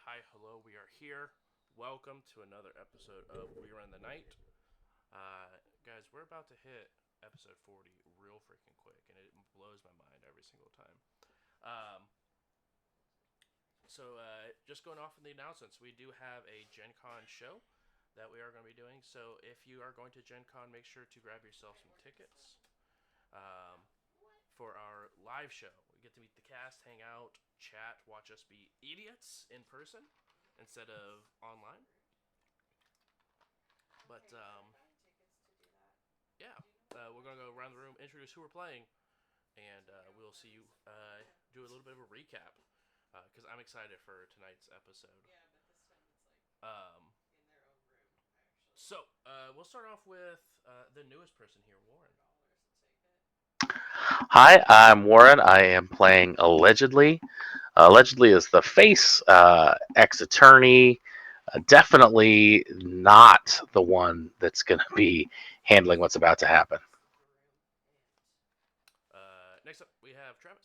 Hi, hello, we are here. Welcome to another episode of We Run the Night. Guys, we're about to hit episode 40 real freaking quick, and it blows my mind every single time. Um, just going off in the announcements, we do have a Gen Con show that we are going to be doing. So, if you are going to Gen Con, make sure to grab yourself some tickets um, for our live show. We get to meet the cast, hang out, chat, watch us be idiots in person instead of online. But yeah, we're gonna go around the room, introduce who we're playing, and we'll see you do a little bit of a recap because I'm excited for tonight's episode. Um, we'll start off with the newest person here, Warren. Hi, I'm Warren. I am playing Allegedly. Allegedly is the face, ex attorney. Definitely not the one that's going to be handling what's about to happen. Next up, we have Travis.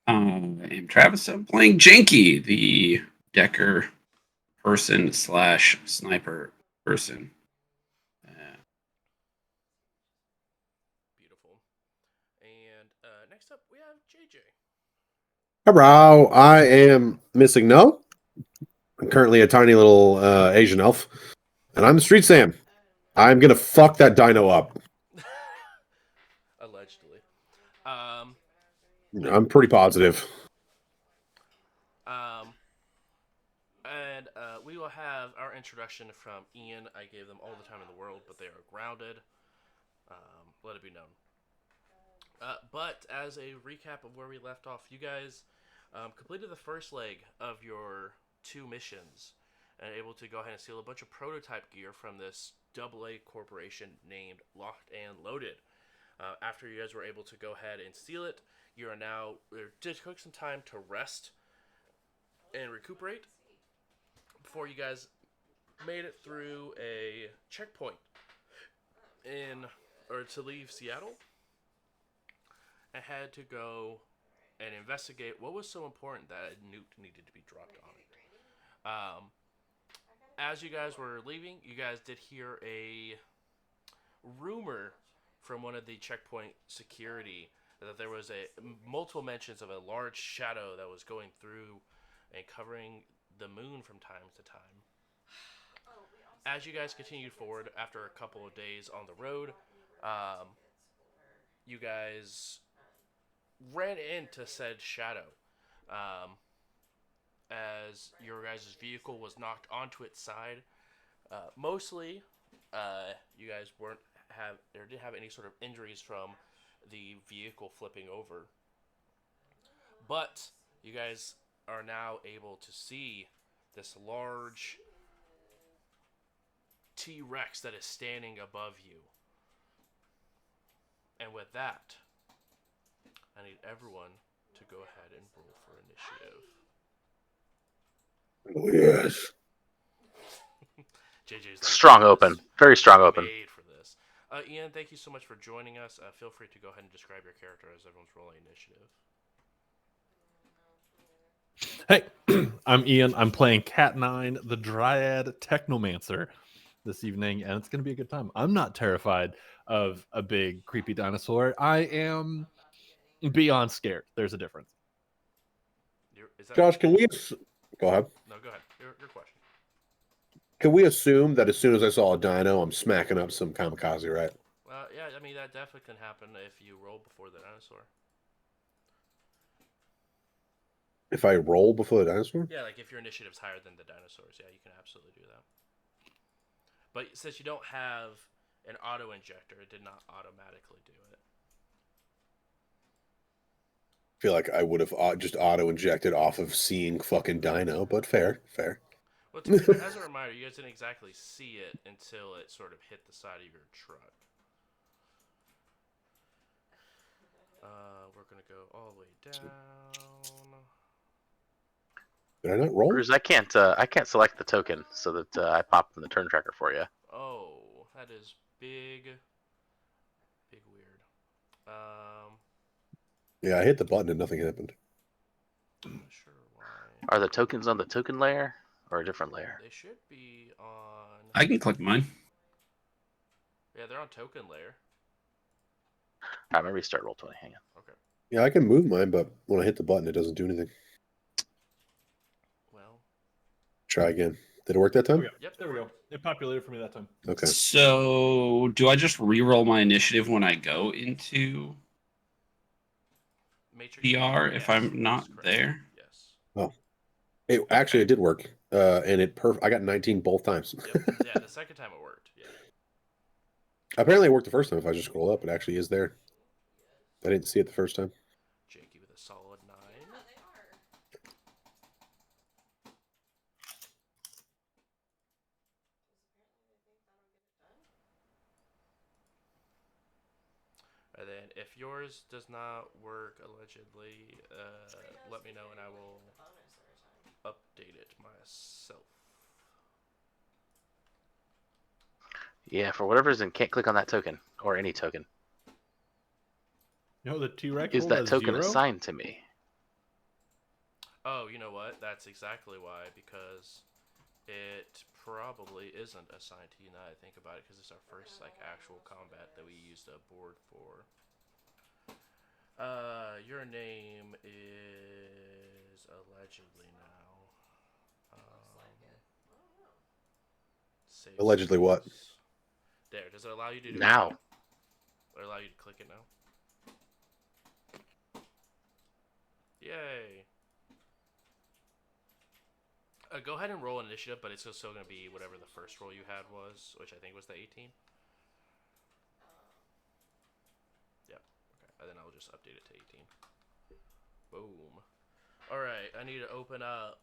I am Travis. I'm playing Janky, the Decker person slash sniper person. Beautiful. And next up, we have JJ. Hello, I am missing No. I'm currently a tiny little Asian elf, and I'm the Street Sam. I'm gonna fuck that dino up. Allegedly. Um, I'm pretty positive. um, and we will have our introduction from Ian. I gave them all the time in the world, but they are grounded. Let it be known. But as a recap of where we left off, you guys completed the first leg of your two missions and able to go ahead and steal a bunch of prototype gear from this AA corporation named Locked and Loaded. After you guys were able to go ahead and steal it, you are now just took some time to rest and recuperate before you guys made it through a checkpoint in or to leave Seattle and had to go and investigate what was so important that a nuke needed to be dropped on it. As you guys were leaving, you guys did hear a rumor from one of the checkpoint security that there was a multiple mentions of a large shadow that was going through and covering the moon from time to time. As you guys continued forward after a couple of days on the road, um, you guys ran into said shadow. Um, as your guys' vehicle was knocked onto its side. Mostly, you guys weren't have or didn't have any sort of injuries from the vehicle flipping over, but you guys are now able to see this large T Rex that is standing above you. And with that, I need everyone to go ahead and roll for initiative. Oh, yes. JJ's like, Strong yes, open. Very strong open. made for this. Ian, thank you so much for joining us. Feel free to go ahead and describe your character as everyone's rolling initiative. Hey, I'm Ian. I'm playing Cat 9, the Dryad Technomancer this evening, and it's going to be a good time. I'm not terrified of a big, creepy dinosaur. I am beyond scared. There's a difference. Is that Josh, can we go ahead? no? Go ahead. Your question. Can we assume that as soon as I saw a dino, I'm smacking up some kamikaze, right? Yeah, I mean that definitely can happen if you roll before the dinosaur. If I roll before the dinosaur? Yeah, like if your initiative's higher than the dinosaurs, yeah, you can absolutely do that. But since you don't have an auto injector, it did not automatically do it. I feel like I would have just auto injected off of seeing fucking dino, but fair. Well, to be fair, as a reminder, you guys didn't exactly see it until it sort of hit the side of your truck. We're gonna go all the way down. Did I not roll? Bruce, I can't select the token so that I pop in the turn tracker for you. Oh, that is big weird. Yeah, I hit the button and nothing happened. I'm not sure why. Are the tokens on the token layer or a different layer? They should be on. I can click mine. Yeah, they're on token layer. I remember you start roll 20. Hang on. Okay. Yeah, I can move mine, but when I hit the button, it doesn't do anything. Well. Try again. Did it work that time? Okay. Yep. There we go. It populated for me that time. Okay. So, do I just re-roll my initiative when I go into Matrix. DR if Yes, I'm not that's correct. there? Yes. It did work, and I got 19 both times. Yep. Yeah, the second time it worked. Yeah. Apparently, it worked the first time. If I just scroll up, it actually is there. I didn't see it the first time. Jakey with a solid 9. And then if yours does not work allegedly, let me know and I will update it myself. Yeah, for whatever reason, can't click on that token or any token. You know the T-Rex Is rolled that as token 0? assigned to me? Oh, you know what? That's exactly why, because it probably isn't assigned to you now that I think about it, because it's our first like actual combat that we used a board for. Your name is allegedly now. Save Allegedly what? settings. There. Does it allow you to do Now. it? Or allow you to click it now? Yay. Go ahead and roll initiative, but it's still going to be whatever the first roll you had was, which I think was the 18. Yep. Okay. And then I'll just update it to 18. Boom. Alright, I need to open up.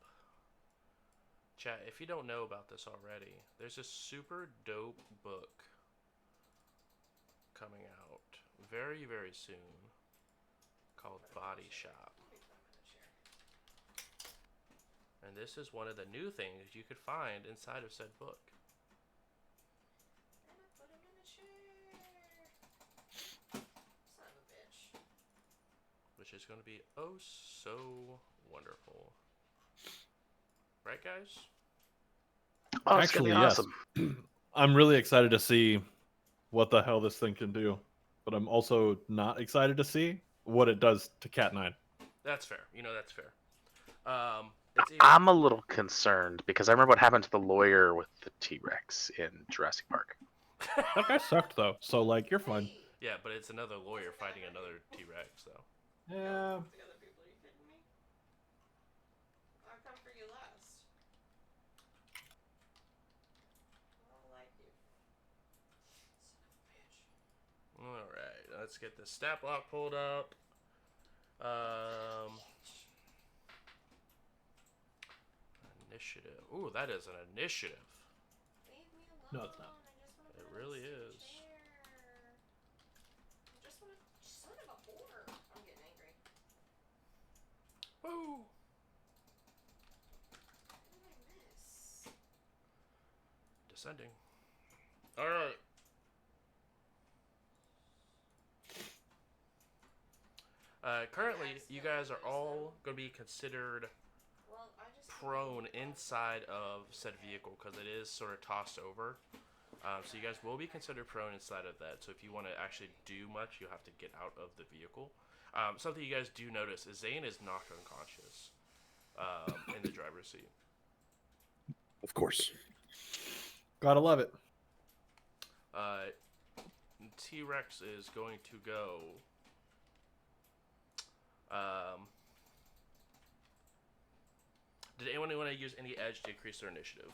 Chat, if you don't know about this already, there's a super dope book coming out very, very soon called Body Shop. And this is one of the new things you could find inside of said book. Which is going to be oh so wonderful. Right, guys? Oh, it's gonna Actually, be yes. awesome. I'm really excited to see what the hell this thing can do, but I'm also not excited to see what it does to Cat 9. That's fair. You know, that's fair. It's even, I'm a little concerned because I remember what happened to the lawyer with the T-Rex in Jurassic Park. That guy sucked though, so like you're fine. yeah, but it's another lawyer fighting another T-Rex, though. Yeah. Alright, let's get the stat block pulled up. Initiative. Ooh, that is an initiative. No, it's not. It really is. Woo! Descending. Alright. Currently, you guys are all going to be considered prone inside of said vehicle because it is sort of tossed over. So you guys will be considered prone inside of that. So if you want to actually do much, you'll have to get out of the vehicle. Something you guys do notice is Zane is knocked unconscious in the driver's seat. Of course. Gotta love it. T-Rex is going to go. Did anyone want to use any edge to increase their initiative?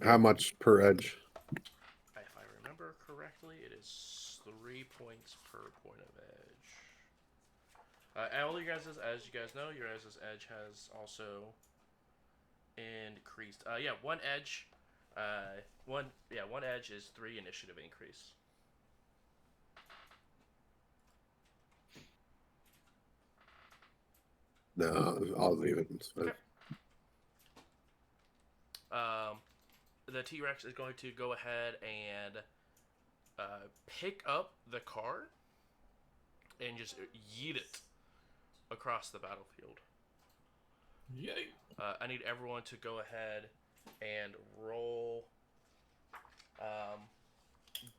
How much per edge? If I remember correctly, it is 3 points per point of edge. All you guys, as you guys know, your guys' edge has also increased. Yeah, one edge. One edge is 3 initiative increase. No, I'll leave it. It's fine. Okay. The T-Rex is going to go ahead and pick up the car and just yeet it across the battlefield. Yay. I need everyone to go ahead and roll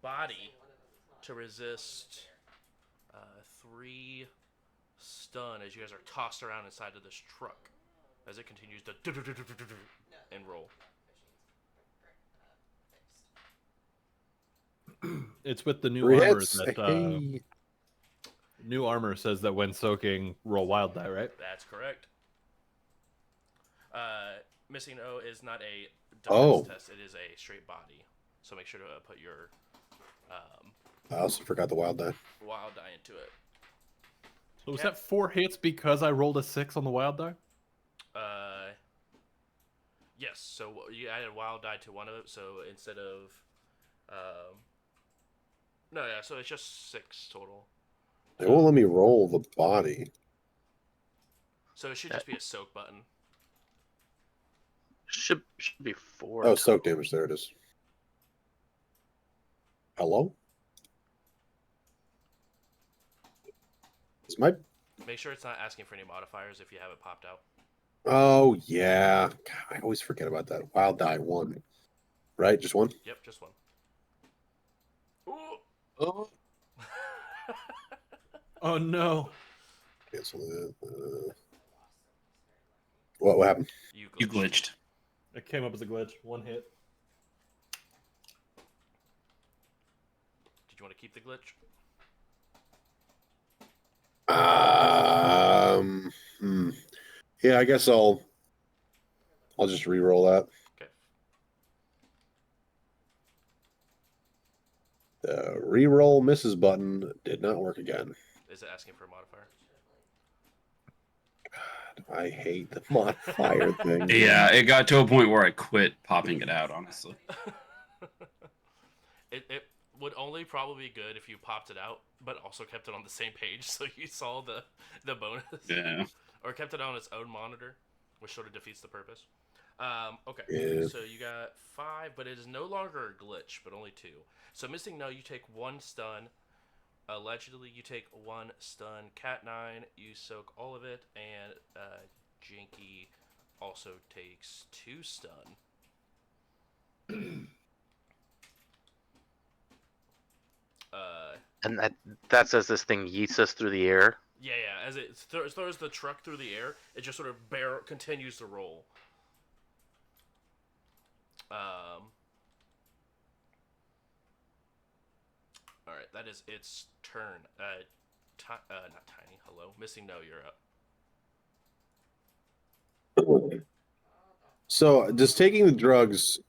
body to resist 3 stun as you guys are tossed around inside of this truck as it continues to and roll. It's with the new Three armor hits. that Hey. new armor says that when soaking, roll wild die, right? That's correct. Missing O is not a Oh. defense test; it is a straight body. So make sure to put your I also forgot the wild die. wild die into it. So was Yeah. that 4 hits because I rolled a 6 on the wild die? Yes. So you added wild die to one of it. So instead of, no, yeah. So it's just 6 total. They won't let me roll the body. So it should just be a soak button. Should be 4. Oh, soak damage. There it is. Hello? Is my... Make sure it's not asking for any modifiers if you have it popped out. Oh, yeah. God, I always forget about that. Wild die 1. Right? Just 1? Yep, just 1. Ooh. Oh. Oh no. Cancel that. What happened? You You glitched. It came up as a glitch. 1 hit. Did you want to keep the glitch? Yeah, I guess I'll just re-roll that. Okay. The re-roll misses button did not work again. Is it asking for a modifier? God, I hate the modifier thing. Yeah, it got to a point where I quit popping it out, honestly. It would only probably be good if you popped it out, but also kept it on the same page so you saw the bonus. Yeah. Or kept it on its own monitor, which sort of defeats the purpose. Okay, Yeah. so you got 5, but it is no longer a glitch, but only 2. So missing no, you take 1 stun. Allegedly, you take 1 stun. Cat 9, you soak all of it, and Janky also takes 2 stun. And that says this thing yeets us through the air. Yeah, as it throws the truck through the air, it just sort of continues to roll. All right, that is its turn. Not Tiny. Hello, missing no. You're up. So, just taking the drugs,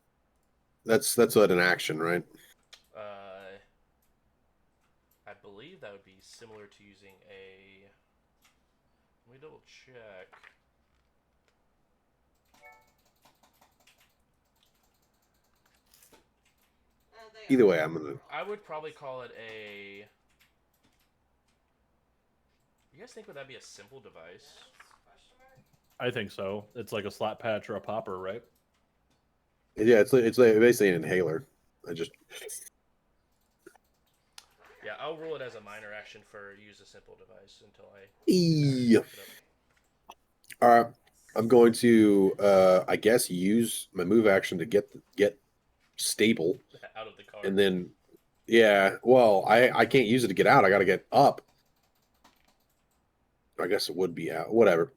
that's an action, right? I believe that would be similar to using a. Let me double check. Either way, I'm gonna. I would probably call it a. You guys think would that be a simple device? I think so. It's like a slap patch or a popper, right? Yeah, it's like basically an inhaler. Yeah, I'll rule it as a minor action for use a simple device until I. Yeah. All right, I'm going to, I guess, use my move action to get stable, Out of the car. and then, yeah. Well, I can't use it to get out. I got to get up. I guess it would be out. Whatever.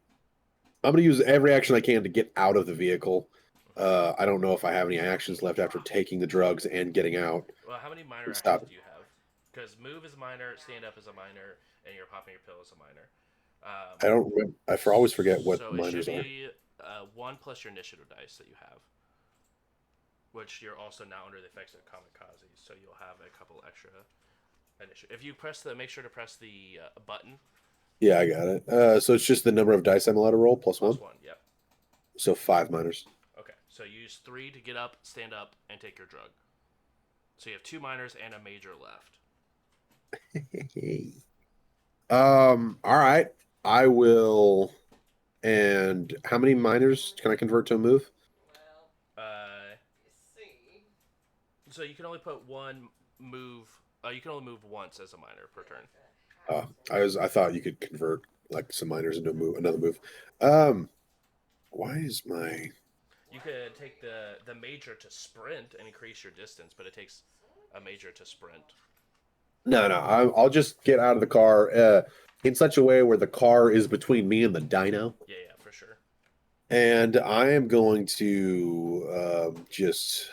I'm going to use every action I can to get out of the vehicle. I don't know if I have any actions left after taking the drugs and getting out. Well, how many minor actions Stop. do you have? Because move is minor, stand up is a minor, and you're popping your pill is a minor. I don't remember. Always forget what so minors it should are. be 1 plus your initiative dice that you have, which you're also now under the effects of kamikaze, so you'll have a couple extra initiative. If you make sure to press the button. Yeah, I got it. So it's just the number of dice I'm allowed to roll plus 1? Plus 1, yep. So 5 minors. Okay, so use 3 to get up, stand up, and take your drug. So you have 2 minors and a major left. All right. I will. And how many minors can I convert to a move? So you can only put 1 move. You can only move once as a minor per turn. I thought you could convert like some minors into another move. Why is my You could take the major to sprint and increase your distance, but it takes a major to sprint. no? I'll just get out of the car in such a way where the car is between me and the dino, Yeah, for sure. and I am going to just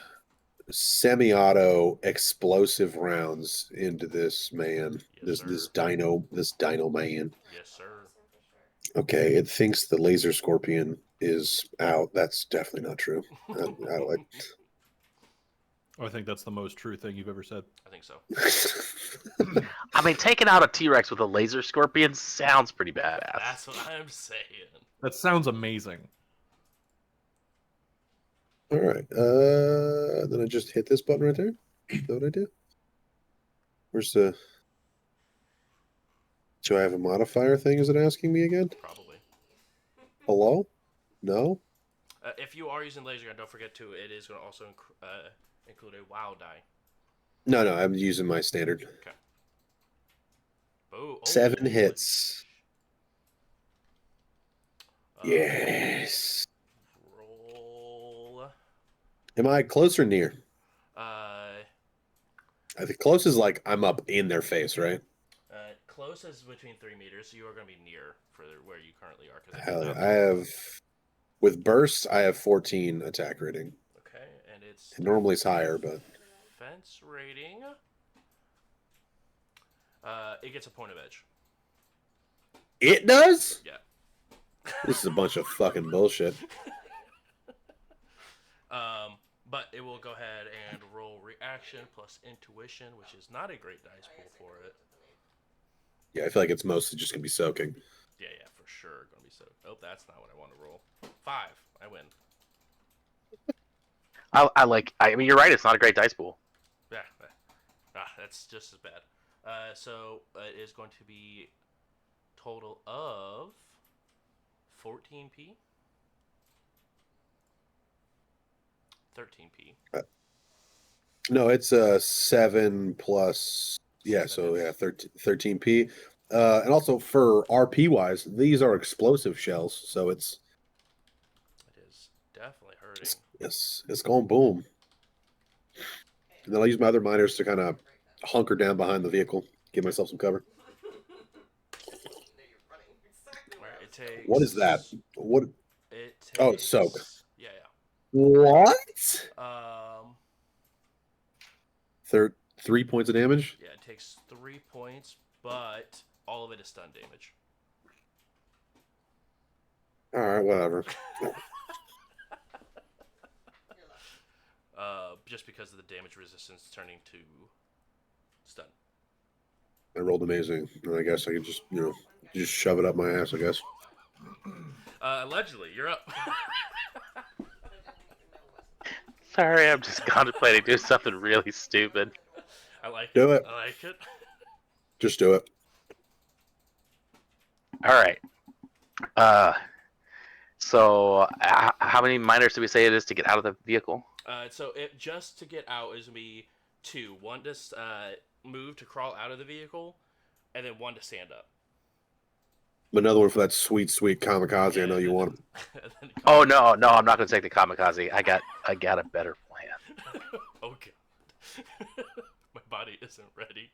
semi-auto explosive rounds into this man. Yes, This sir. dino man. Yes, sir. Okay, it thinks the laser scorpion is out. That's definitely not true. I think that's the most true thing you've ever said. I think so. I mean, taking out a T-Rex with a laser scorpion sounds pretty badass. That's what I'm saying. That sounds amazing. All right. Then I just hit this button right there. Is that what I do? Where's the? Do I have a modifier thing? Is it asking me again? Probably. Hello? No. If you are using laser gun, don't forget to. It is going to also include a WoW die. No. I'm using my standard. Okay. Oh, 7 hits. Yes. Roll. Am I close or near? Uh, I think close is like I'm up in their face, right? Close is between 3 meters, so you are going to be near for where you currently are. Hell yeah. I have, with bursts, I have 14 attack rating. Okay, and it's Normally it's higher, but defense rating. It gets a point of edge. it does? Yeah. This is a bunch of fucking bullshit. But it will go ahead and roll reaction plus intuition, which is not a great dice pool for it. Yeah, I feel like it's mostly just gonna be soaking. Yeah, for sure. Gonna be so. Oh, that's not what I want to roll. 5. I win. I mean, you're right. It's not a great dice pool. Yeah. That's just as bad. So it is going to be total of 14p. 13p. No, it's 7 plus. Yeah, so yeah, 13p. And also for RP wise, these are explosive shells, so It is definitely hurting. it's going boom. And then I'll use my other miners to kind of hunker down behind the vehicle, give myself some cover. It takes, What is that? What? It takes, Oh, it's soak. Yeah. What? 3 points of damage? Yeah, it takes 3 points, but all of it is stun damage. All right, whatever. Just because of the damage resistance turning to stun. I rolled amazing, and I guess I could just shove it up my ass, I guess. Allegedly, you're up. Sorry, I'm just contemplating doing something really stupid. I like Do it. I like it. Just do it. All right. So how many miners do we say it is to get out of the vehicle? So it just to get out is gonna be 2. 1 to move to crawl out of the vehicle, and then 1 to stand up. Another one for that sweet kamikaze. I know you want. Oh no, I'm not going to take the kamikaze. I got a better plan. Oh god, my body isn't ready.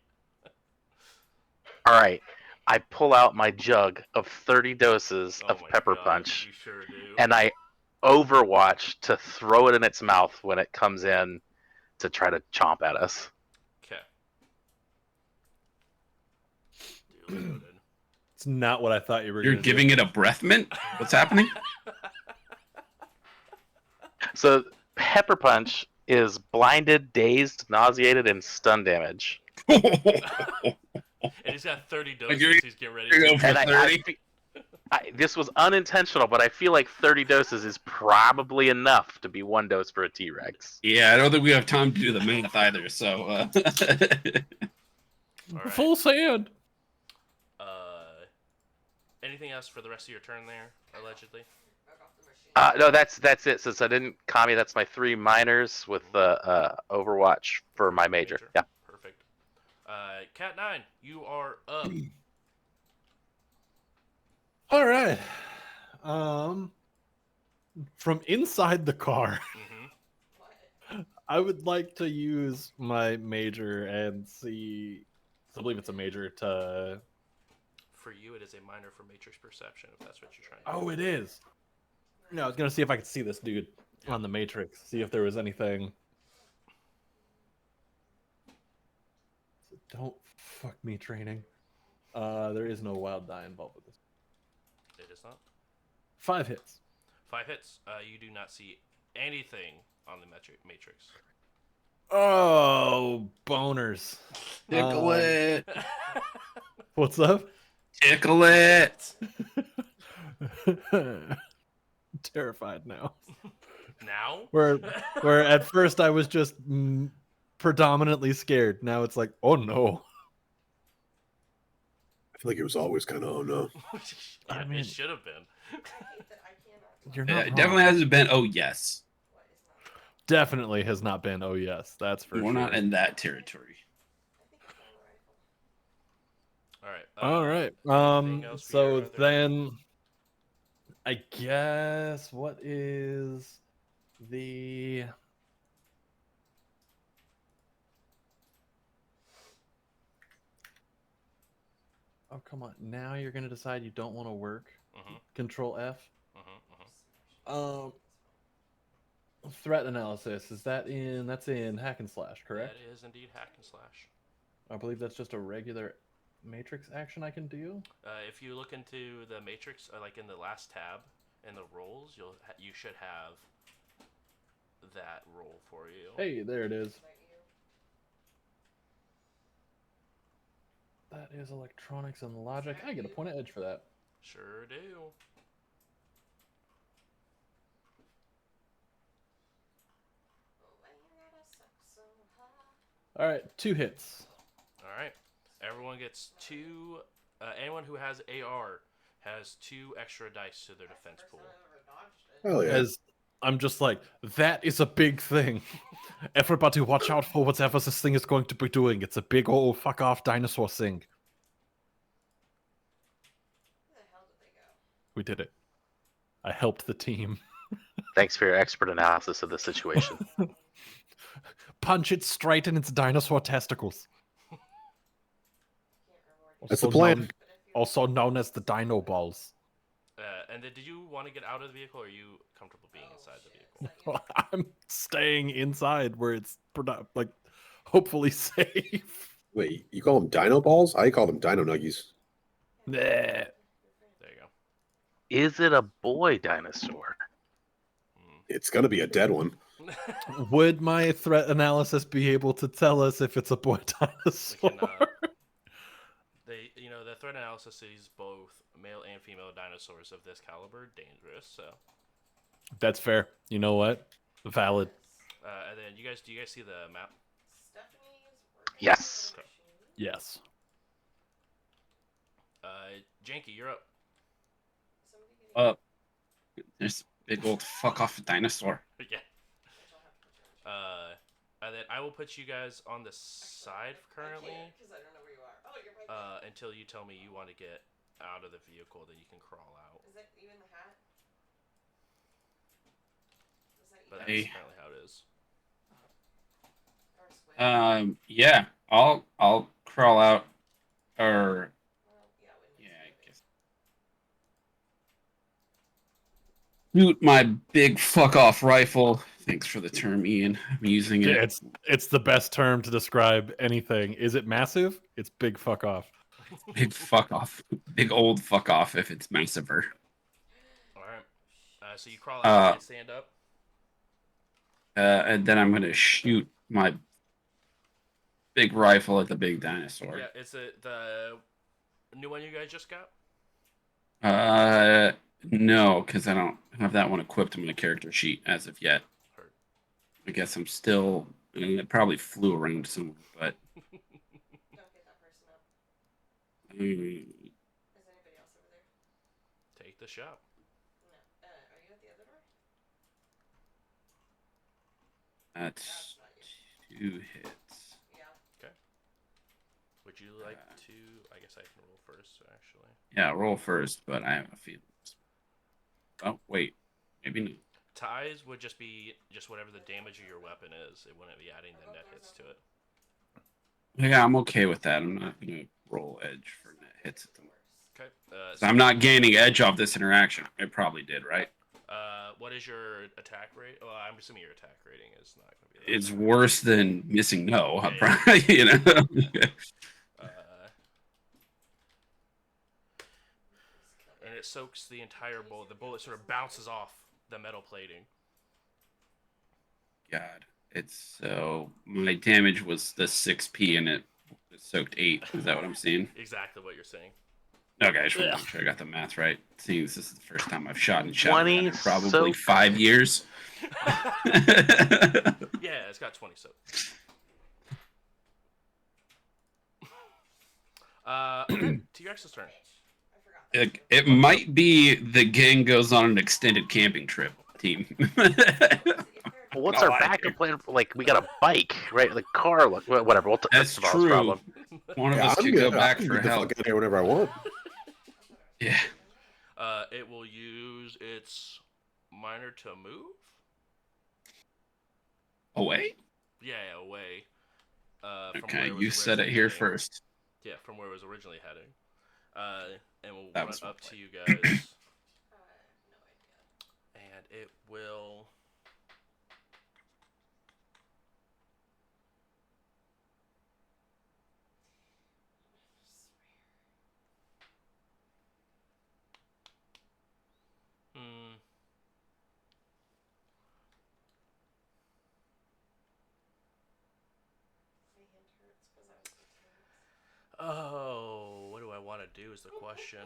All right, I pull out my jug of 30 doses of pepper punch, You sure do. and I overwatch to throw it in its mouth when it comes in to try to chomp at us. Okay. Duly noted. It's not what I thought you were. You're giving it a breath mint? What's happening? So pepper punch is blinded, dazed, nauseated, and stun damage. And he's got 30 doses. He's getting ready to go for And 30. this was unintentional, but I feel like 30 doses is probably enough to be 1 dose for a T-Rex. Yeah, I don't think we have time to do the math either, so... All right. Full sand. Anything else for the rest of your turn there, allegedly? No, that's it. Since I didn't commie, that's my 3 miners with the Overwatch for my major. Yeah. Perfect. Cat 9, you are up. All right. From inside the car, I would like to use my major and see. I believe it's a major to. For you, it is a minor for matrix perception, if that's what you're trying to Oh, it is. No, I was gonna see if I could see this dude on the matrix. See if there was anything. Don't fuck me training. There is no wild die involved with this. It is not. 5 hits. 5 hits. You do not see anything on the matrix. Oh, boners. Tickle it. What's up? Tickle it. Terrified now. Now? Where at first I was just predominantly scared. Now it's like, oh no. I feel like it was always kind of, oh no. Yeah, I mean- it should have been. You're Yeah, not it wrong. definitely hasn't been. Oh yes, Definitely has not been. Oh yes, that's for we're sure. not in that territory. All right. All right. anything else for your So other- then, I guess what is the Oh, come on. Now you're going to decide you don't want to work. Mhm. Control F. Mhm, mhm. Threat analysis. That's in hack and slash, correct? That is indeed hack and slash. I believe that's just a regular matrix action I can do. If you look into the matrix, like in the last tab in the roles, you should have that role for you. Hey, there it is. That is electronics and logic. I get a point of edge for that. Sure do. All right, 2 hits. All right. Everyone gets 2. Anyone who has AR has 2 extra dice to their defense pool. Hell yeah. As I'm just like, that is a big thing. Everybody watch out for whatever this thing is going to be doing. It's a big old fuck off dinosaur thing. We did it. I helped the team. Thanks for your expert analysis of the situation. Punch it straight in its dinosaur testicles. That's the Also plan. also known as the dino balls. And then, did you want to get out of the vehicle, or are you comfortable being inside the vehicle? I'm staying inside where it's like hopefully safe. Wait, you call them dino balls? I call them dino nuggies. Nah. There you go. Is it a boy dinosaur? It's gonna be a dead one. Would my threat analysis be able to tell us if it's a boy We dinosaur? cannot. The threat analysis sees both male and female dinosaurs of this caliber dangerous. So, That's fair. You know what? Valid. and then do you guys see the map? Yes. Yes. Janky, you're up. Up. There's a big old fuck off dinosaur. Yeah. And then I will put you guys on the side currently. Until you tell me you want to get out of the vehicle, then you can crawl out. Is that even the hat? But that's Hey. apparently how it is. Yeah, I'll crawl out, or yeah, I guess. Shoot my big fuck off rifle. Thanks for the term, Ian. I'm using it. Yeah, it's the best term to describe anything. Is it massive? It's big fuck off. Big fuck off. Big old fuck off if it's massiver. All right. So you crawl out and stand up. And then I'm gonna shoot my big rifle at the big dinosaur. Yeah, it's the new one you guys just got. No, because I don't have that one equipped in my character sheet as of yet. Heard. I guess I'm still. I mean, it probably flew around somewhere, but. Don't get that person up. Mm, Is anybody else over there? Take the shot. No. Are you at the other door? that's That's not you. 2 hits. Yeah. Would you like to? I guess I can roll first, actually. Yeah, roll first, but I have a feeling. Oh wait, maybe not. Ties would just be just whatever the damage of your weapon is. It wouldn't be adding the net hits to it. Yeah, I'm okay with that. I'm not gonna roll edge for net hits at the moment. Okay. So I'm not gaining edge off this interaction. It probably did, right? What is your attack rate? Well, I'm assuming your attack rating is not going to be. It's worse than missing no. Yeah, You know. And it soaks the entire bullet. The bullet sort of bounces off the metal plating. God, it's so my damage was the 6p and it soaked 8. Is that what I'm seeing? Exactly what you're saying. Okay, I just want to make sure I got the math right. Seeing this is the first time I've shot in Shadowrun in 20 probably soak. 5 years. Yeah, it's got 20 soak. Okay, T-Rex's turn. It might be the gang goes on an extended camping trip team. Well, what's our backup plan? Like, we got a bike, right? The car, like, whatever. That's Tomorrow's true. problem. One of Yeah, us I'm could good. go back I can for get the help. fuck out of here whenever I want. Yeah. It will use its minor to move. Away? Yeah, away. From Okay, where it was you said it originally here heading. first. Yeah, from where it was originally heading. And we'll That run was up one to way. you guys. No idea. And it will. Hmm. My hand hurts because I was so tense. Oh, what do I want to do is the question.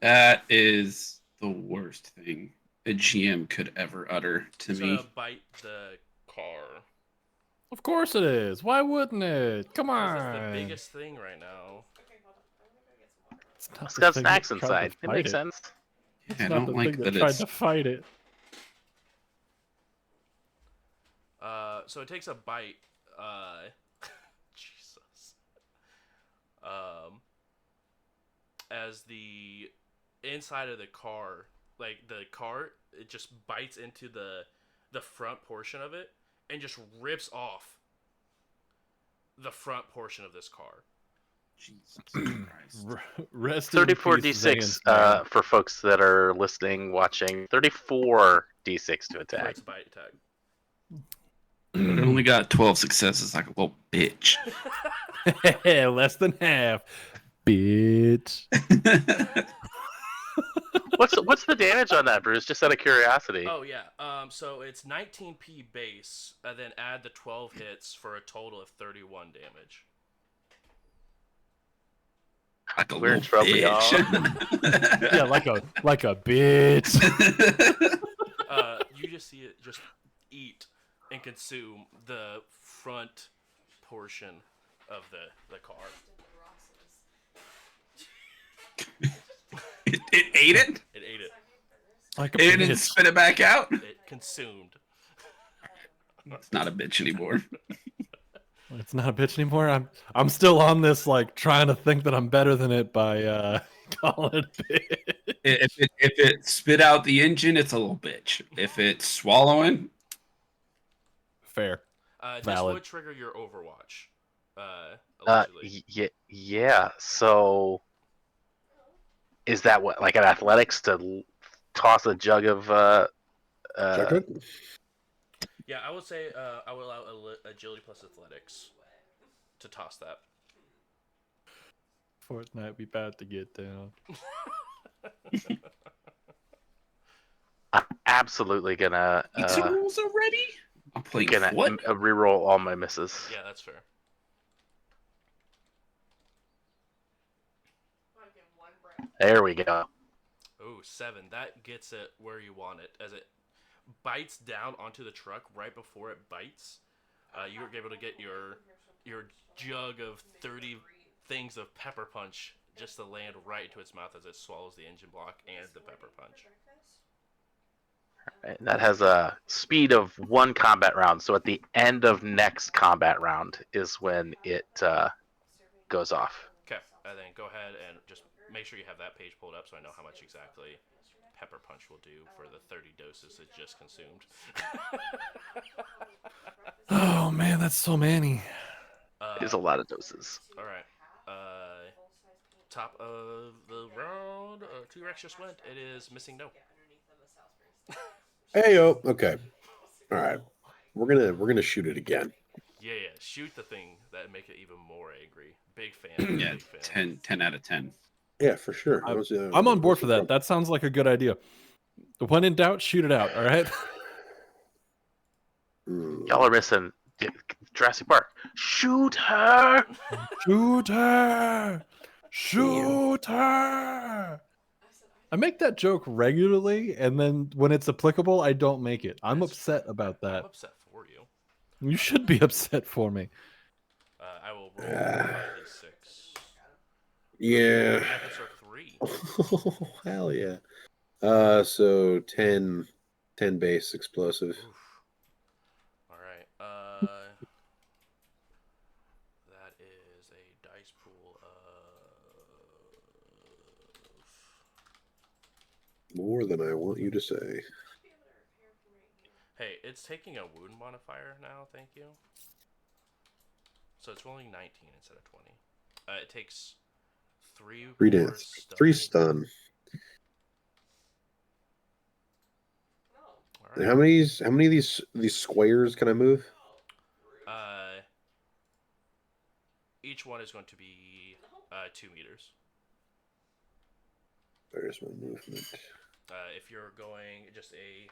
That is the worst thing a GM could ever utter to It's me. gonna bite the car. Of course it is. Why wouldn't it? Come Because on. it's the biggest thing right now. Okay, hold on. I'm gonna go get some water. It's not It's the got thing snacks that tried to inside. It fight makes sense. It's I not don't the like thing that that tried it's to fight it. So it takes a bite. Jesus. As the inside of the car, like the car, it just bites into the front portion of it and just rips off the front portion of this car. Jesus Christ. Rest in peace, 34d6 Zane's for folks that are listening, watching. 34d6 to For attack. its bite attack. It only got 12 successes like a little bitch. man. Less than half. Bitch. What's the damage on that, Bruce? Just out of curiosity. Oh yeah. So it's 19p base, and then add the 12 hits for a total of 31 damage. Like a We're in little trouble, bitch. Yeah, like a bitch. You just see it just eat and consume the front portion of the car. It ate it? It ate it. Like a It didn't bitch. spit it back out? It consumed. It's not a bitch anymore. It's not a bitch anymore. I'm still on this, like trying to think that I'm better than it by calling it a bitch. If it spit out the engine, it's a little bitch. If it's swallowing, Fair. This Valid. would trigger your Overwatch. Allegedly. Yeah. So, is that what, like, an athletics to toss a jug of? Chocolate? Yeah, I would say I would allow agility plus athletics to toss that. Fortnite, we about to get down. I'm absolutely gonna rules already? I'm playing what? reroll all my misses. Yeah, that's fair. I'll give one breath. There we go. Oh, 7. That gets it where you want it. As it bites down onto the truck right before it bites, you were able to get your jug of 30 things of pepper punch just to land right into its mouth as it swallows the engine block and the pepper punch. And that has a speed of 1 combat round. So at the end of next combat round is when it goes off. Okay, and then go ahead and just make sure you have that page pulled up so I know how much exactly Pepper Punch will do for the 30 doses it just consumed. Oh man, that's so many. It's a lot of doses. All right. Top of the round. T-Rex just went. It is missing no. Hey yo. Okay. All right. We're gonna shoot it again. Yeah. Shoot the thing that make it even more angry. Big fan. Yeah, Big fan. 10 out of 10. Yeah, for sure. I'm on board for that. That sounds like a good idea. When in doubt, shoot it out. All right. Y'all are missing Jurassic Park. Shoot her! Shoot her! Shoot her! I make that joke regularly, and then when it's applicable, I don't make it. I'm upset about I'm that. upset for you. You should be upset for me. I will roll 5d6. Yeah. Episode 3. Oh, hell yeah. So 10 base explosive. Oof. All right. That is a dice pool of More than I want you to say. Hey, it's taking a wound modifier now, thank you. So it's rolling 19 instead of 20. It takes 3 Three more dance. stun. 3 stun. All And right. how many of these squares can I move? Each one is going to be 2 meters. There's my movement. If you're going just a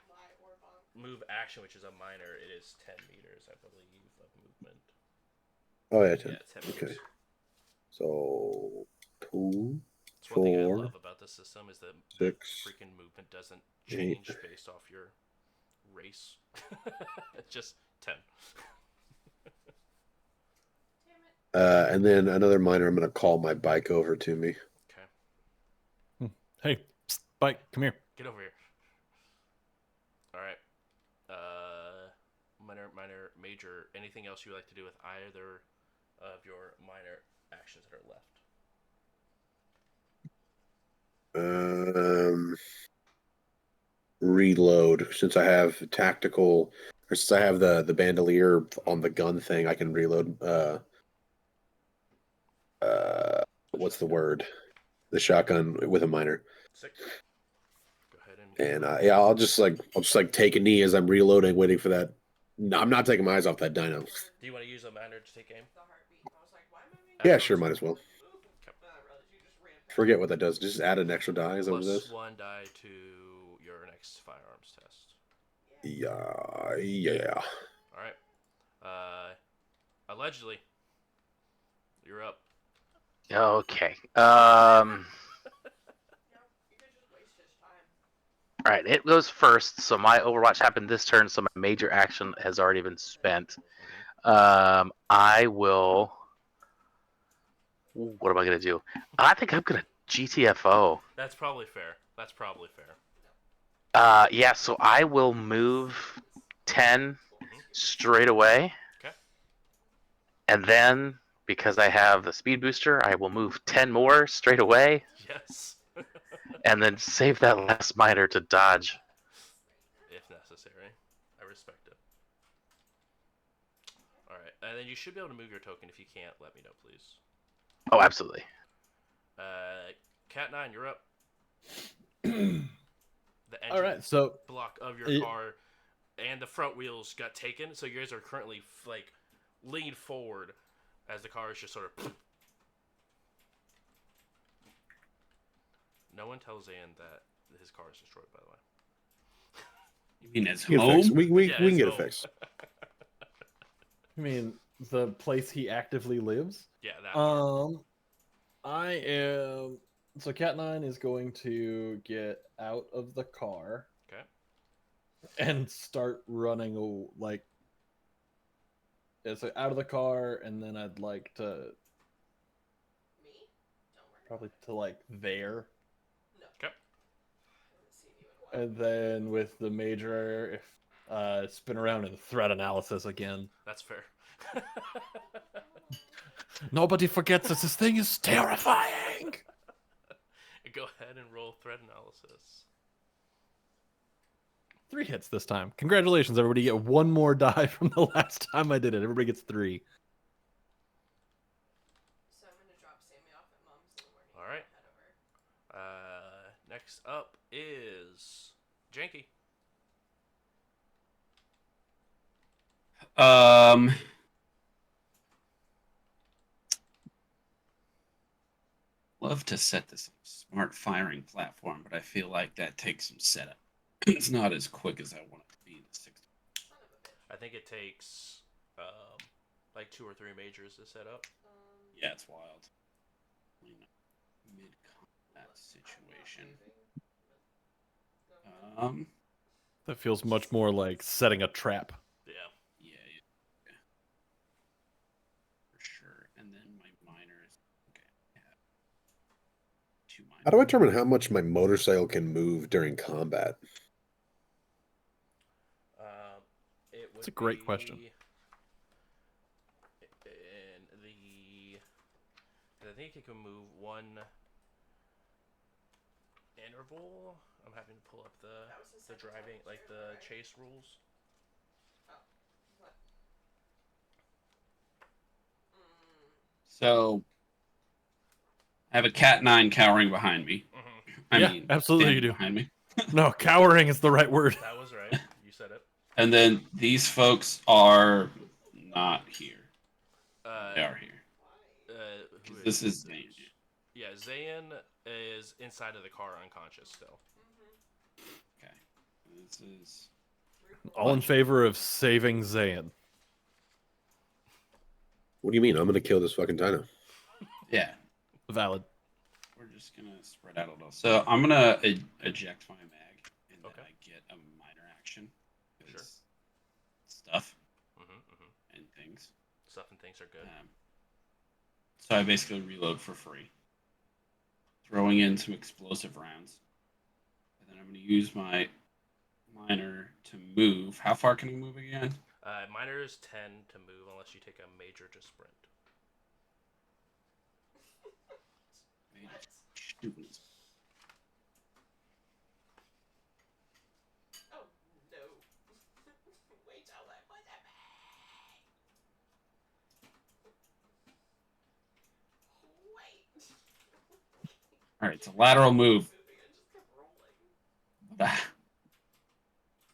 move action, which is a minor, it is 10 meters, I believe, of movement. Oh yeah, 10. Yeah, 10 Okay. meters. So 2, It's one thing I 4, love about this system is that the 6, freaking movement doesn't 8. change based off your race. It's just 10. and then another minor. I'm gonna call my bike over to me. Okay. Hey, psst, Bike, come here. Get over here. All right. Minor, major. Anything else you would like to do with either of your minor actions that are left? Reload. Since I have tactical, or since I have the bandolier on the gun thing, I can reload. What's the word? The shotgun with a minor. Sick. Go ahead and. And yeah, I'll just take a knee as I'm reloading, waiting for that. No, I'm not taking my eyes off that dino. Do you want to use a minor to take aim? Yeah, sure, might as well. Forget what that does. Just add an extra die. Is that what it Plus does? 1 die to your next firearms test. Yeah. All right. Allegedly, you're up. Okay. All right, it goes first. So my Overwatch happened this turn, so my major action has already been spent. I will. Ooh, what am I gonna do? I think I'm gonna GTFO. That's probably fair. Yeah. So I will move 10 straight away. Okay. And then because I have the speed booster, I will move 10 more straight away. Yes. And then save that last minor to dodge. If necessary. I respect it. Alright, and then you should be able to move your token. If you can't, let me know, please. Oh, absolutely. Cat 9, you're up. The engine All right, so block of your car and the front wheels got taken, so you guys are currently, leaned forward as the car is just sort of... No one tells Ian that his car is destroyed, by the way. You mean it's We can fix- home? we Yeah, can it's get it home. fixed. I mean the place he actively lives. Yeah, that part. I am. So Cat 9 is going to get out of the car. Okay. And start running so out of the car, and then I'd like to probably to there. Okay. And then with the major, spin around and threat analysis again. That's fair. Nobody forgets that this thing is terrifying. Go ahead and roll threat analysis. 3 hits this time. Congratulations, everybody. You get 1 more die from the last time I did it. Everybody gets 3. So I'm gonna drop Sammy off at mom's in the morning. All right. Head over. Next up is Janky. Love to set this up smart firing platform, but I feel like that takes some setup. It's not as quick as I want it to be in the 60. Son of a bitch. I think it takes like 2 or 3 majors to set up. Yeah, it's wild. Mid combat situation. That feels much more like setting a trap. Yeah. Yeah. For sure. And then my miners. Okay. I have 2 miners. How do I determine how much my motorcycle can move during combat? It would That's a great question. In the, I think it can move 1 interval. I'm having to pull up the driving, like the chase rules. Oh, what? So I have a cat 9 cowering behind me. I Yeah, mean, absolutely you standing do. behind me. No, cowering is the right word. That was right. You said it. And then these folks are not here. They are here. Who This is Zane. Yeah, Zayn is inside of the car unconscious still. Okay. This is All in favor of saving Zayn. What do you mean? I'm gonna kill this fucking dino. yeah. Valid. We're just gonna spread out a little. So I'm gonna eject my mag, and then Okay. I get a minor action. 'Cause Sure. Stuff and things. Stuff and things are good. So I basically reload for free, throwing in some explosive rounds, and then I'm gonna use my minor to move. How far can we move again? Miners tend to move unless you take a major to sprint. Shooting this. Oh no! Wait till I put that back. Wait. All right, it's a lateral move. Moving, I just kept rolling.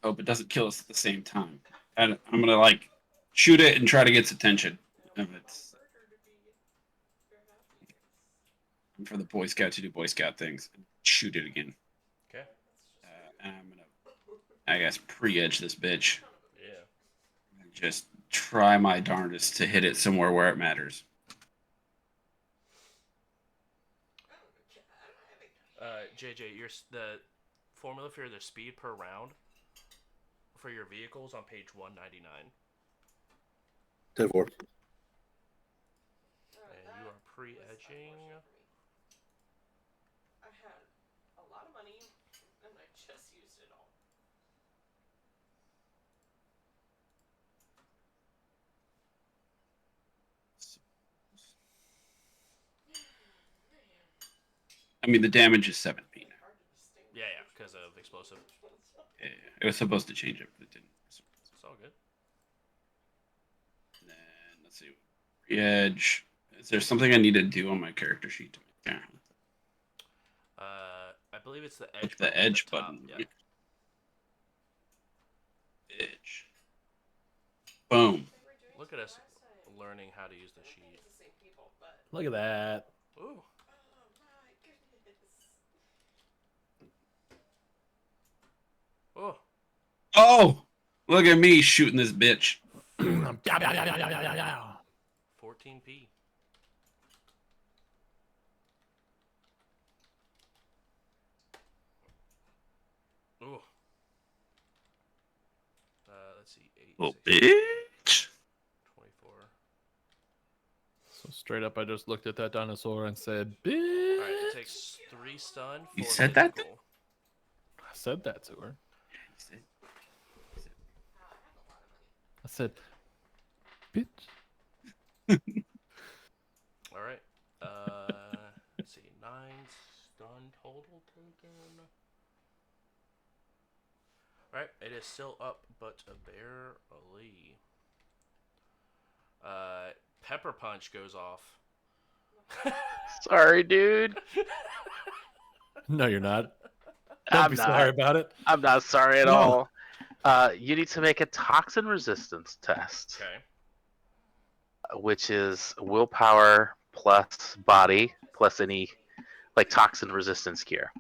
Hope it doesn't kill us at the same time. And I'm gonna like shoot it and try to get its attention. If it's Murder to be very happy. for the Boy Scout to do Boy Scout things, shoot it again. Okay. And I'm gonna, I guess, pre-edge this bitch. Yeah. And just try my darndest to hit it somewhere where it matters. JJ, the formula for the speed per round for your vehicles on page 199. 10-4. And you are pre-edging. I had a lot of money and I just used it all. I mean, the damage is 7 p now. Yeah, because of explosive. Yeah, it was supposed to change it, but it didn't. It's all good. And then let's see, pre-edge. Is there something I need to do on my character sheet to make? Yeah. I believe it's the edge. The button at edge the top, button. Yeah. Edge. Boom. Look at us learning how to use the sheet. It's the same people, but Look at that. Ooh. oh my goodness. Oh. Oh, look at me shooting this bitch. 14p. Ooh. Let's see. 8, Oh, 16, bitch. 24. So straight up, I just looked at that dinosaur and said, All "Bitch." right, it takes 3 stun. You 4 said that? physical. I said that to her. I have a lot of money. I said, "Bitch." All right. Let's see. 9 stun total taken. All right. It is still up, but barely. Pepper Punch goes off. Sorry, dude. No, you're not. Don't I'm be not. sorry about it. I'm not sorry at No. all. You need to make a toxin resistance test, Okay. which is willpower plus body plus any like toxin resistance gear.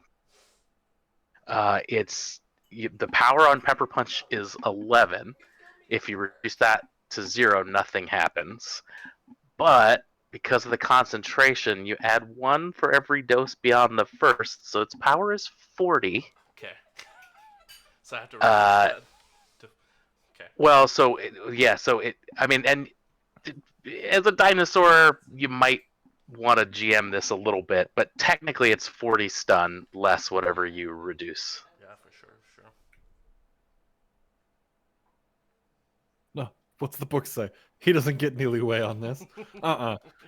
The power on Pepper Punch is 11. If you reduce that to 0, nothing happens. But because of the concentration, you add 1 for every dose beyond the first, so its power is 40. Okay. So I have to reduce that. Okay. Well, I mean, and as a dinosaur, you might want to GM this a little bit, but technically it's 40 stun less whatever you reduce. Yeah, for sure. No. What's the book say? He doesn't get any leeway on this.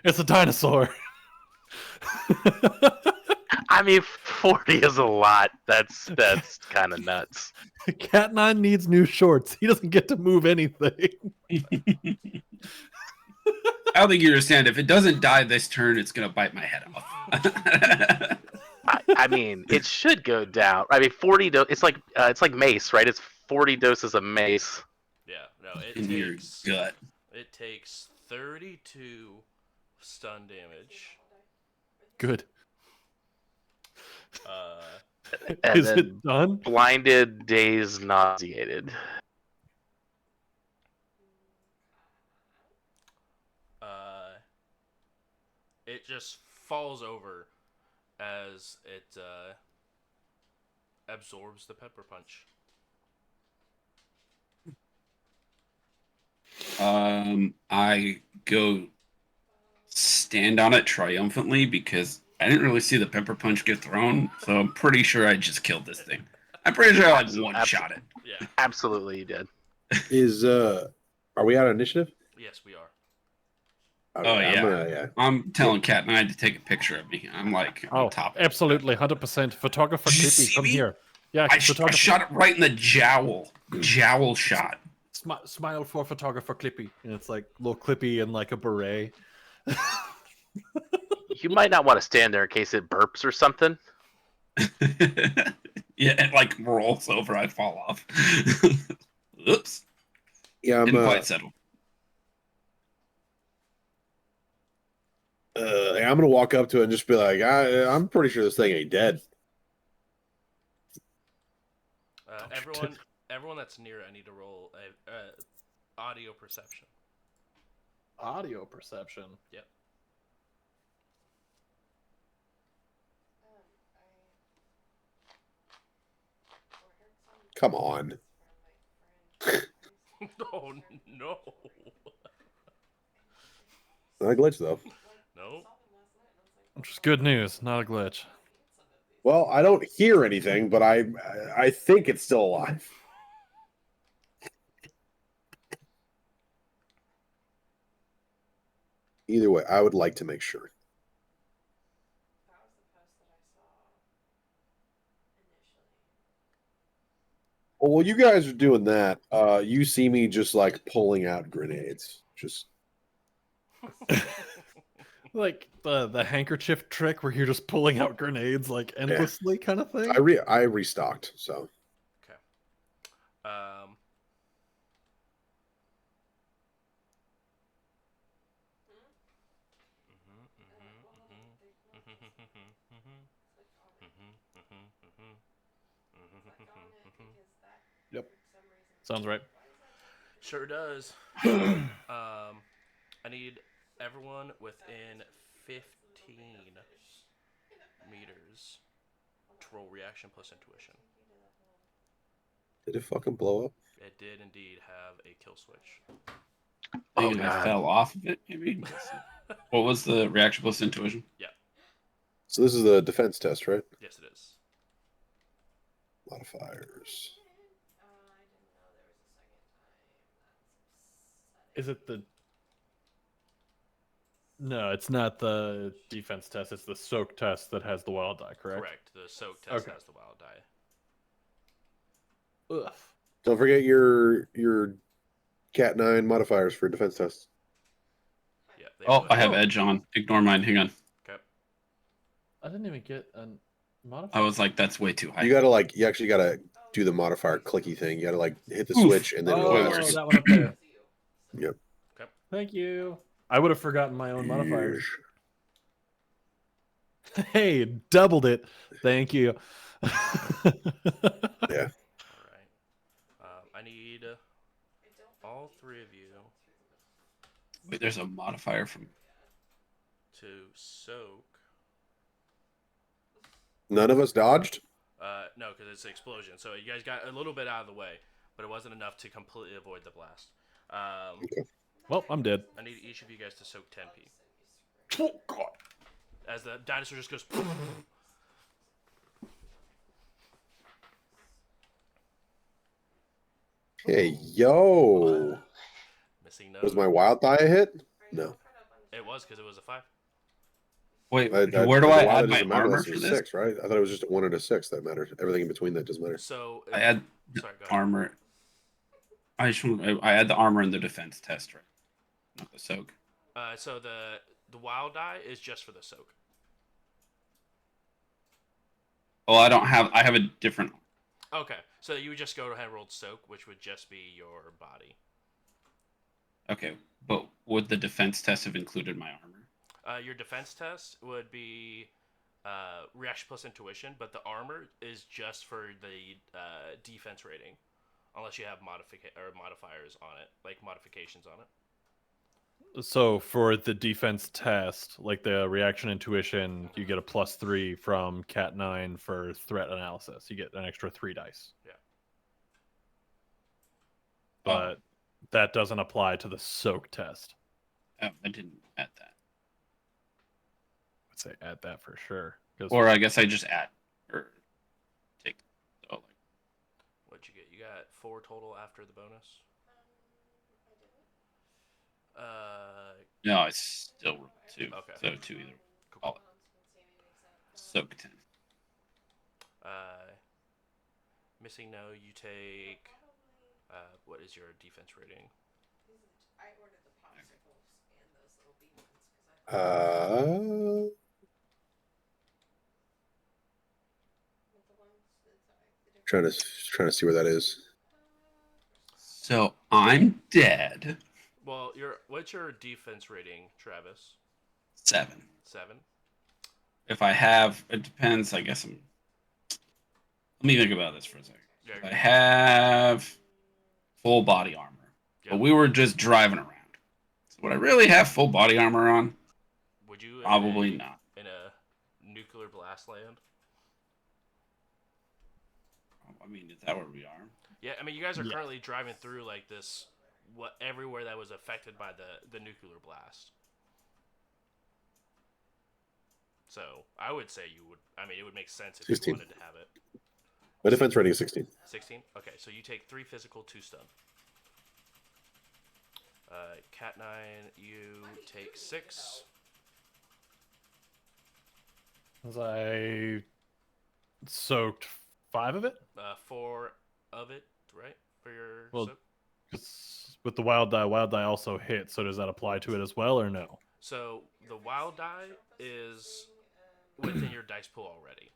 It's a dinosaur. I mean, 40 is a lot. That's kind of nuts. Cat 9 needs new shorts. He doesn't get to move anything. I don't think you understand. If it doesn't die this turn, it's gonna bite my head off. I mean, it should go down. I mean, 40. It's like mace, right? It's 40 doses of mace. Yeah. No, it In your takes gut. it takes 32 stun damage. Good. And Is then it done? blinded, dazed, nauseated. It just falls over as it absorbs the Pepper Punch. I go stand on it triumphantly because I didn't really see the pepper punch get thrown, so I'm pretty sure I just killed this thing. I'm pretty sure I one shot it. Yeah. Absolutely, you did. Are we out of initiative? Yes, we are. Okay, I'm telling Cat 9 to take a picture of me. I'm like on top of it. Absolutely, 100%. Photographer Did you Clippy, see come me? here. Yeah, I photographer. shot it right in the jowl. Jowl shot. Smile for photographer Clippy, and it's like little Clippy in like a beret. You might not want to stand there in case it burps or something. Yeah, it like rolls over. I fall off. Oops. Yeah, Didn't quite settle. I'm gonna walk up to it and just be like, I'm pretty sure this thing ain't dead. Everyone that's near, I need to roll a audio perception. Audio perception. Yep. Come on. Oh no. Not a glitch though. No. Which is good news, not a glitch. Well, I don't hear anything, but I think it's still alive. Either way, I would like to make sure. Well, while you guys are doing that, you see me just like pulling out grenades. Just Like the handkerchief trick where you're just pulling out grenades like endlessly kind of thing. I restocked, so Okay. Yep. Sounds right. Sure does. I need everyone within 15 meters to roll reaction plus intuition. did it fucking blow up? It did indeed have a kill switch. Oh, Maybe I God. fell off of it. Maybe. What was the reaction plus intuition? Yeah. So this is the defense test, right? Yes, it is. Modifiers. Is it the No, it's not the defense test. It's the soak test that has the wild die, correct? Correct. The soak test Okay. has the wild die. Ugh. Don't forget your Cat 9 modifiers for defense tests. Yeah. They Oh, would. I have edge on. Ignore mine. Hang on. Okay. I didn't even get a modifier. I was like, that's way too high. You actually gotta do the modifier clicky thing. You gotta like hit the Oof. switch and then it'll Way Oh, ask worse. you. that one up there. Yep. Thank you. I would have forgotten my own modifiers. Yeesh. Hey, doubled it. Thank you. Yeah. All right. I need all three of you Wait, there's a modifier from. to soak. None of us dodged. No, because it's an explosion. So you guys got a little bit out of the way, but it wasn't enough to completely avoid the blast. Well, I'm dead. I need each of you guys to soak 10p. Oh, God. As the dinosaur just goes. Hey, yo. Missing no. Was my wild die a hit? No. It was because it was a 5. Wait, Where where do I add my armor unless for it's this? 6, right? I thought it was just 1 and a 6 that mattered. Everything in between that doesn't matter. So I add sorry, go ahead. armor. I add the armor in the defense test, right? Not the soak. So the wild die is just for the soak. Oh, I don't have. I have a different. Okay, so you would just go ahead and roll soak, which would just be your body. Okay, but would the defense test have included my armor? Your defense test would be reaction plus intuition, but the armor is just for the defense rating, unless you have modifiers on it, like modifications on it. So for the defense test, like the reaction intuition, you get a +3 from Cat 9 for threat analysis. You get an extra 3 dice. Yeah. But that doesn't apply to the soak test. Oh, I didn't add that. I'd say add that for sure. Or I guess I just add or take. Oh, like What'd you get? You got 4 total after the bonus. no, I still rolled 2. Okay. So 2 either. Cool. Call it. Soak 10. Missing no, you take. What is your defense rating? I ordered the popsicles and those little bean ones because I Trying to see where that is. So I'm dead. Well, what's your defense rating, Travis? 7. 7. If I have, it depends. I guess I'm. Let me think about this for a second. Yeah, If I have full body armor, but we were just driving around. So would I really have full body armor on? Would you? Probably not. In a nuclear blast land. I mean, is that where we are? Yeah, I mean, you guys are Yeah. currently driving through like this, everywhere that was affected by the nuclear blast. So I would say you would. I mean, it would make sense if 16. you wanted to have it. My defense rating is 16. 16. Okay, so you take 3 physical, 2 stun. Cat 9, you take 6. Was I soaked 5 of it? 4 of it, right? For your Well, soak? 'Cause with the wild die also hit. So does that apply to it as well, or no? So the wild die is within your dice pool already.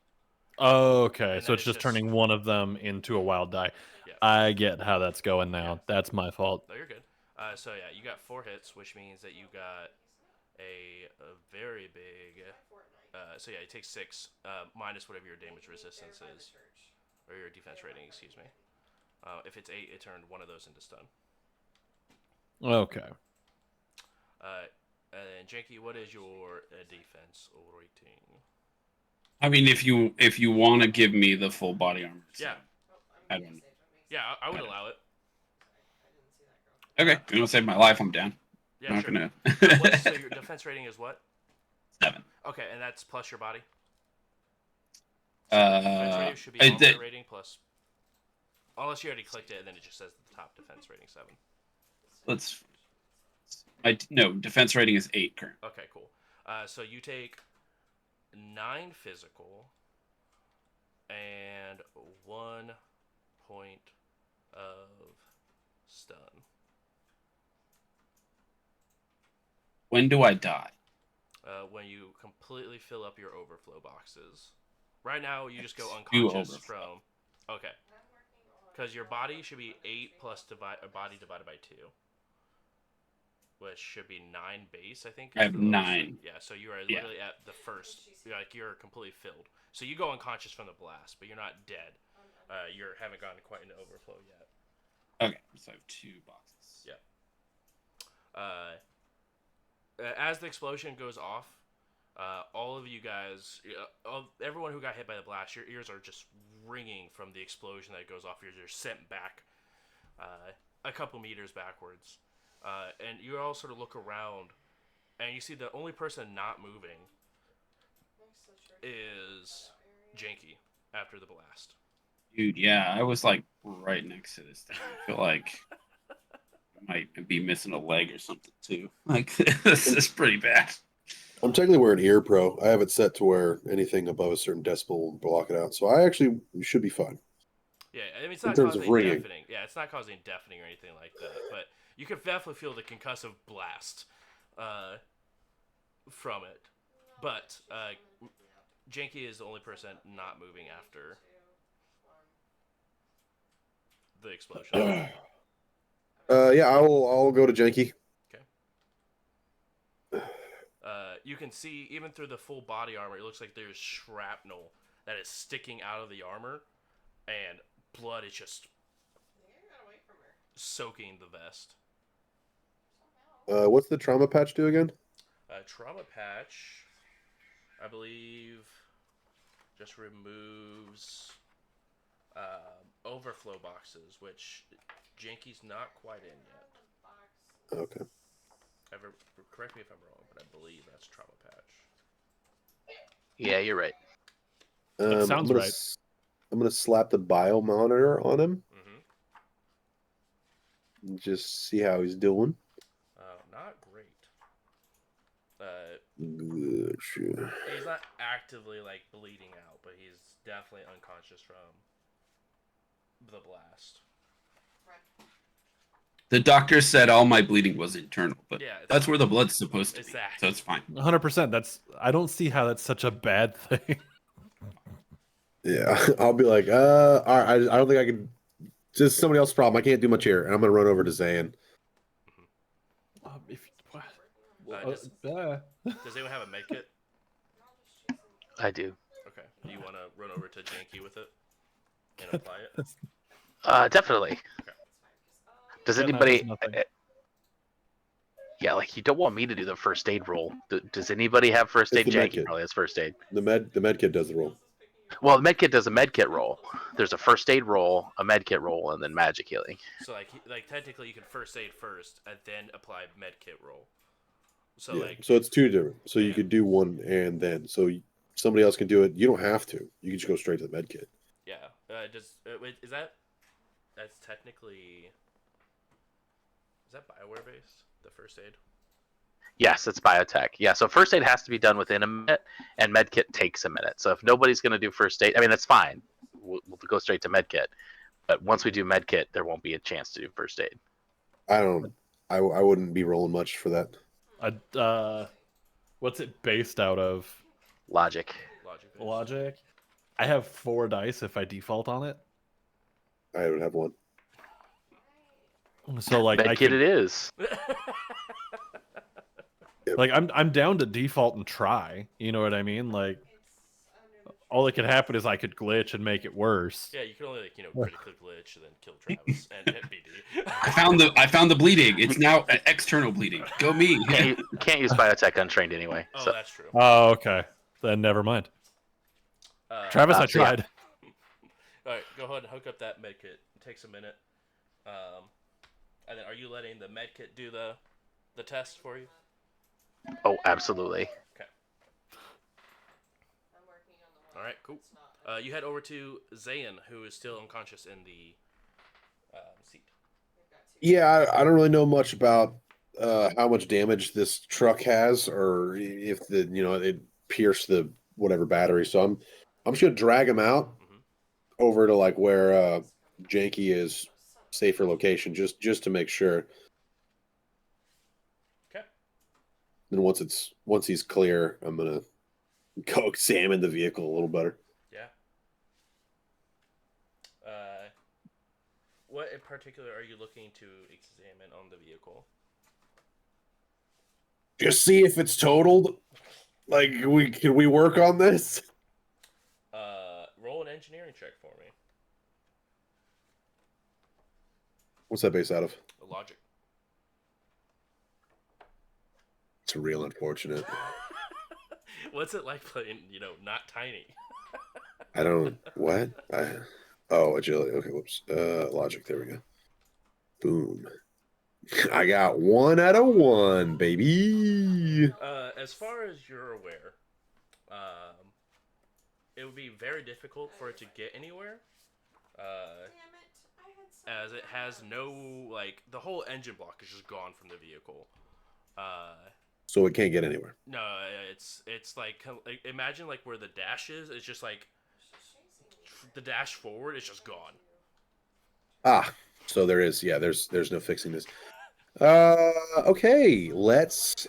Oh, okay. And So then it's it's just just- turning one of them into a wild die. Yeah. I get how that's going now. Yeah. That's my fault. No, you're good. So yeah, you got 4 hits, which means that you got a very big. So yeah, you take 6 minus whatever your damage resistance is, or your defense rating. Excuse me. If it's 8, it turned one of those into stun. Okay. And then Janky, what is your defense rating? I mean, if you want to give me the full body armor, Yeah. I don't. Yeah, I would allow it. Okay, you're gonna save my life. I'm down. Yeah, I'm sure. not So gonna. your defense rating is what? 7. Okay, and that's plus your body. So defense rating should be armor rating plus. Unless you already clicked it, and then it just says the top defense rating 7. Let's. No, defense rating is 8 current. Okay, cool. So you take 9 physical and 1 point of stun. When do I die? When you completely fill up your overflow boxes. Right now, you just go Two unconscious overflow. from. Okay. Because your body should be 8 plus body divided by 2. Which should be 9 base, I think. I have is the lowest. 9. Yeah, so you are Yeah. literally at the first. You're completely filled. So you go unconscious from the blast, but you're not dead. You haven't gotten quite into overflow yet. Okay, so I have 2 boxes. Yeah. As the explosion goes off, all of you guys, everyone who got hit by the blast, your ears are just ringing from the explosion that goes off. You're sent back a couple meters backwards. And you all sort of look around, and you see the only person not moving is Janky after the blast. Dude, yeah, I was like right next to this thing. I feel like I might be missing a leg or something too. Like this is pretty bad. I'm technically wearing ear pro. I have it set to where anything above a certain decibel will block it out. So I actually should be fine. Yeah, I mean, it's In not terms of causing ringing. deafening. Yeah, it's not causing deafening or anything like that. But you can definitely feel the concussive blast from it. But Janky is the only person not moving after the explosion. Yeah, I'll go to Janky. You can see, even through the full body armor, it looks like there's shrapnel that is sticking out of the armor, and blood is just soaking the vest. What's the trauma patch do again? Trauma patch, I believe, just removes overflow boxes, which Janky's not quite in yet. Okay. Correct me if I'm wrong, but I believe that's trauma patch. Yeah, you're right. That sounds right. I'm gonna slap the bio monitor on him Mm-hmm. and just see how he's doing. Not great. Good shit. He's not actively like bleeding out, but he's definitely unconscious from the blast. The doctor said all my bleeding was internal, but Yeah, that's where the blood's supposed to be, Exactly. so it's fine. 100%. I don't see how that's such a bad thing. Yeah, I'll be like, all right, I don't think I can. Just somebody else's problem. I can't do much here, and I'm gonna run over to Zayn. Does anyone have a med kit? I do. Okay. Do you want to run over to Janky with it and apply it? Definitely. Okay. Does Yeah, no, anybody? that's nothing. Yeah, like you don't want me to do the first aid roll. Does anybody have first It's aid? the med Janky kit. probably has first aid. The med kit does the roll. Well, the medkit does a medkit roll. There's a first aid roll, a medkit roll, and then magic healing. So like technically you can first aid first and then apply med kit roll. So Yeah, like so it's two different. So you Yeah. could do one and then. So somebody else can do it. You don't have to. You can just go straight to the med kit. yeah. Wait, is that's technically is that Bioware based? The first aid? Yes, it's biotech. Yeah, so first aid has to be done within a minute, and medkit takes a minute. So if nobody's going to do first aid, I mean, that's fine. We'll go straight to medkit. But once we do medkit, there won't be a chance to do first aid. I wouldn't be rolling much for that. What's it based out of? Logic. Logic based. Logic. I have 4 dice if I default on it. I would have one. So like I Medkit could, it is. like I'm down to default and try. You know what I mean? Like all that could happen is I could glitch and make it worse. Yeah, you can only critically glitch and then kill Travis and hit BD. I found the bleeding. It's now external bleeding. Go me. Can't use biotech untrained anyway. Oh, So that's true. Oh, okay. Then never mind. Travis, I so yeah. tried. All right, go ahead and hook up that med kit. It takes a minute. And then are you letting the med kit do the test for you? Oh, absolutely. Okay. All right, cool. You head over to Zayn, who is still unconscious in the seat. Yeah, I don't really know much about how much damage this truck has, or if it pierced the whatever battery. So I'm just gonna drag him out Mhm. over to like where Janky is safer location, just to make sure. Okay. Then once he's clear, I'm gonna go examine the vehicle a little better. Yeah. What in particular are you looking to examine on the vehicle? Just see if it's totaled. Like, can we work on this? Roll an engineering check for me. What's that based out of? A logic. It's real unfortunate. What's it like playing, not tiny? I don't what? Oh, agility. Okay, whoops. Logic. There we go. Boom. I got 1 out of 1, baby. As far as you're aware, it would be very difficult for it to get anywhere. As it has no, the whole engine block is just gone from the vehicle. So it can't get anywhere. No, it's like imagine like where the dash is. It's just like the dash forward is just gone. Ah, so there is. Yeah, there's no fixing this. Okay, let's.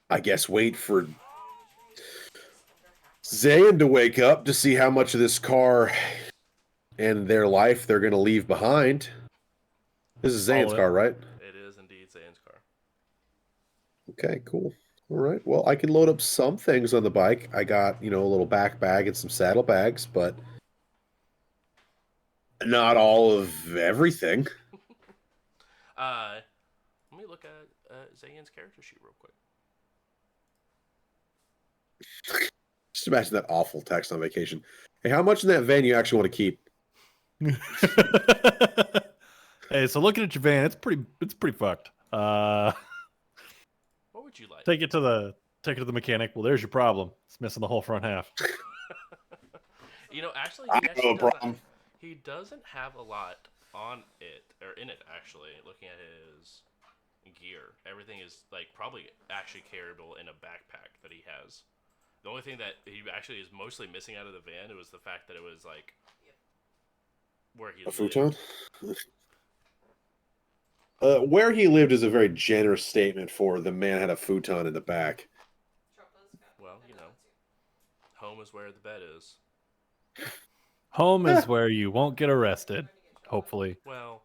I guess wait for Zayn to wake up to see how much of this car and their life they're going to leave behind. This is Zayn's car, right? It is indeed Zayn's car. Okay, cool. All right. Well, I can load up some things on the bike. I got, a little back bag and some saddlebags, but not all of everything. Let me look at Zayn's character sheet real quick. Just imagine that awful text on vacation. Hey, how much in that van you actually want to keep? Hey, so looking at your van, it's pretty fucked. What would you like? Take it to the mechanic. Well, there's your problem. It's missing the whole front half. Actually, he doesn't have a lot on it or in it. Actually, looking at his gear, everything is probably actually carryable in a backpack that he has. The only thing that he actually is mostly missing out of the van was the fact that it was where he A lived. futon? Where he lived is a very generous statement for the man had a futon in the back. Well, home is where the bed is. Home is where you won't get arrested, hopefully. Well,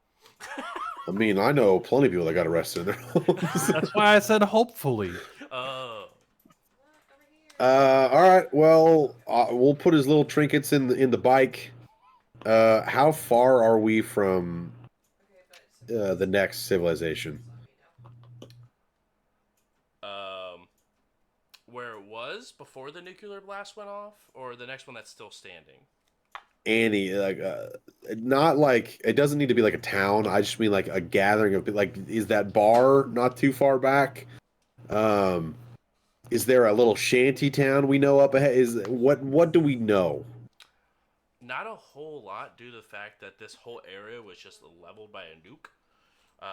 I mean, I know plenty of people that got arrested in their homes. That's why I said hopefully. oh, All right. Well, we'll put his little trinkets in the bike. How far are we from the next civilization? where it was before the nuclear blast went off, or the next one that's still standing? Any not like it doesn't need to be like a town. I just mean like a gathering of is that bar not too far back? Is there a little shanty town we know up ahead? What do we know? Not a whole lot due to the fact that this whole area was just leveled by a nuke.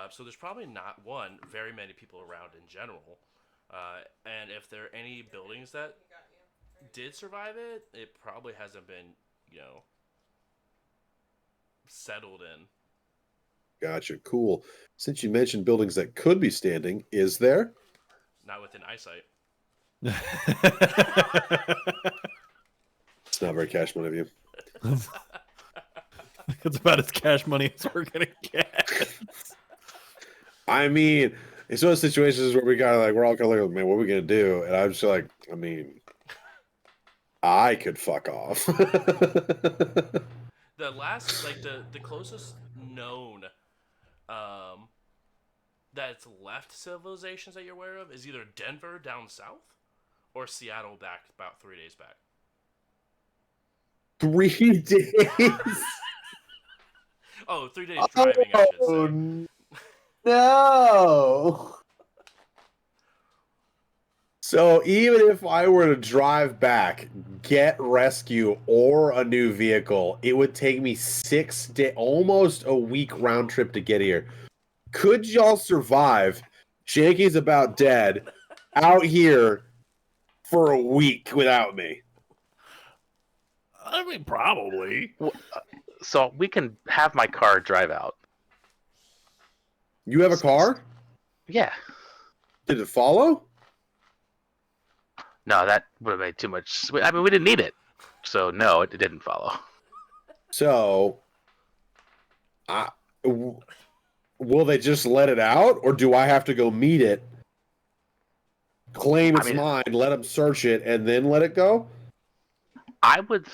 So there's probably not very many people around in general. And if there are any buildings that did survive it, it probably hasn't been, settled in. Gotcha. Cool. Since you mentioned buildings that could be standing, is there? Not within eyesight. It's not very cash money of you. It's about as cash money as we're gonna get. I mean, it's one of those situations where we're all kind of like, man, what are we gonna do? And I'm just like, I mean, I could fuck off. The last, the closest known, that's left civilizations that you're aware of is either Denver down south, or Seattle back about 3 days back. 3 days. Oh, 3 days driving, I should say. No. So even if I were to drive back, get rescue or a new vehicle, it would take me 6 days, almost a week round trip to get here. Could y'all survive? Janky's about dead out here for a week without me. I mean, probably. So we can have my car drive out. You have a car? Yeah. Did it follow? No, that would have made too much. I mean, we didn't need it, so no, it didn't follow. So, will they just let it out, or do I have to go meet it, claim it's mine, let them search it, and then let it go? I would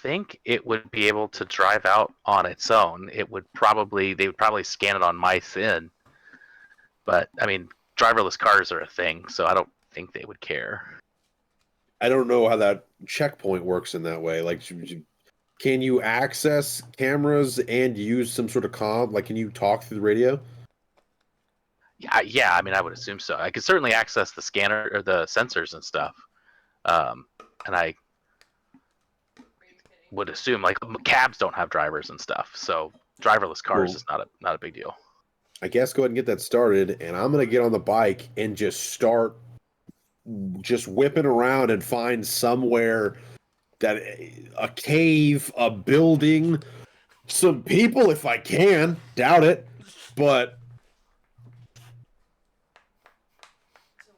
think it would be able to drive out on its own. They would probably scan it on my SIN. But I mean, driverless cars are a thing, so I don't think they would care. I don't know how that checkpoint works in that way. Like, can you access cameras and use some sort of comm? Like, can you talk through the radio? Yeah. I mean, I would assume so. I could certainly access the scanner or the sensors and stuff. And I would assume like cabs don't have drivers and stuff, so driverless cars is not a big deal. I guess go ahead and get that started, and I'm gonna get on the bike and just start just whipping around and find somewhere that a cave, a building, some people if I can. Doubt it, but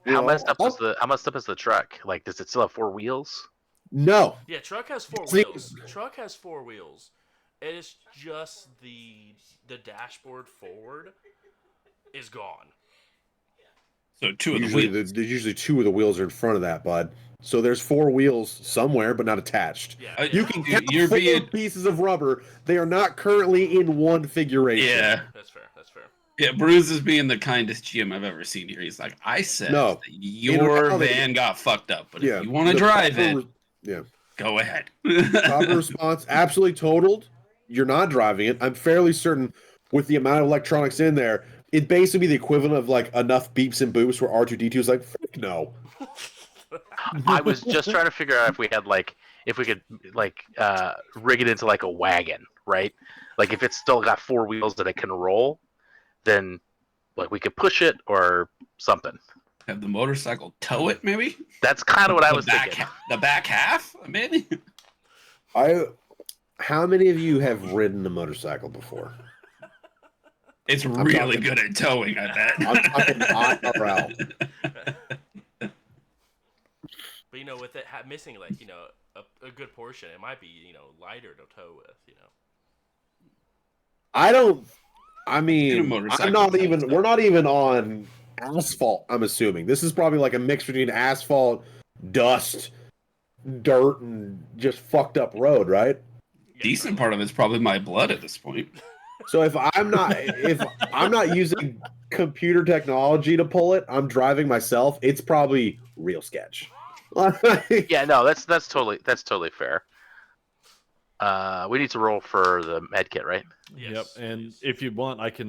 How messed up is the truck? Like, does it still have 4 wheels? No. Yeah, truck has 4 wheels. Truck has 4 wheels. It is just the dashboard forward is gone. So 2 of the Usually, wheels. there's usually 2 of the wheels are in front of that, bud. So there's 4 wheels somewhere, but not attached. Yeah, You can count 4 pieces of rubber. They are not currently in one configuration. Yeah. That's fair. That's fair. Yeah, Bruce is being the kindest GM I've ever seen here. He's like, I said No. that your van got fucked up, but if you want to drive it, go ahead. Proper response, absolutely totaled. You're not driving it. I'm fairly certain with the amount of electronics in there, it'd basically be the equivalent of like enough beeps and boops where R2D2 is like, frick no. I was just trying to figure out if we could rig it into like a wagon, right? Like if it's still got 4 wheels that it can roll, then like we could push it or something. Have the motorcycle tow it, maybe? That's kind of what I was thinking. The back half, maybe? How many of you have ridden a motorcycle before? It's really good at towing, I bet. I'm talking IRL. But you know, with it missing like a good portion, it might be lighter to tow with. I'm not even. We're not even on asphalt. I'm assuming this is probably like a mix between asphalt, dust, dirt, and just fucked up road, right? Decent part of it's probably my blood at this point. So if I'm not using computer technology to pull it, I'm driving myself. It's probably real sketch. Yeah, no, that's totally fair. We need to roll for the med kit, right? Yes, yep, and if you want, Cat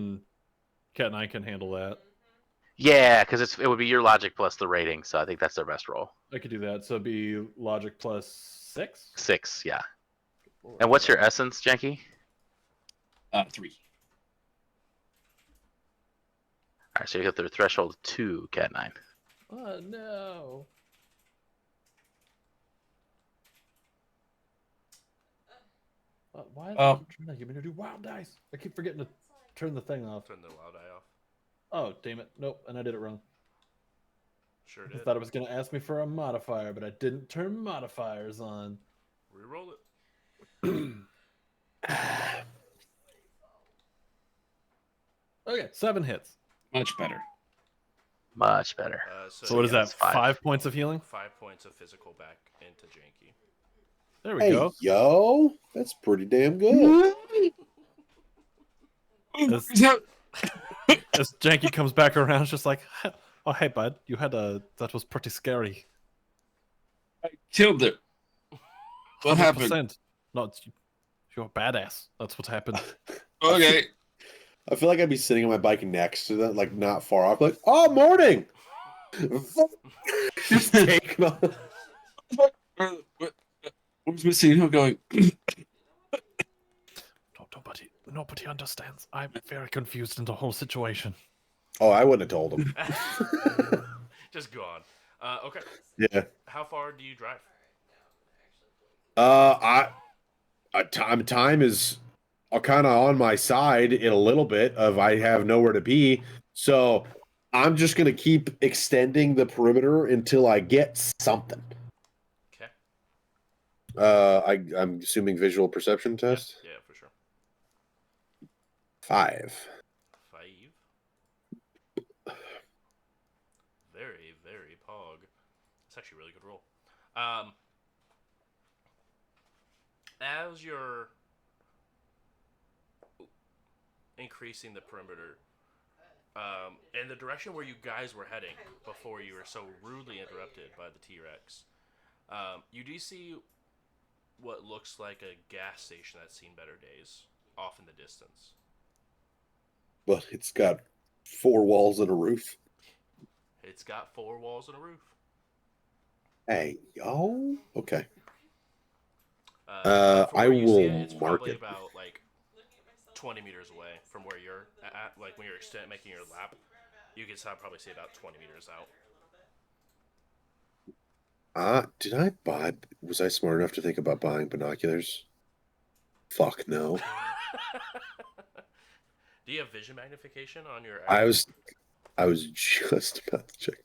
and I can handle that. Yeah, because it would be your logic plus the rating, so I think that's their best roll. I could do that. So it'd be logic plus 6? 6, yeah. And what's your essence, Janky? 3. All right, so you got the threshold of 2, Cat 9. Oh no! Why is it trying to get me to do wild dice? I keep forgetting to turn the thing off. Turn the wild eye off. Oh, damn it. Nope, and I did it wrong. Sure I did. thought it was going to ask me for a modifier, but I didn't turn modifiers on. Reroll it. Okay, 7 hits. Much better. Much better. So what is that, that's 5 points of healing? 5 points of physical back into Janky. There we go. Yo, that's pretty damn good. As Janky comes back around, it's just like, oh, hey, bud, that was pretty scary. I killed it. What happened? 100%. No, you're a badass. That's what happened. Okay. I feel like I'd be sitting on my bike next to that, like not far off, like, oh, morning. Just taking off. What's missing? Him going. Nobody understands. I'm very confused in the whole situation. Oh, I wouldn't have told him. Just go on. Okay. Yeah. How far do you drive? Time is kind of on my side in a little bit of I have nowhere to be, so I'm just gonna keep extending the perimeter until I get something. Okay. I'm assuming visual perception test. Yeah, for sure. 5. 5. Very, very pog. It's actually a really good roll. As you're increasing the perimeter, in the direction where you guys were heading before you were so rudely interrupted by the T-Rex, you do see what looks like a gas station that's seen better days off in the distance. But it's got 4 walls and a roof. It's got 4 walls and a roof. Hey, yo. Okay. From I where you see will it's mark probably it. about like 20 meters away from where you're at. Like when you're making your lap, you can probably see about 20 meters out. Was I smart enough to think about buying binoculars? Fuck no. Do you have vision magnification on your? I was just about to check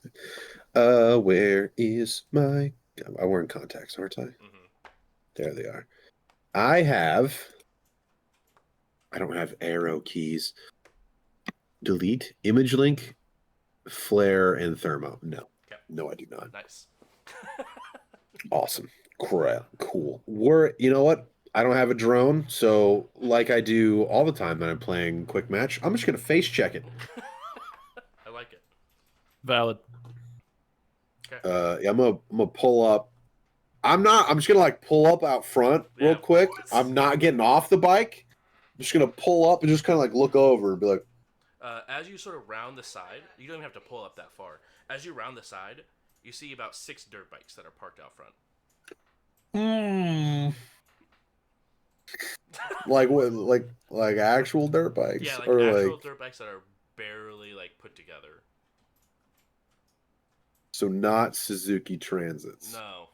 that. Where is my? I'm wearing contacts, aren't I? Mm-hmm. There they are. I don't have arrow keys. Delete image link, flare, and thermo. No. Okay. No, I do not. Nice. Awesome. Cool. You know what? I don't have a drone, so like I do all the time that I'm playing quick match, I'm just gonna face check it. I like it. Valid. Okay. Yeah, I'm gonna pull up. I'm just gonna like pull up out front real quick. I'm not getting off the bike. I'm just gonna pull up and just kind of like look over and be like, as you sort of round the side, you don't even have to pull up that far. As you round the side, you see about 6 dirt bikes that are parked out front. like what? Like actual dirt bikes? Yeah, like or actual like dirt bikes that are barely like put together. so not Suzuki Transits. No.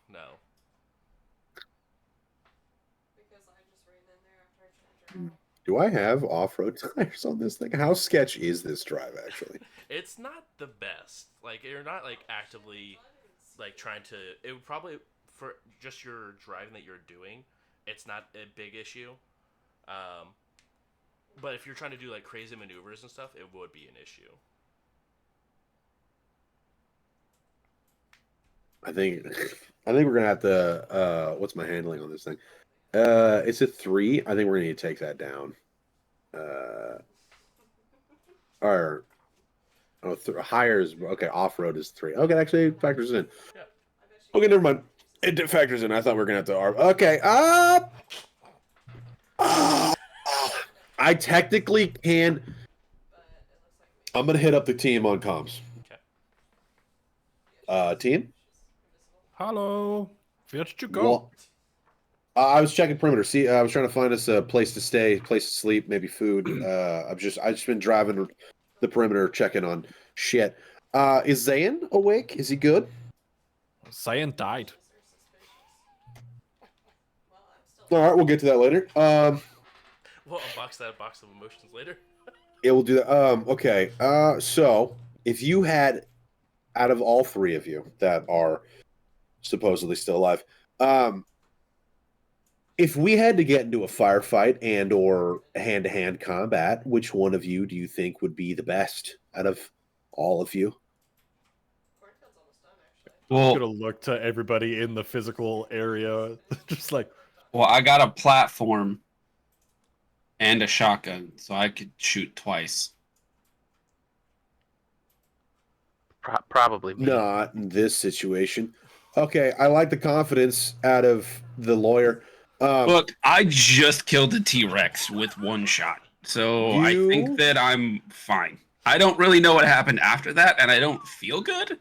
Because I just ran in there after I changed her out. Do I have off-road tires on this thing? How sketch is this drive actually? It's not the best. Like you're not like actively like trying to. It would probably for just your driving that you're doing. It's not a big issue. But if you're trying to do like crazy maneuvers and stuff, it would be an issue. I think we're gonna have to. What's my handling on this thing? It's a 3. I think we're gonna need to take that down. Or higher is okay. Off road is 3. Okay, actually it factors in. Yeah. Okay, never mind. It factors in. I thought we were gonna have to. Okay. I technically can. I'm gonna hit up the team on comms. Okay. Team. Hello. Where did you go? Well, I was checking perimeter. See, I was trying to find us a place to stay, place to sleep, maybe food. I just been driving the perimeter, checking on shit. Is Zayn awake? Is he good? Cyan died. All right, we'll get to that later. We'll unbox that box of emotions later. Yeah, we'll do that. Okay. So if you had, out of all 3 of you that are supposedly still alive, if we had to get into a firefight and or hand-to-hand combat, which one of you do you think would be the best out of all of you? Cornfield's almost done, actually. I'm Well, gonna look to everybody in the physical area, just like I got a platform and a shotgun, so I could shoot twice. Probably me. Not in this situation. Okay, I like the confidence out of the lawyer. Look, I just killed a T-Rex with 1 shot, so I think that I'm fine. I don't really know what happened after that, and I don't feel good,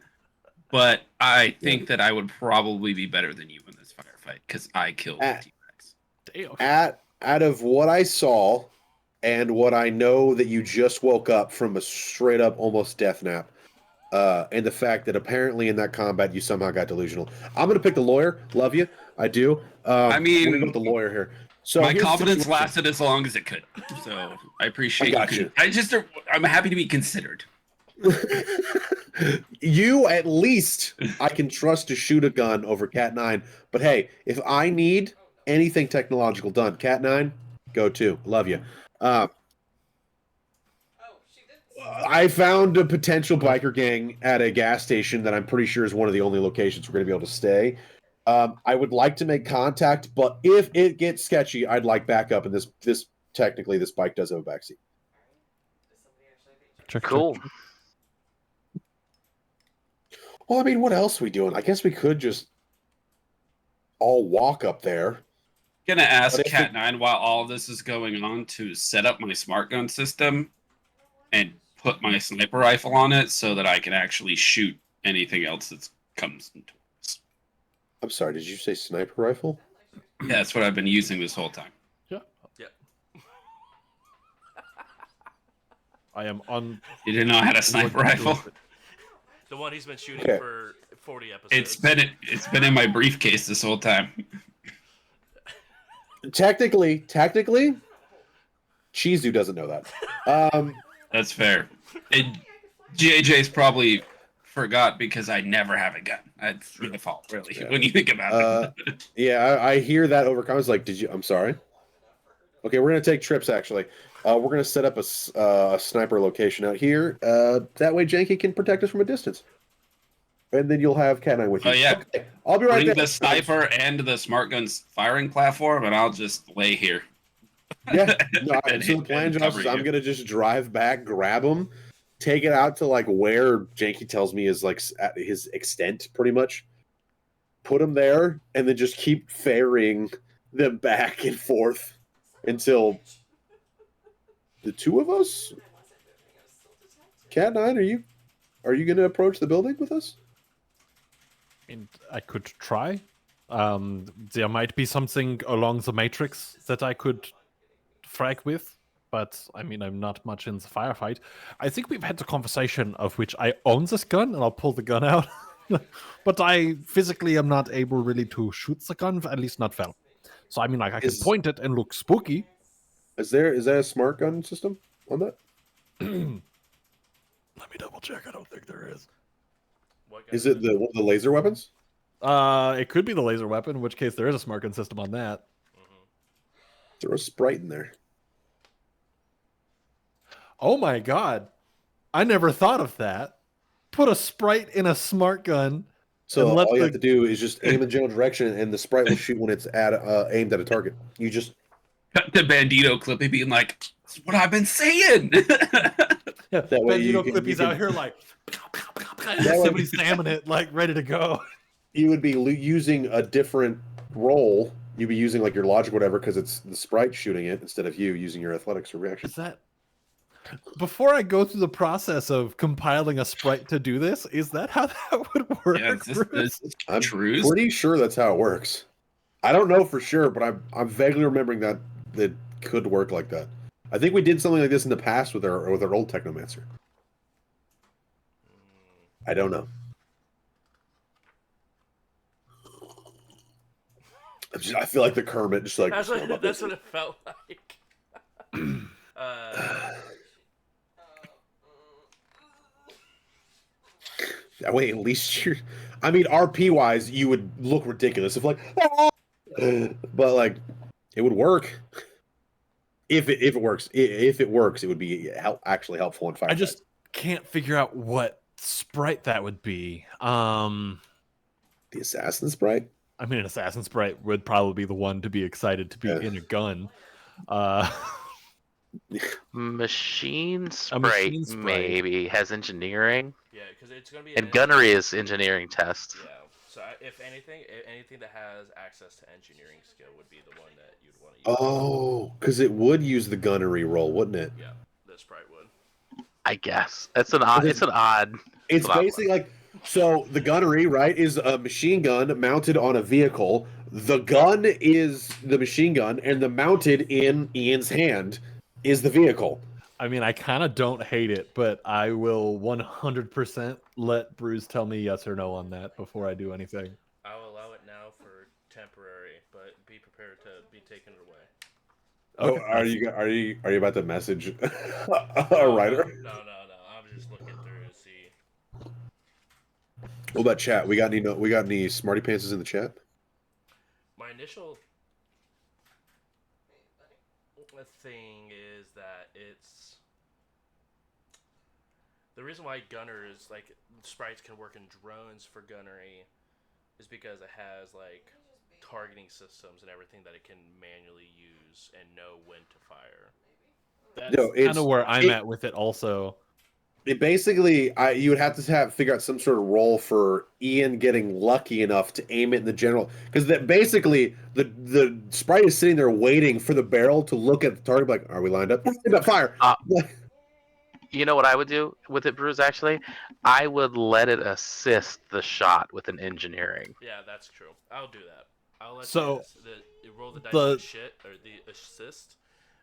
but I think that I would probably be better than you in this firefight because I killed a T-Rex. damn. Out of what I saw and what I know that you just woke up from a straight up almost death nap, and the fact that apparently in that combat you somehow got delusional. I'm gonna pick the lawyer. Love you, I do. I mean, we're gonna go with the lawyer here. So my here's the confidence situation. lasted as long as it could. So I appreciate I got you. I'm happy to be considered. You at least I can trust to shoot a gun over Cat 9. But hey, if I need anything technological done, Cat 9, go to. Love you. Oh, she did. I found a potential biker gang at a gas station that I'm pretty sure is one of the only locations we're going to be able to stay. I would like to make contact, but if it gets sketchy, I'd like backup. And this technically this bike does have a backseat. Does somebody actually beat you? Check, Cool. check. Well, I mean, what else are we doing? I guess we could just all walk up there. Gonna ask But if Cat 9 while all this is going on to set up my smart gun system and put my sniper rifle on it so that I can actually shoot anything else that comes into us. I'm sorry, did you say sniper rifle? Yeah, that's what I've been using this whole time. Yeah. Yep. I am on. You didn't know I had a sniper rifle? The one he's been shooting Okay. for 40 episodes. It's been in my briefcase this whole time. Technically, Chizu doesn't know that. That's fair. JJ's probably forgot because I never have a gun. That's my fault, really, Yeah. when you think about it. Yeah, I hear that over comments. Like, did you? I'm sorry. Okay, we're gonna take trips. Actually, we're gonna set up a sniper location out here. That way, Janky can protect us from a distance, and then you'll have Cat 9 with you. Oh, yeah. Okay, I'll be right Bring there. the sniper and the smart gun's firing platform, and I'll just lay here. Yeah. No, And so the hit- plan, and Josh, cover is I'm you. gonna just drive back, grab him, take it out to like where Janky tells me is like at his extent, pretty much. Put him there, and then just keep ferrying them back and forth until the two of us. Cat 9, are you gonna approach the building with us? And I could try. There might be something along the matrix that I could frag with, but I mean, I'm not much in the firefight. I think we've had the conversation of which I own this gun and I'll pull the gun out, but I physically am not able really to shoot the gun, at least not well. So I mean, like I can Is- point it and look spooky. Is there a smart gun system on that? Let me double check. I don't think there is. What gun Is it one of the laser weapons? It could be the laser weapon, in which case there is a smart gun system on that. Throw a Sprite in there. Oh my god. I never thought of that. Put a sprite in a smart gun. So And let all you the- have to do is just aim in general direction, and the Sprite will shoot when it's aimed at a target. You just Cut the Bandito clip and being like, that's what I've been saying. Yeah, That way you Bandito can- Clippy's you out can- here like way- somebody's salmon it, like ready to go. you would be using a different role. You'd be using like your logic, or whatever, because it's the Sprite shooting it instead of you using your athletics or reaction. Is that before I go through the process of compiling a sprite to do this? Is that how that would work? Yeah, Bruce? I'm Trues? pretty sure that's how it works. I don't know for sure, but I'm vaguely remembering that could work like that. I think we did something like this in the past with our old Technomancer. I don't know. I feel like the Kermit, just like That's what it felt like. That way, at least you're. I mean, RP wise, you would look ridiculous if like, but like, it would work. If it works, if it works, it would be actually helpful in fight. I just can't figure out what sprite that would be. the assassin sprite. I mean, an assassin sprite would probably be the one to be excited to be Yeah. in a gun. Machine A sprite, machine sprite. maybe has engineering, Yeah, because it's gonna be and gunnery is engineering test. Yeah. So if anything that has access to engineering skill would be the one that you'd want to use. Oh, because it would use the gunnery roll, wouldn't it? Yeah, this probably would. I guess it's an odd. It's an odd. It's an odd one. basically like, so the gunnery, right, is a machine gun mounted on a vehicle. The gun is the machine gun, and the mounted in Ian's hand is the vehicle. I mean, I kind of don't hate it, but I will 100% let Bruce tell me yes or no on that before I do anything. I will allow it now for temporary, but be prepared to be taken away. Oh, Okay. are you about to message a No, writer? No. I'm just looking through to see. What about chat? We got any smarty pantses in the chat? My initial thing is that it's the reason why gunners like sprites can work in drones for gunnery is because it has like targeting systems and everything that it can manually use and know when to fire. That's No, kind of where I'm at with it also. It basically, you would have to figure out some sort of role for Ian getting lucky enough to aim it in the general, because that basically the sprite is sitting there waiting for the barrel to look at the target, like, are we lined up? Fire! You know what I would do with it, Bruce? Actually, I would let it assist the shot with an engineering. Yeah, that's true. I'll do that. I'll let So, you roll the dice the- with shit or the assist,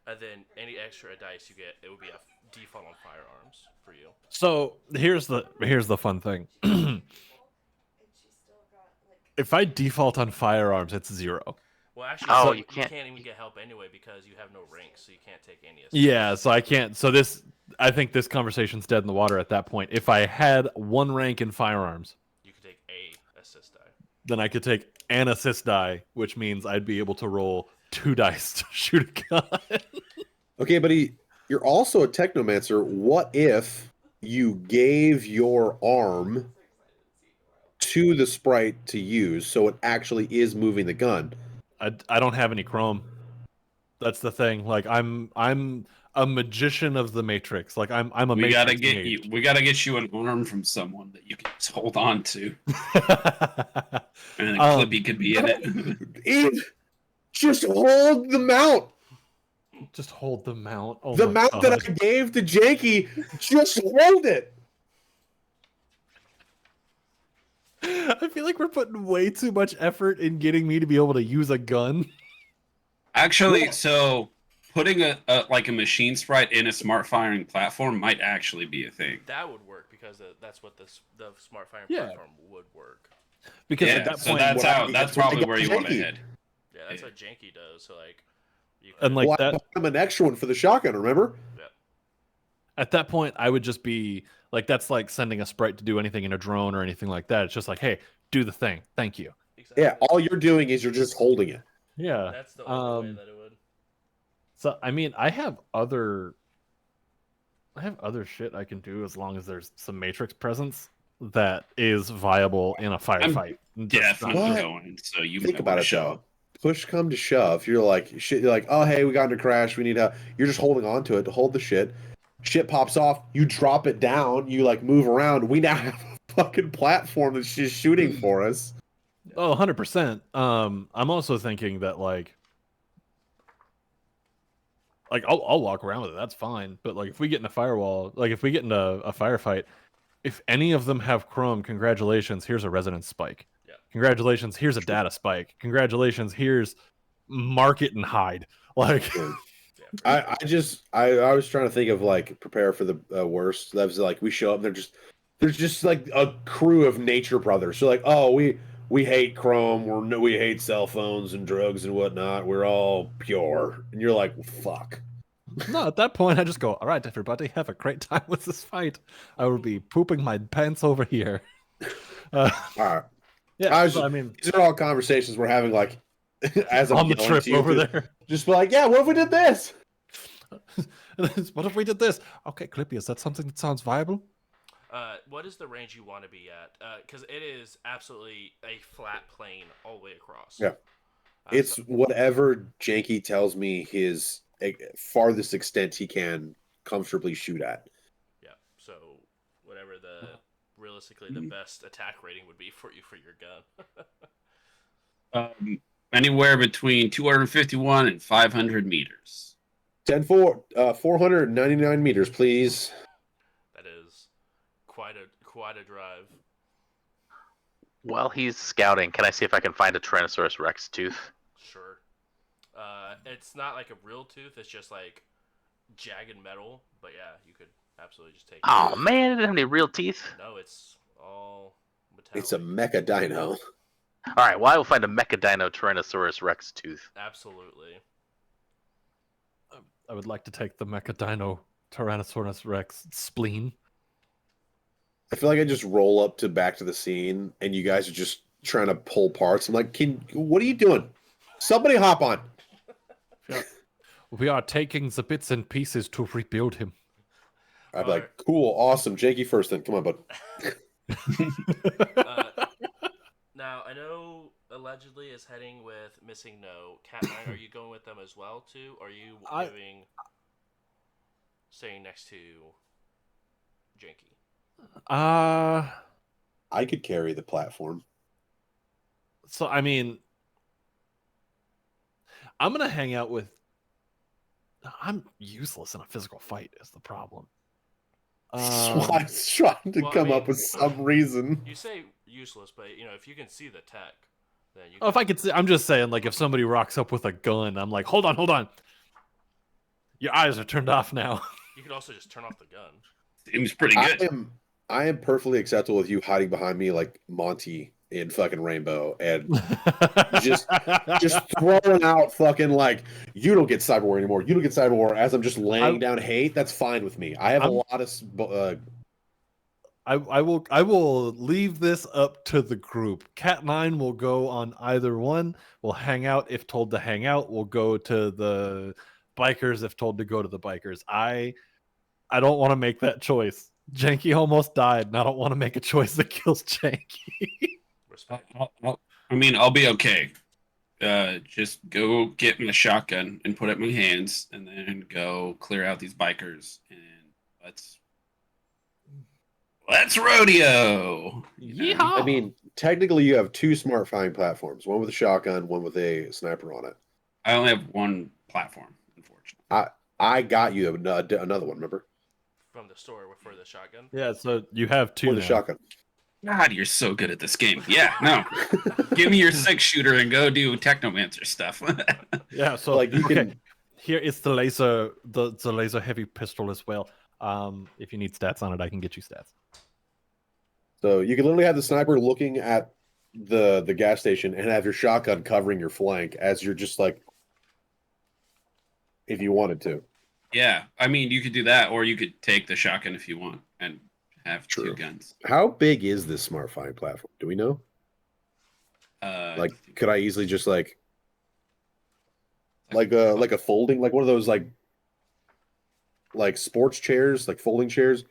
and then any extra dice you get, it would be a default on firearms for you. So here's the fun thing. If I default on firearms, it's 0. Well, actually, Oh, so you you can't- can't even get help anyway because you have no rank, so you can't take any assist. Yeah, so I can't. So I think this conversation's dead in the water at that point. If I had 1 rank in firearms, You could take a assist die. then I could take an assist die, which means I'd be able to roll 2 dice to shoot a gun. Okay, but you're also a technomancer. What if you gave your arm to the sprite to use, so it actually is moving the gun? I don't have any chrome. That's the thing. Like I'm a magician of the Matrix. Like I'm a We Matrix gotta get mage. you. We gotta get you an arm from someone that you can just hold on to, and a clippy could be in it. Ian, just hold the mount. Just hold the mount. Oh The my mount God. that I gave to Janky, just hold it. I feel like we're putting way too much effort in getting me to be able to use a gun. Actually, so putting a like a machine sprite in a smart firing platform might actually be a thing. That would work because that's what the smart firing Yeah. platform would work. Because Yeah, at that so point, that's what how. I- That's what I probably got where you want to Janky. head. Yeah, that's Yeah. what Janky does. So like, you and like Well, I that, bought him an extra one for the shotgun, remember? at that point, I would just be like, that's like sending a sprite to do anything in a drone or anything like that. It's just like, hey, do the thing. Thank you. exactly. Yeah, all you're doing is you're just holding it. Yeah. That's the only way that it would. So I mean, I have other shit I can do as long as there's some Matrix presence that is viable in a firefight. Definitely What? going. So you Think might about wanna it show though. up. Push come to shove, you're like shit. You're like, oh hey, we got into a crash. We need help. You're just holding on to it to hold the shit. Shit pops off. You drop it down. You like move around. We now have a fucking platform that's just shooting for us. Oh, 100%. I'm also thinking that like I'll walk around with it. That's fine. But like if we get in a firewall, like if we get into a firefight, if any of them have chrome, congratulations, here's a resonance spike. Yeah. Congratulations, here's a data spike. Congratulations, here's mark it and hide. Like Yeah. Yeah, I was trying to think of like prepare for the worst. That was like we show up, there's just like a crew of nature brothers. So like, oh we hate chrome, we hate cell phones and drugs and whatnot. We're all pure, and you're like, fuck. no, at that point I just go, all right, everybody, have a great time with this fight. I will be pooping my pants over here. All right, Yeah, I I mean, these are all conversations we're having like as I'm on the yelling trip to you, over there. Just be like, yeah, what if we did this? What if we did this? Okay, Clippy, is that something that sounds viable? what is the range you want to be at? Because it is absolutely a flat plane all the way across. Yeah. It's so- whatever Janky tells me his farthest extent he can comfortably shoot at. yeah. So whatever realistically the best attack rating would be for you for your gun. Anywhere between 251 and 500 meters. 499 meters, please. That is quite a drive. While he's scouting, can I see if I can find a Tyrannosaurus Rex tooth? Sure. It's not like a real tooth. It's just like jagged metal, but yeah, you could absolutely just take. Oh man, it didn't have any real teeth. No, it's all metallic. It's a mecha dino. All right, well I will find a Mechadino Tyrannosaurus Rex tooth. Absolutely. I would like to take the Mechadino Tyrannosaurus Rex spleen. I feel like I just roll up to back to the scene, and you guys are just trying to pull parts. I'm like, what are you doing? Somebody hop on. We are taking the bits and pieces to rebuild him. I'd be like, cool, awesome. Jakey first then. Come on, bud. Now, I know allegedly is heading with Missing No. Cat 9, are you going with them as well, too? Or are you staying next to Janky? I could carry the platform. So, I mean, I'm going to hang out with... I'm useless in a physical fight is the problem. SWAT's trying to come up with some reason. You say useless, but if you can see the tech, then you. If I could see, I'm just saying, like, if somebody rocks up with a gun, I'm like, hold on. Your eyes are turned off now. You could also just turn off the gun. Seems pretty good. I am perfectly acceptable with you hiding behind me like Monty in fucking Rainbow and just throwing out fucking like, you don't get cyber war anymore. You don't get cyber war as I'm just laying down hate. That's fine with me. I have a lot of. I will leave this up to the group. Cat 9 will go on either one. We'll hang out if told to hang out. We'll go to the bikers if told to go to the bikers. I don't want to make that choice. Janky almost died, and I don't want to make a choice that kills Janky. Respect. I'll be okay. Just go get me a shotgun and put it in my hands, and then go clear out these bikers, and let's rodeo. Yeah. I mean, technically, you have two smart firing platforms: one with a shotgun, one with a sniper on it. I only have one platform, unfortunately. I got you another one. Remember? From the store for the shotgun. Yeah, so you have two. For the shotgun. God, you're so good at this game. Yeah, no. Give me your 6-shooter and go do Technomancer stuff. Yeah, so like you can. Here is the laser heavy pistol as well. If you need stats on it, I can get you stats. So you can literally have the sniper looking at the gas station and have your shotgun covering your flank as you're just like, if you wanted to. Yeah, I mean, you could do that, or you could take the shotgun if you want and have two guns. How big is this smart firing platform? Do we know? Could I easily just like a folding, like one of those like sports chairs, like folding chairs?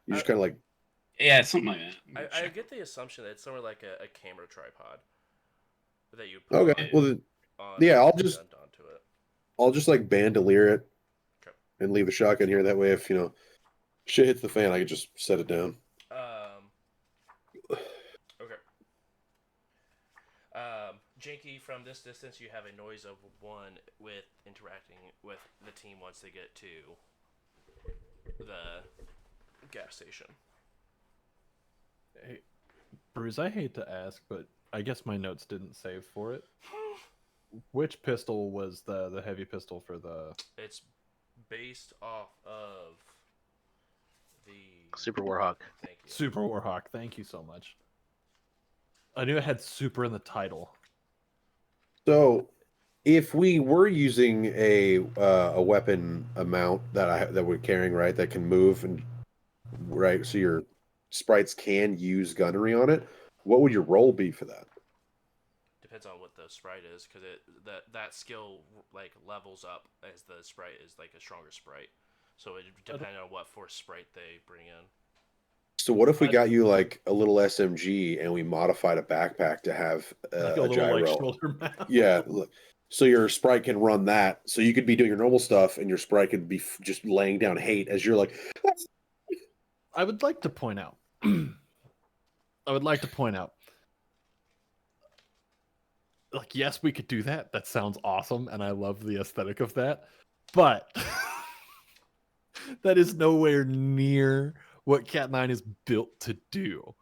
You just kind of like. Yeah, something like that. I get the assumption that it's somewhere like a camera tripod that you put Okay, well, yeah, I'll just like bandolier it and leave the shotgun here. That way, if shit hits the fan, I can just set it down. Okay. Janky, from this distance, you have a noise of one with interacting with the team once they get to the gas station. Hey, Bruce, I hate to ask, but I guess my notes didn't save for it. Which pistol was the heavy pistol for the... It's based off of the... Super Warhawk. Thank you. Super Warhawk, thank you so much. I knew it had super in the title. So, if we were using a weapon amount that we're carrying, right, that can move and right, so your sprites can use gunnery on it, what would your roll be for that? Depends on what the sprite is, because that skill like levels up as the sprite is like a stronger sprite. So it depends on what force sprite they bring in. So what if we got you like a little SMG and we modified a backpack to have like a little, gyro? like, shoulder mount. Yeah, so your sprite can run that. So you could be doing your normal stuff, and your sprite could be just laying down hate as you're like. I would like to point out. Like, yes, we could do that. That sounds awesome, and I love the aesthetic of that. But that is nowhere near what Cat 9 is built to do.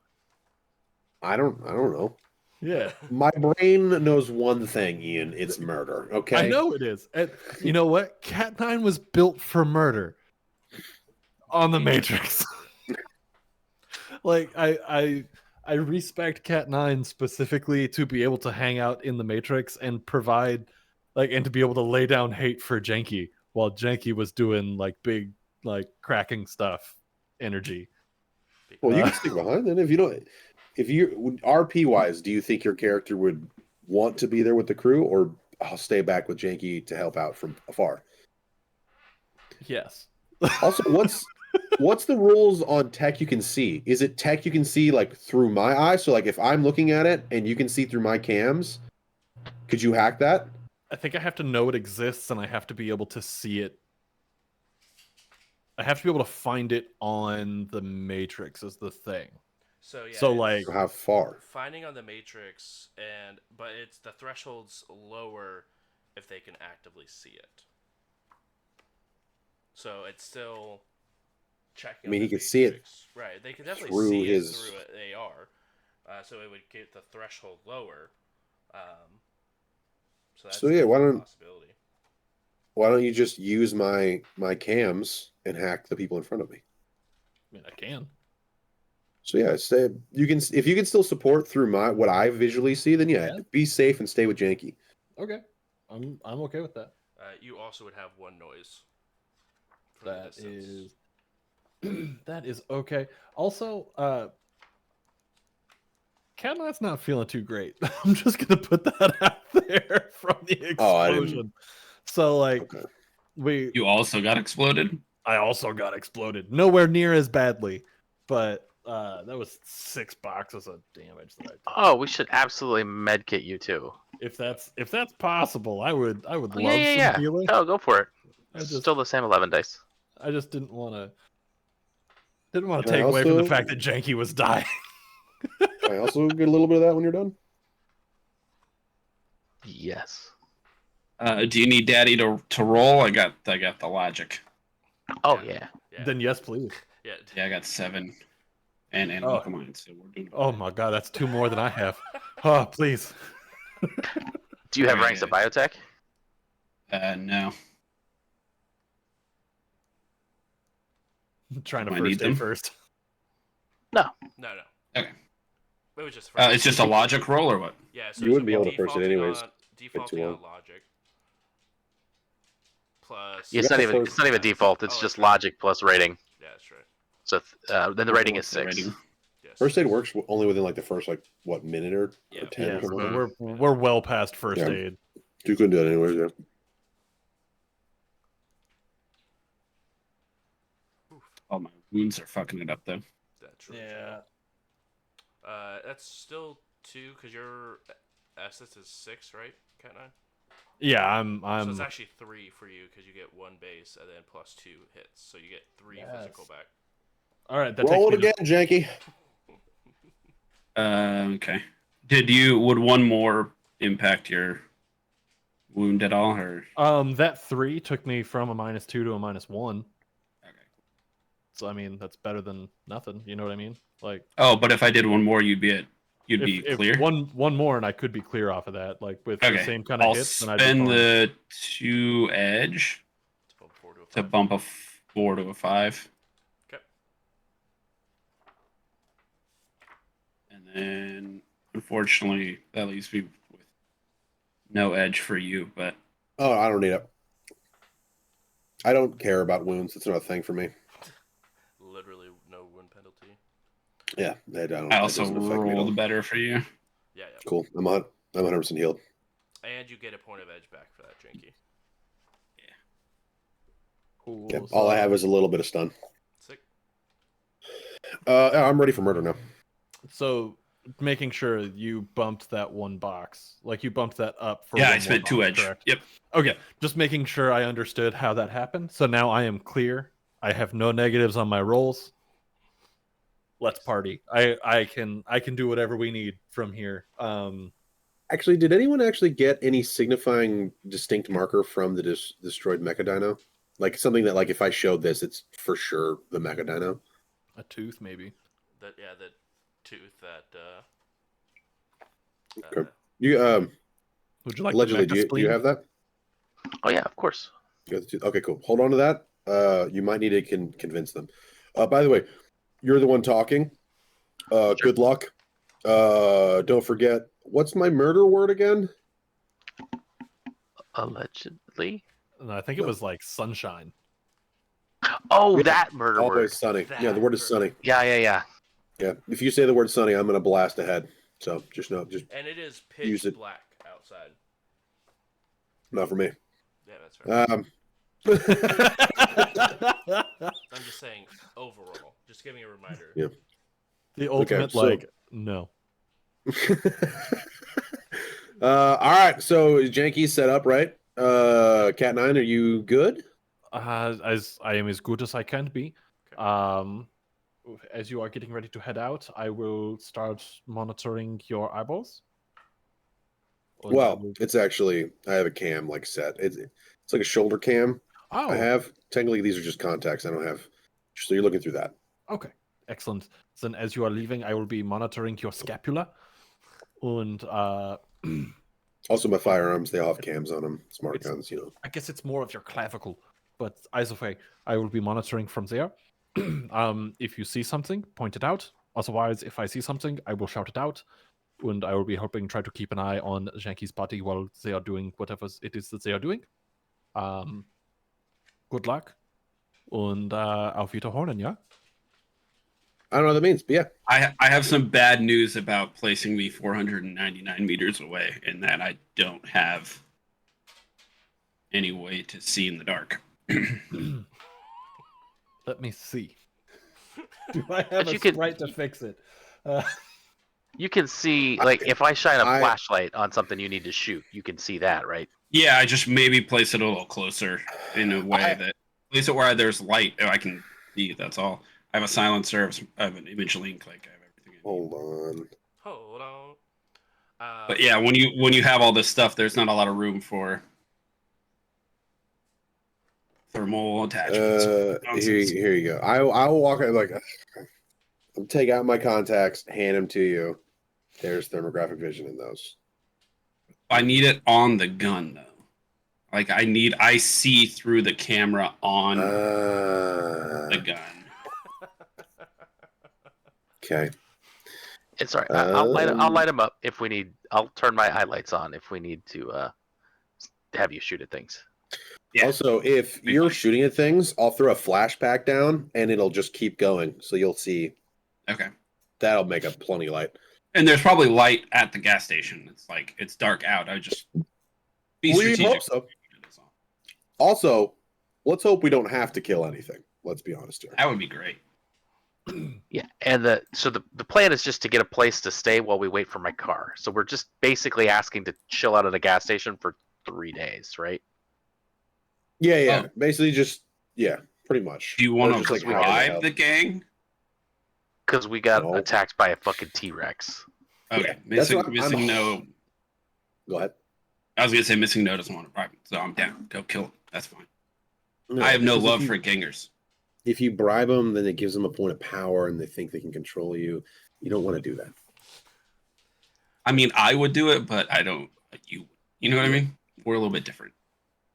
I don't know. Yeah. My brain knows one thing, Ian. It's murder. Okay. I know it is. And you know what? Cat 9 was built for murder on the Matrix. Like I respect Cat 9 specifically to be able to hang out in the Matrix and provide and to be able to lay down hate for Janky while Janky was doing big cracking stuff energy. Well, you can stick behind then if you don't. If you RP wise, do you think your character would want to be there with the crew, or I'll stay back with Janky to help out from afar? Yes. Also, what's the rules on tech you can see? Is it tech you can see through my eyes? So if I'm looking at it and you can see through my cams, could you hack that? I think I have to know it exists and I have to be able to see it. I have to be able to find it on the Matrix is the thing. So yeah. So it's How far? finding on the Matrix, but it's the threshold's lower if they can actively see it. So it's still checking. I mean, on he the could see it Matrix. Right? They can definitely through see his- it through an AR, so it would get the threshold lower. So that's So, yeah, why definitely a don't- possibility. Why don't you just use my cams and hack the people in front of me? I mean, I can. So yeah, say you can if you can still support through what I visually see, then yeah, Yeah. be safe and stay with Janky. Okay. I'm okay with that. You also would have one noise. For the That distance. is that is okay. Also, Cadillac's not feeling too great. I'm just gonna put that out there from the Oh, I didn't- explosion. So Okay. You also got exploded. I also got exploded. Nowhere near as badly, but that was 6 boxes of damage that I took. Oh, we should absolutely medkit you too. If that's possible, I would Oh, love yeah. some healing. Oh, go for it. I It's just still the same 11 dice. I just didn't want to take Can I away from the also- fact that Janky was dying. Can I also get a little bit of that when you're done? Yes. Do you need Daddy to roll? I got the logic. Oh, Yeah. yeah. Yeah. Then yes, please. Yeah. Yeah, I got 7 and Oh. Alchemine, so we're doing. Oh my god, that's 2 more than I have. Oh, please. Do you have Very ranks of good. biotech? No. I'm trying to Do I first need day them? first. No. Okay. It was just. It's just a logic roll or what? Yeah. So You wouldn't be so able to first it defaulting anyways. Defaulting too on long. logic. Plus. It's got not the even. first- It's not even default. It's Oh, just that's right. logic plus rating. Yeah, that's right. So then the rating is What's the 6. rating? Yes. First aid works only within the first minute or Yeah. 10 Yeah, or something. so we're well past first Yeah. aid. You couldn't do it anyways. Yeah. Oh, my wounds are fucking it up though. That's right. Yeah. That's still 2 because your SS is 6, right? Cat 9. Yeah, So it's actually 3 for you because you get 1 base and then plus 2 hits, so you get 3 physical Yes. back. all right. That Roll it takes me again, Janky. Okay. Would one more impact your wound at all, or? that 3 took me from a -2 to a -1. Okay. So I mean, that's better than nothing. You know what I mean? Like, Oh, but if I did one more, you'd be if clear. one more and I could be clear off of that, like with the Okay. same kind of I'll hits. Then I'd be spend fine. the 2 edge To bump 4 to a 5. to bump a 4 to a 5. Okay. And then, unfortunately, that leaves me with no edge for you. But Oh, I don't need it. I don't care about wounds. It's not a thing for me. Literally no wound penalty. Yeah, I don't. I that also doesn't affect me at all. rolled better for you. Yeah. Cool. I'm 100% healed. And you get a point of edge back for that, Janky. Cool. Yeah, all I have is a little bit of stun. Sick. I'm ready for murder now. So making sure you bumped that 1 box, like you bumped that up for Yeah, one I spent more 2 box, edge. correct? Yep. Okay, just making sure I understood how that happened. So now I am clear. I have no negatives on my rolls. Let's party. I can do whatever we need from here. Actually, did anyone actually get any signifying distinct marker from the destroyed Mechadino? Like something that, if I showed this, it's for sure the Mechadino. A tooth, maybe. The tooth that Okay. You Would you like allegedly, the do you have that? Oh yeah, of course. You got the two? Okay, cool. Hold on to that. You might need to convince them. By the way, you're the one talking. Good luck. Don't forget, what's my murder word again? Allegedly. And I think No. it was like sunshine. Oh, Yeah, that murder word. always sunny. Yeah, the word is sunny. Yeah. Yeah, if you say the word sunny, I'm gonna blast ahead. So just And it is use pitch it. black outside. Not for me. Yeah, that's right. I'm just saying overall. Just giving a reminder. Yeah. The ultimate, so- no. All right. So is Janky set up, right? Cat 9, are you good? As I am as good as I can be. Okay. As you are getting ready to head out, I will start monitoring your eyeballs. And I Well, will- it's actually I have a cam like set. It's like a shoulder cam. Oh, I have technically these are just contacts. I don't have. So you're looking through that. okay, excellent. Then, as you are leaving, I will be monitoring your scapula, and Also, my firearms they all have cams on them. Smart It's- guns, you know. I guess it's more of your clavicle. But either way, I will be monitoring from there. If you see something, point it out. Otherwise, if I see something, I will shout it out, and I will be helping try to keep an eye on Janky's body while they are doing whatever it is that they are doing. Good luck, and auf Wiederhören, yeah? I don't know what that means, but yeah. I have some bad news about placing me 499 meters away, in that I don't have any way to see in the dark. Let me see. Do I have But you can- sprite to fix it? You can see, like, if I shine a I- flashlight on something you need to shoot, you can see that, right? Yeah, I just maybe place it a little closer in a way I- that place it where there's light. I can see. That's all. I have a silencer. I have an image link. Like I have everything. Hold on. Hold on. But yeah, when you have all this stuff, there's not a lot of room for thermal attachments. Here you go. I will walk out like I'll take out my contacts, hand them to you. There's thermographic vision in those. I need it on the gun though. Like I see through the camera on the gun. Okay. It's all right. I'll light them up if we need. I'll turn my highlights on if we need to have you shoot at things. Yeah. Also, if you're shooting at things, I'll throw a flashback down and it'll just keep going. So you'll see. Okay. That'll make up plenty of light. And there's probably light at the gas station. It's like it's dark out. I would just be We strategic. hope so. Also, let's hope we don't have to kill anything. Let's be honest here. That would be great. Yeah, and the plan is just to get a place to stay while we wait for my car. So we're just basically asking to chill out at a gas station for 3 days, right? Yeah. Oh. Basically, just pretty much. Do you Or want just, to like, hang out in bribe hell. the gang? Because we got No. attacked by a fucking T-Rex. Okay. Yeah, that's missing what I'm- missing no. Go ahead. I was gonna say missing no doesn't want to bribe, so I'm down. Go kill him. That's fine. No, I have no because love for gangers. If you bribe them, then it gives them a point of power, and they think they can control you. You don't want to do that. I mean, I would do it, but I don't. You know what I mean? We're a little bit different.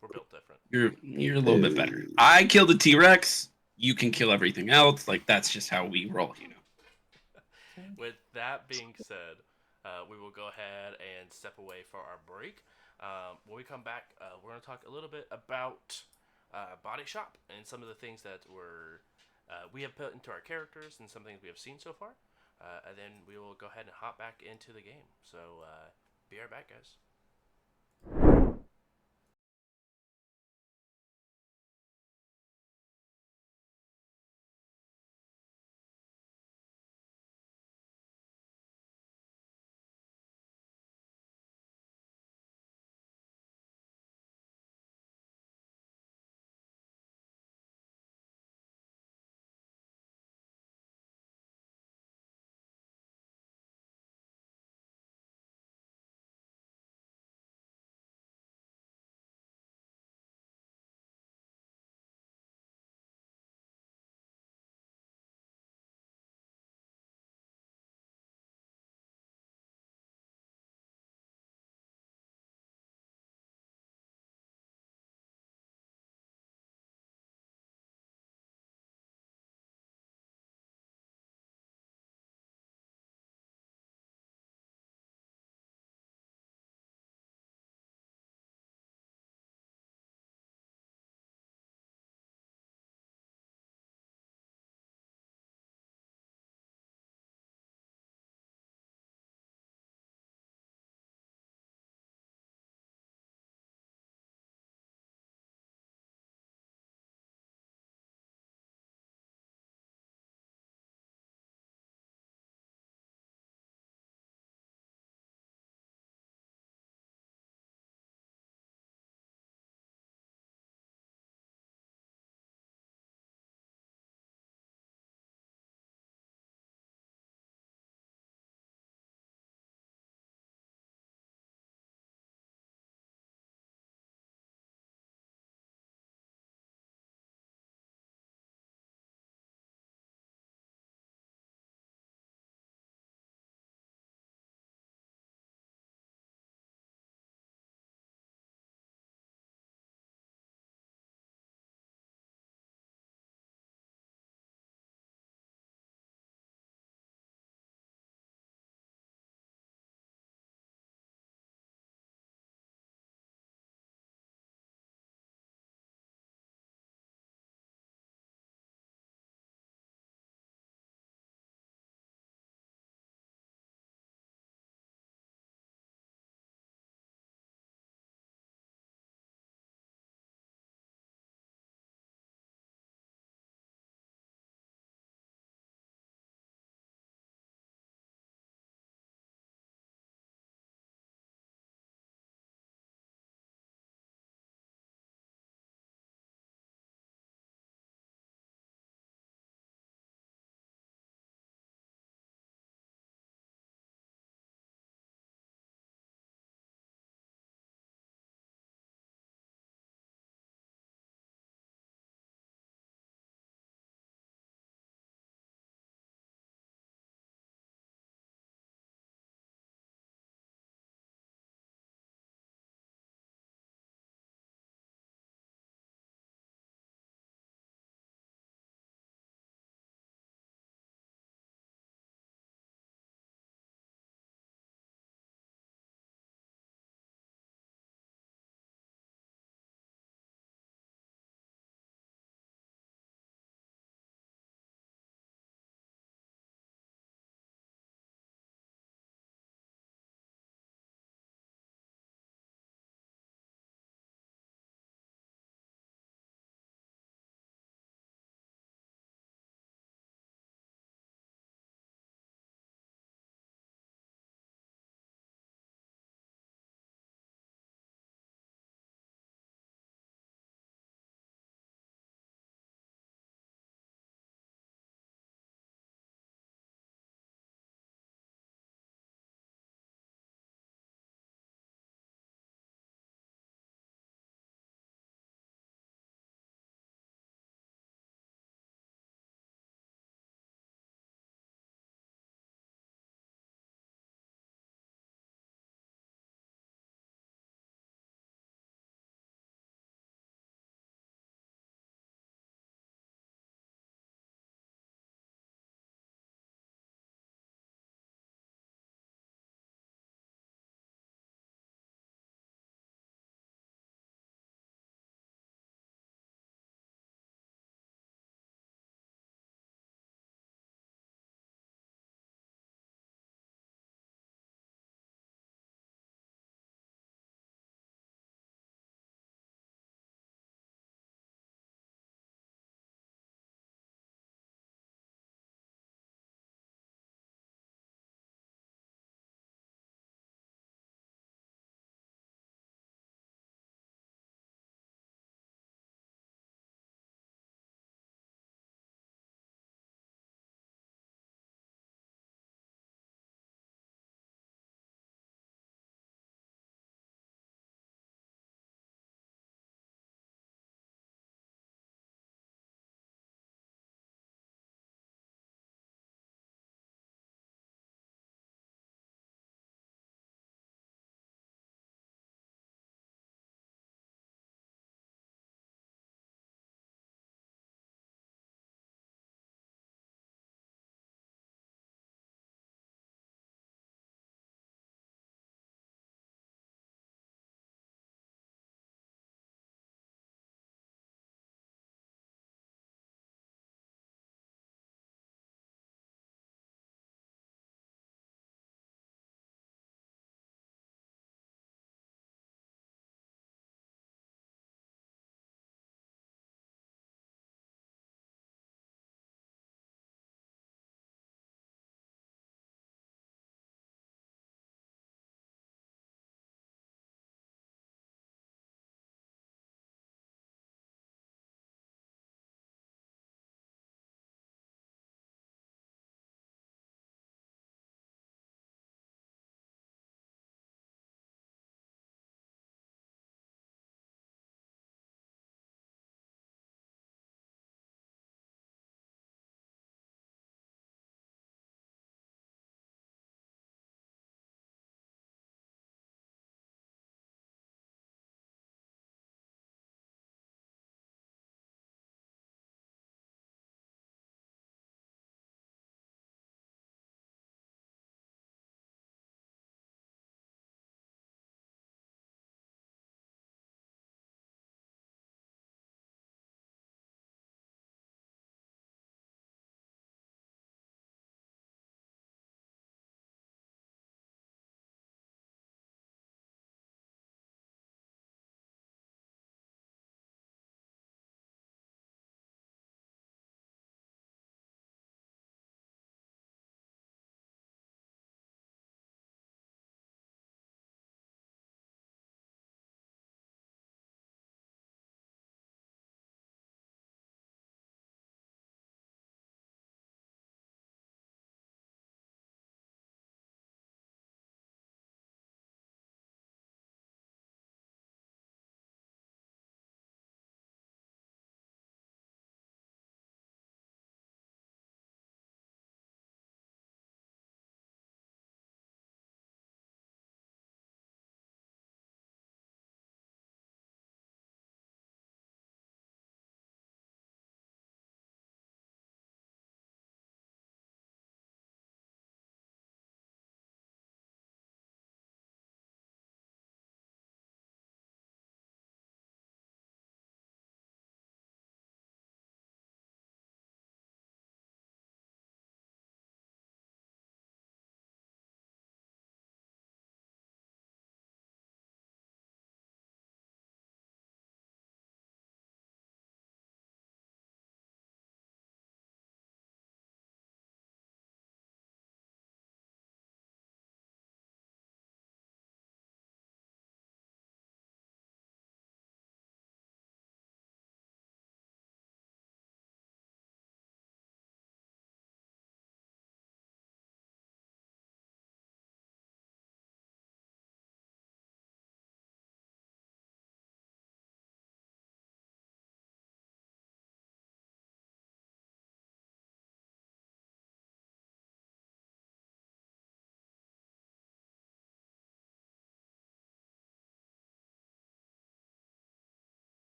We're built different. You're a little bit better. I killed a T-Rex. You can kill everything else. Like that's just how we roll, you know. With that being said, we will go ahead and step away for our break. When we come back, we're going to talk a little bit about Body Shop and some of the things that we have put into our characters and some things we have seen so far. And then we will go ahead and hop back into the game. So be right back, guys.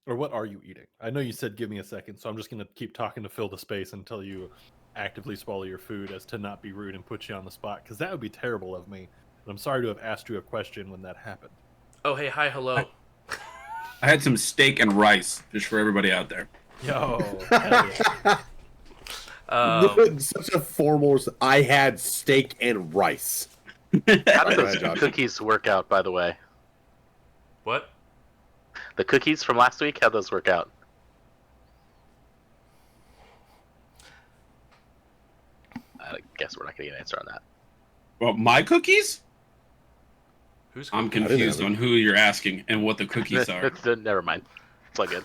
Or what are you eating? I know you said give me a second, so I'm just going to keep talking to fill the space until you actively swallow your food, as to not be rude and put you on the spot, because that would be terrible of me. And I'm sorry to have asked you a question when that happened. Oh, hey, hi, hello. I had some steak and rice, just for everybody out there. Yo, hell yeah. Such a formal. I had steak and rice. How did Go ahead, those Josh. cookies work out, by the way? What? The cookies from last week, how'd those work out? I guess we're not going to get an answer on that. Well, my cookies? Who's I'm cooking? confused have on who you're asking and what the cookies are. Never mind. It's all good.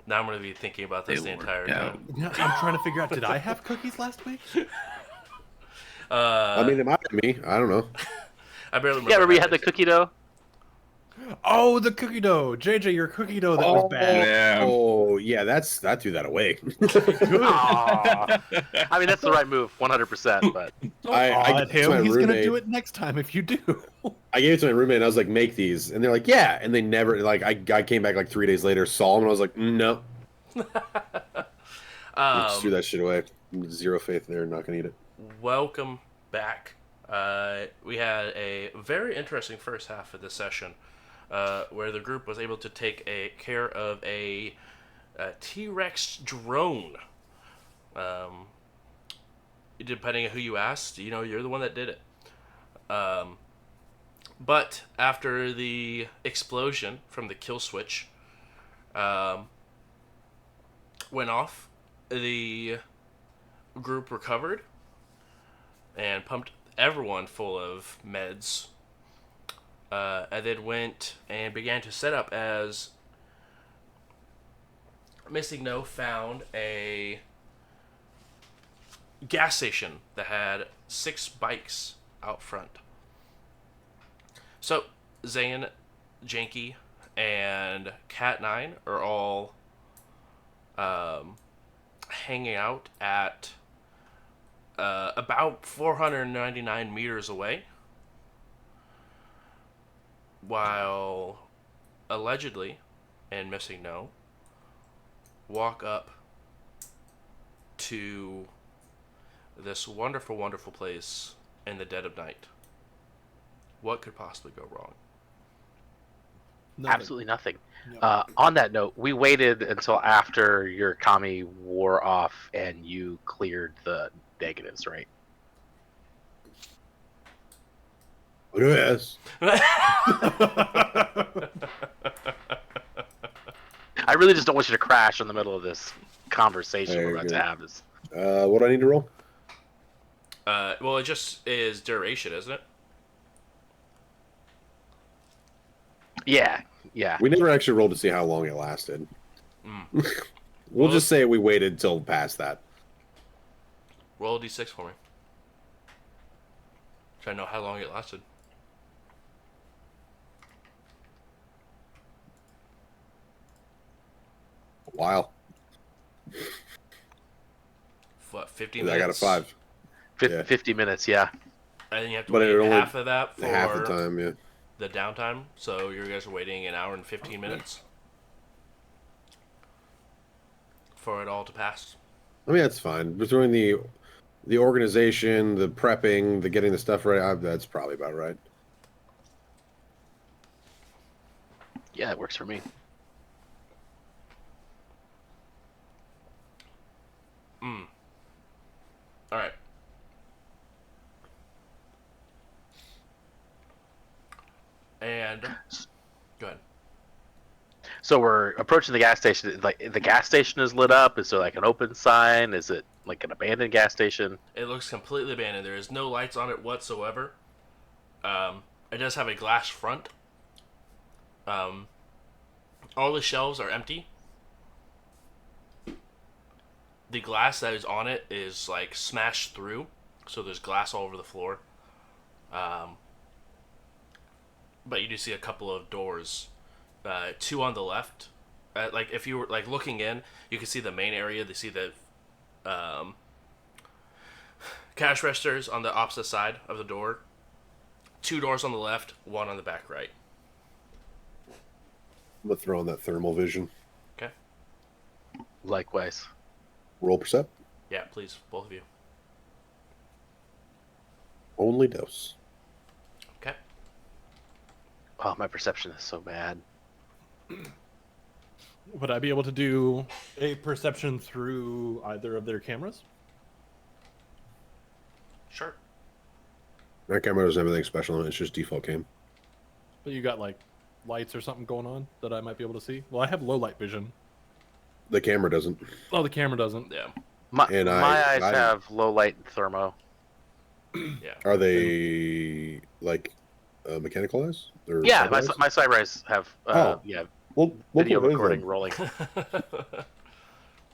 Now I'm going to be thinking about this the entire time. Yeah, I'm trying to figure out, did I have cookies last week? I mean, it might be me. I don't know. I barely remember. Yeah, remember you had having the cookie dough? Oh, the cookie dough. JJ, your cookie dough that was bad. Yeah. Oh, yeah. That threw that away. Aw. I mean, that's the right move, 100%. But I At gave it to my him. He's going to roommate. do it next time if you do. I gave it to my roommate and I was like, make these. And they're like, yeah. And they never, like, I came back like 3 days later, saw them, and I was like, no. Just threw that shit away. Zero faith there. Not going to eat it. Welcome back. We had a very interesting first half of the session, where the group was able to take care of a T-Rex drone. Depending on who you asked, you're the one that did it. But after the explosion from the kill switch went off, the group recovered and pumped everyone full of meds, and then went and began to set up as Missing No found a gas station that had 6 bikes out front. So, Zayn, Janky, and Cat9 are all hanging out at about 499 meters away, while allegedly and Missing No walk up to this wonderful, wonderful place in the dead of night. What could possibly go wrong? Nothing. absolutely nothing. No. On that note, we waited until after your commie wore off and you cleared the negatives, right? Yes. I really just don't want you to crash in the middle of this conversation Very we're about good. to have. This. What do I need to roll? Well, it just is duration, isn't it? Yeah. We never actually rolled to see how long it lasted. Mm. We'll just say we waited till past that. Roll a d6 for me. Try to know how long it lasted. A while. What, 50 I minutes? got a 5. Yeah. 50 minutes, yeah. And then you have to But it wait only- half of that for Half the time, yeah. the downtime. So you guys are waiting an hour and 15 minutes for it all to pass. I mean, that's fine. Between the organization, the prepping, the getting the stuff ready, that's probably about right. Yeah, it works for me. All right. And go ahead. So we're approaching the gas station. Like the gas station is lit up. Is there like an open sign? Is it like an abandoned gas station? It looks completely abandoned. There is no lights on it whatsoever. It does have a glass front. All the shelves are empty. The glass that is on it is like smashed through, so there's glass all over the floor. But you do see a couple of doors, 2 on the left. Like if you were like looking in, you can see the main area. They see the cash registers on the opposite side of the door. 2 doors on the left, 1 on the back right. I'm gonna throw on that thermal vision. Okay. Likewise. Roll percept. Yeah, please, both of you. Only dose. Okay. Oh, my perception is so bad. Would I be able to do a perception through either of their cameras? Sure. That camera doesn't have anything special on it. It's just default cam. But you got like lights or something going on that I might be able to see? Well, I have low light vision. The camera doesn't. Oh, the camera doesn't. Yeah. My And eyes I- have low light and thermo. Yeah. Are they like mechanical eyes? Or Yeah, cyber eyes? my cyber eyes have Oh. yeah We'll video put those recording in. rolling,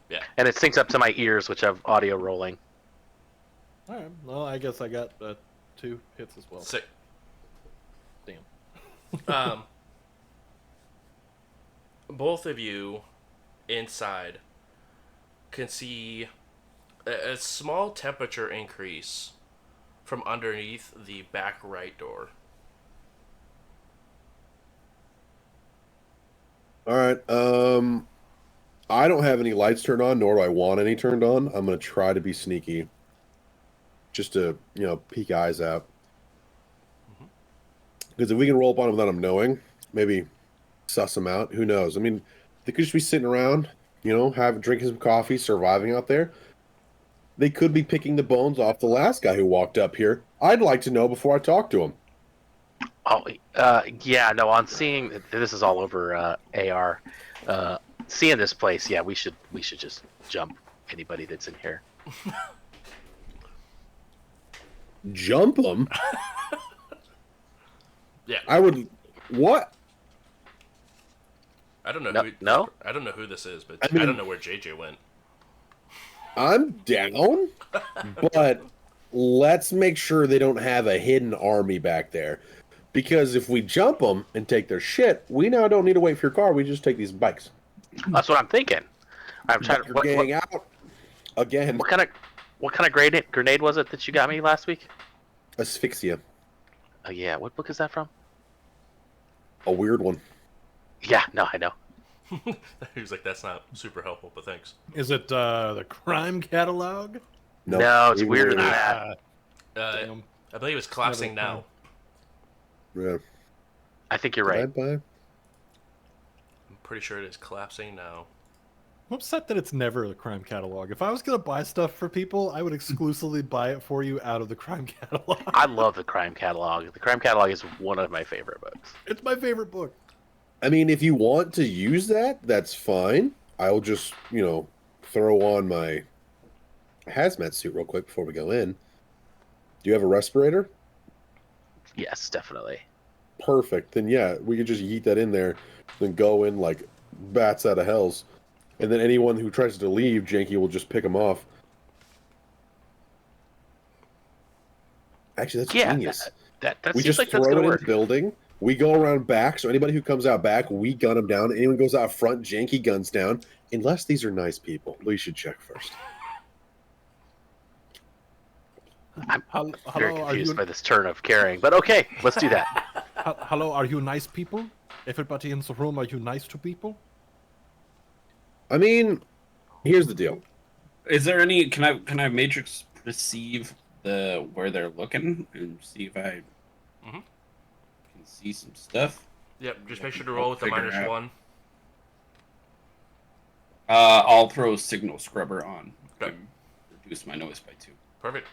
Yeah. and it syncs up to my ears, which have audio rolling. All right. Well, I guess I got 2 hits as well. Sick. Damn. Both of you inside can see a small temperature increase from underneath the back right door. All right. I don't have any lights turned on, nor do I want any turned on. I'm gonna try to be sneaky, just to peek eyes out. Because if we can roll up on them without them knowing, maybe suss them out. Who knows? I mean, they could just be sitting around, drinking some coffee, surviving out there. They could be picking the bones off the last guy who walked up here. I'd like to know before I talk to him. Oh, yeah, no, on seeing this is all over AR. Seeing this place, yeah, we should just jump anybody that's in here. Jump them? Yeah. I would. What? I don't know No- who. no? I don't know who this is, but I mean- I don't know where JJ went. I'm down, but let's make sure they don't have a hidden army back there. Because if we jump them and take their shit, we now don't need to wait for your car. We just take these bikes. That's what I'm thinking. I'm trying to. Biker gang out again. What kind of grenade was it that you got me last week? Asphyxia, Oh yeah, what book is that from? a weird one. Yeah, no, I know. He was like, "That's not super helpful, but thanks." Is it the crime catalog? No, it's even weirder than weirder. that. Damn. I believe it's collapsing Never now. Yeah. I think you're right. Bye. I'm pretty sure it is collapsing now. I'm upset that it's never the crime catalog. If I was gonna buy stuff for people, I would exclusively buy it for you out of the crime catalog. I love the crime catalog. The crime catalog is one of my favorite books. It's my favorite book. I mean, if you want to use that, that's fine. I'll just, throw on my hazmat suit real quick before we go in. Do you have a respirator? Yes, definitely. Perfect. Then yeah, we could just yeet that in there, then go in like bats out of hells. And then anyone who tries to leave, Janky will just pick them off. Actually, that's Yeah, genius. That We seems just like that's throw it gonna in work. the building. We go around back, so anybody who comes out back, we gun them down. Anyone goes out front, Janky guns down. Unless these are nice people. We should check first. I'm Hello, very are confused you? by this turn of carrying, but okay, let's do that. Hello, are you nice people? Everybody in the room, are you nice to people? I mean, here's the deal. Is there any? Can I matrix perceive where they're looking and see if I Mhm. can see some stuff? Yep. Just make sure to roll with the Figure it minus out. 1. I'll throw signal scrubber on. Okay. And reduce my noise by 2. Perfect.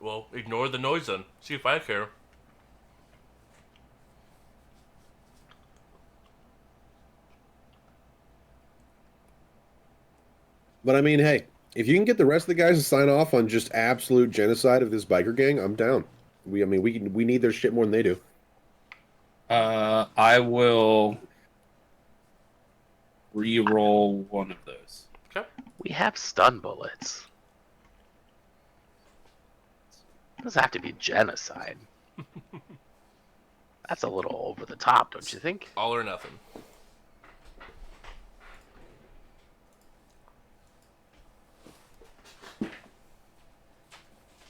Well, ignore the noise then. See if I care. But I mean, hey, if you can get the rest of the guys to sign off on just absolute genocide of this biker gang, I'm down. We need their shit more than they do. I will re-roll one of those. Okay. We have stun bullets. It doesn't have to be genocide. That's a little over the top, don't you think? All or nothing.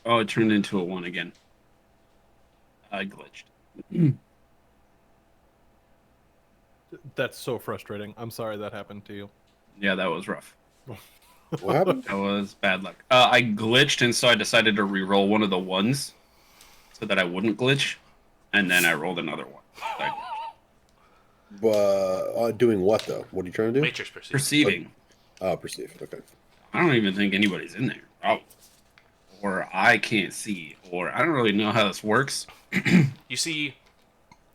Oh, it turned into a 1 again. I glitched. That's so frustrating. I'm sorry that happened to you. Yeah, that was rough. What happened? That was bad luck. I glitched, and so I decided to re-roll one of the ones so that I wouldn't glitch, and then I rolled another one. I glitched. But doing what though? What are you trying to do? Matrix perceive. Perceiving. Oh, perceive. Okay. I don't even think anybody's in there. Oh. Or I can't see, or I don't really know how this works. You see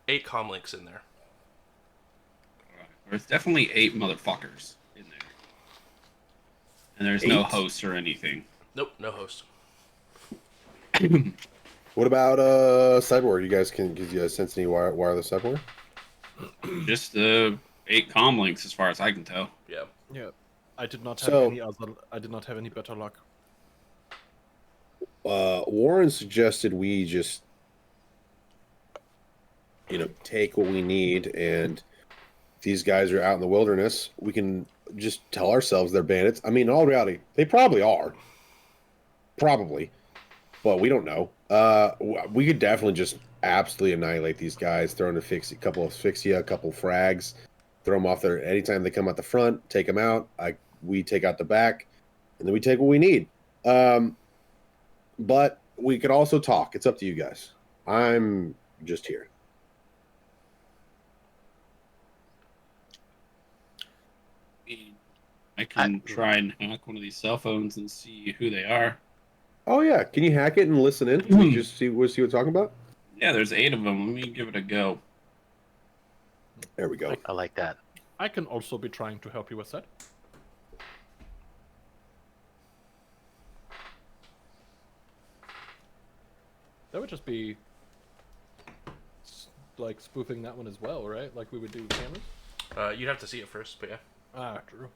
8 comm links in there. There's definitely 8 motherfuckers in there. And there's no 8? host or anything. Nope, no host. What about cyberware? You guys sense any wireless cyberware? Just the 8 comm links as far as I can tell. Yeah. Yeah. I did not have So- any other. I did not have any better luck. Warren suggested we just, take what we need, and if these guys are out in the wilderness, we can just tell ourselves they're bandits. I mean, in all reality, they probably are. Probably. But we don't know. We could definitely just absolutely annihilate these guys, throw in a couple of asphyxia, a couple of frags, throw them off there. Anytime they come out the front, take them out. We take out the back, and then we take what we need. But we could also talk. It's up to you guys. I'm just here. I can try and hack one of these cell phones and see who they are. Oh yeah, can you hack it and listen in? Can you just see what we're talking about? Yeah, there's 8 of them. Let me give it a go. There we go. I like that. I can also be trying to help you with that. That would just be like spoofing that one as well, right? Like we would do with cameras. You'd have to see it first, but yeah. Ah, true.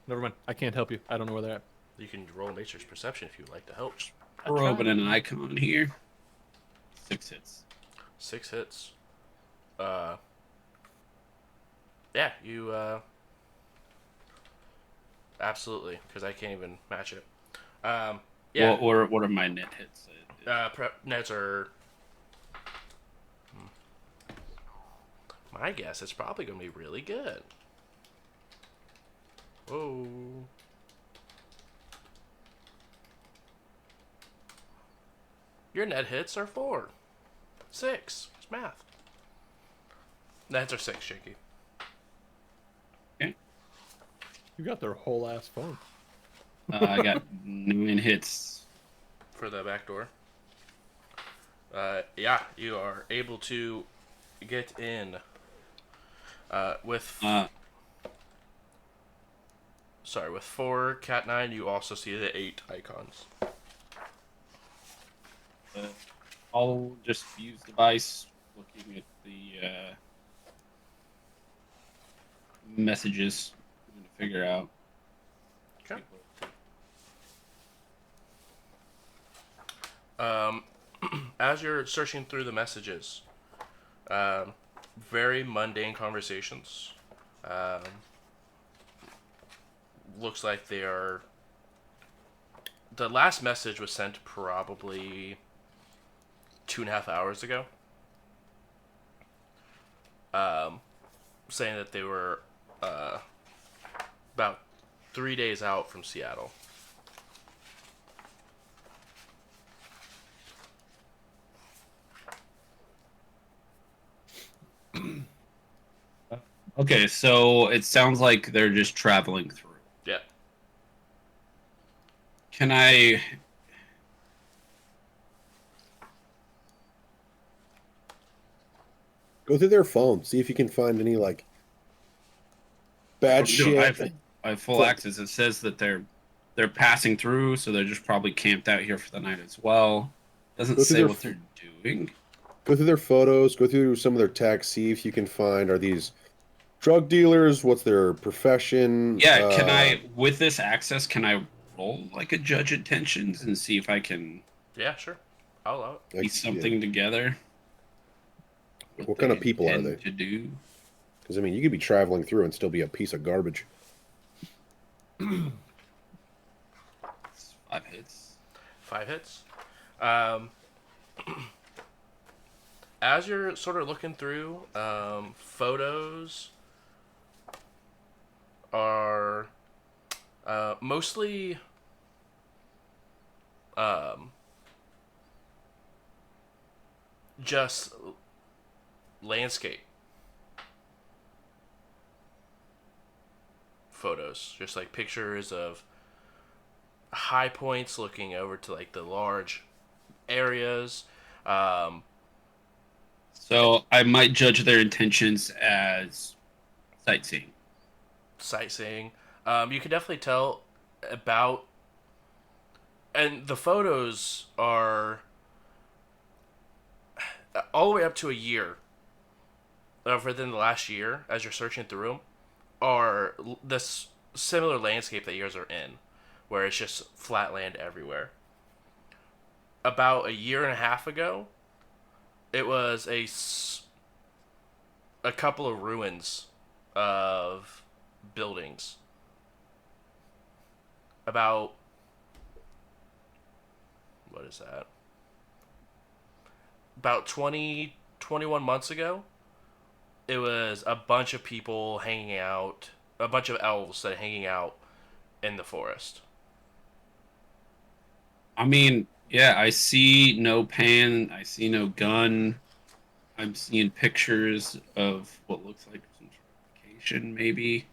Never mind. I can't help you. I don't know where they're at. You can roll Matrix perception if you would like to help. We're opening an icon here. 6 hits. 6 hits. Yeah, you absolutely, because I can't even match it. Yeah. What are my net hits? Nets are. My guess it's probably gonna be really good. Whoa. Your net hits are 4. 6. It's math. Nets are 6, Shaky. You got their whole ass phone. I got 9 hits. For the back door. Yeah, you are able to get in with with 4 cat 9. You also see the 8 icons. I'll just use device looking at the messages to figure out. Okay. As you're searching through the messages, very mundane conversations. Looks like they are. The last message was sent probably 2.5 hours ago. Saying that they were about 3 days out from Seattle. Okay, so it sounds like they're just traveling through. Yeah. Can I... Go through their phone. See if you can find any bad shit. I have full access. It says that they're passing through, so they're just probably camped out here for the night as well. Doesn't Go through say their what they're doing. Go through their photos. Go through some of their texts. See if you can find, are these drug dealers? What's their profession? Yeah, can I, with this access, can I roll like a judge intentions and see if I can Yeah, sure. I'll allow it. piece something together? What kind of people are they? To do? Because, I mean, you could be traveling through and still be a piece of garbage. 5 hits. 5 hits. as you're sort of looking through, photos are mostly just landscape photos, just like pictures of high points looking over to like the large areas. So I might judge their intentions as sightseeing. Sightseeing. You can definitely tell about, and the photos are all the way up to a year. Within the last year, as you're searching through them, are this similar landscape that yours are in, where it's just flat land everywhere. About a year and a half ago, it was a couple of ruins of buildings. About, what is that? About 20, 21 months ago, it was a bunch of people hanging out, a bunch of elves that are hanging out in the forest. I mean, yeah, I see no pan. I see no gun. I'm seeing pictures of what looks like some sort of vacation, maybe.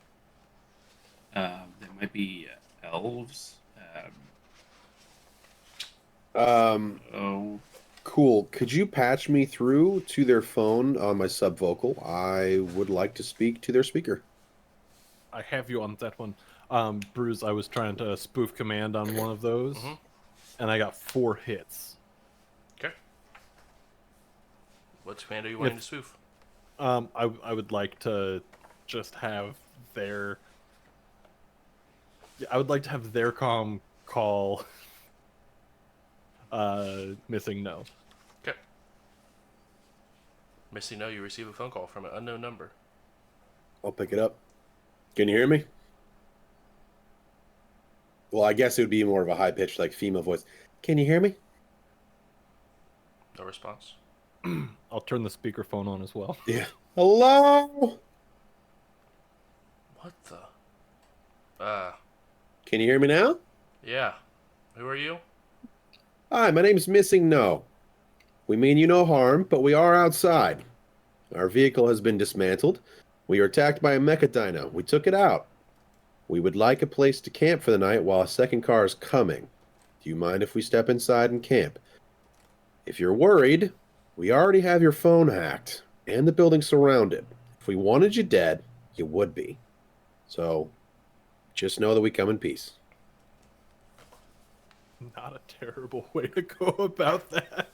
There might be elves. Oh, Cool. Could you patch me through to their phone on my subvocal? I would like to speak to their speaker. I have you on that one. Bruce, I was trying to spoof command on one of those, and I got 4 hits. Okay. What command are you wanting to spoof? I would like to just have their... I would like to have their comm call missing no. Okay. Missing no, you receive a phone call from an unknown number. I'll pick it up. Can you hear me? Well, I guess it would be more of a high-pitched, like, female voice. Can you hear me? No response. I'll turn the speakerphone on as well. Yeah. Hello? What the? Can you hear me now? Yeah. Who are you? Hi, my name's Missing No. We mean you no harm, but we are outside. Our vehicle has been dismantled. We were attacked by a mecha dino. We took it out. We would like a place to camp for the night while a second car is coming. Do you mind if we step inside and camp? If you're worried, we already have your phone hacked and the building surrounded. If we wanted you dead, you would be. So, just know that we come in peace. Not a terrible way to go about that.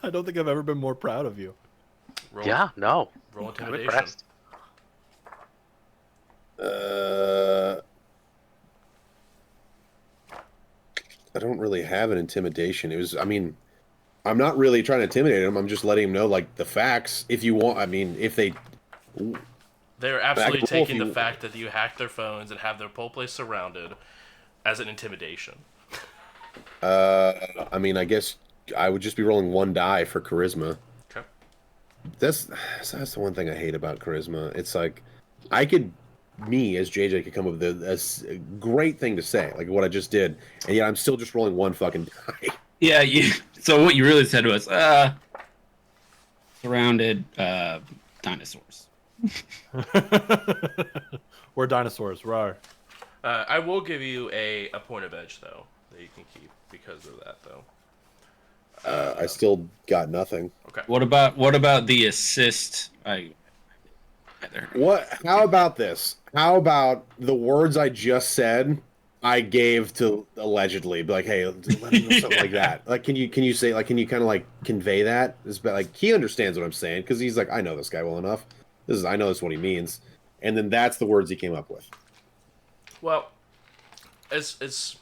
I don't think I've ever been more proud of you. Roll, Yeah, no. Roll I'm intimidation. impressed. I don't really have an intimidation. I'm not really trying to intimidate him. I'm just letting him know, like, the facts. If you want, if they... They're absolutely Back and forth, taking the you- fact that you hacked their phones and have their whole place surrounded as an intimidation. I guess I would just be rolling 1 die for charisma. Okay. That's the one thing I hate about charisma. It's like, me as JJ could come up with a great thing to say, like what I just did, and yet I'm still just rolling 1 fucking die. yeah. So what you really said was surrounded dinosaurs. We're dinosaurs, rawr. I will give you a point of edge, though, that you can keep because of that, though. I still got nothing. Okay. What about the assist? How about this? How about the words I just said I gave to allegedly, be like, hey, let him know something like that. Like, can you say, like, can you kind of like convey that? It's like he understands what I'm saying because he's like, I know this guy well enough. I know this is what he means, and then that's the words he came up with. Well, as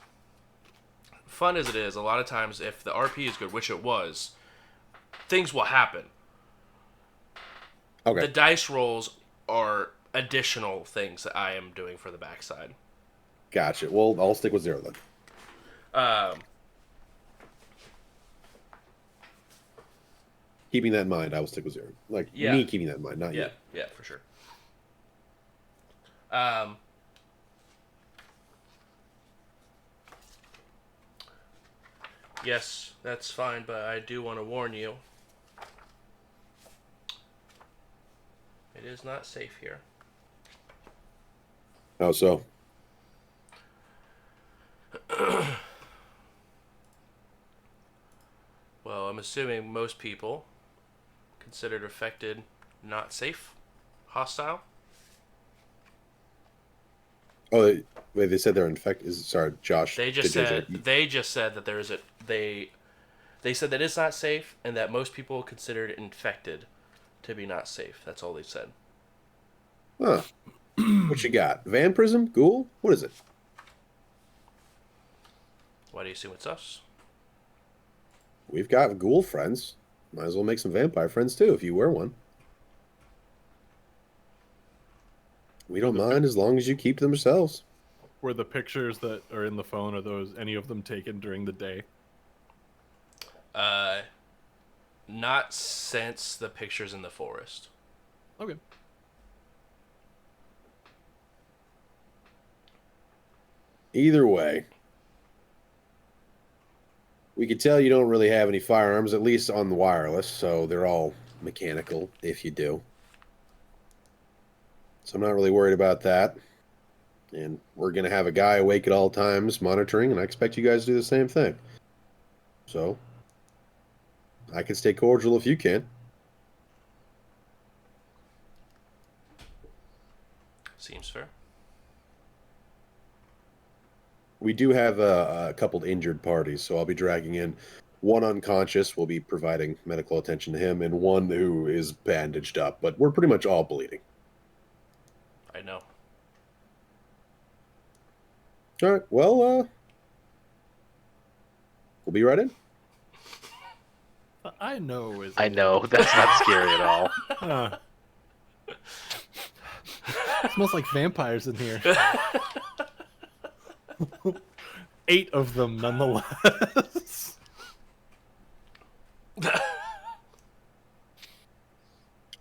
fun as it is, a lot of times if the RP is good, which it was, things will happen. Okay. The dice rolls are additional things that I am doing for the backside. Gotcha. Well, I'll stick with 0 then. keeping that in mind, I will stick with 0. Like Yeah. me keeping that in mind, not you. Yeah, for sure. Yes, that's fine, but I do want to warn you. It is not safe here. How so? Well, I'm assuming most people considered affected not safe, hostile. Oh, wait, they said they're infected. Sorry, Josh. They just did said that there is a they said that it's not safe and that most people considered infected to be not safe. That's all they said. Huh. What you got? Vampirism? Ghoul? What is it? Why do you assume it's us? We've got ghoul friends. Might as well make some vampire friends too if you wear one. We don't mind as long as you keep them yourselves. Were the pictures that are in the phone, are those any of them taken during the day? Not since the pictures in the forest. Okay. Either way, we could tell you don't really have any firearms, at least on the wireless, so they're all mechanical if you do. So I'm not really worried about that. And we're going to have a guy awake at all times monitoring, and I expect you guys to do the same thing. So I can stay cordial if you can. Seems fair. We do have a couple injured parties, so I'll be dragging in one unconscious. We'll be providing medical attention to him, and one who is bandaged up. But we're pretty much all bleeding. I know. All right. Well, we'll be right in. I know. I know. That's not scary at all. Huh. Smells like vampires in here. 8 of them, nonetheless.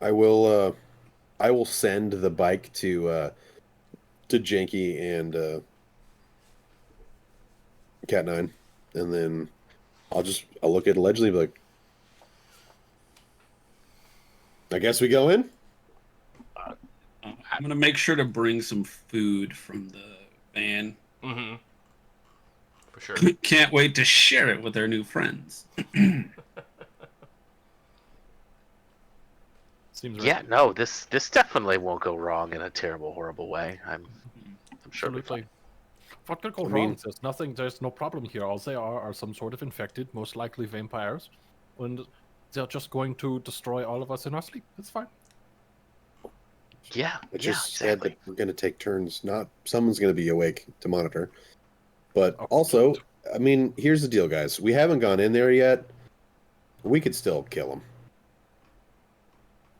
I will send the bike to Janky and Cat 9, and then I'll look at allegedly and be like, I guess we go in. I'm gonna make sure to bring some food from the van. Mm-hmm. For sure. Can't wait to share it with our new friends. Seems right. Yeah, no, this definitely won't go wrong in a terrible, horrible way. I'm sure it'll be Absolutely. fine. What could go I wrong? mean- There's nothing. There's no problem here. All they are some sort of infected, most likely vampires, and they're just going to destroy all of us in our sleep. It's fine. Yeah, It yeah, just said exactly. that we're going to take turns. Not someone's going to be awake to monitor. But Oh, also, I mean, here's the deal, guys. We haven't gone in there yet. We could still kill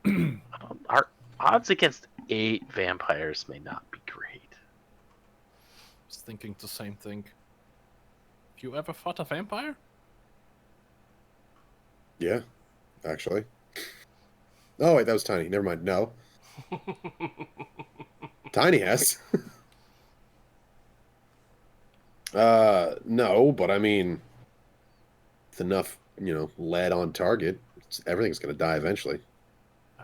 them. Our odds against 8 vampires may not be great. I was thinking the same thing. Have you ever fought a vampire? Yeah, actually. Oh wait, that was Tiny. Never mind. No, Tiny has. No, but I mean, with enough, lead on target, everything's gonna die eventually.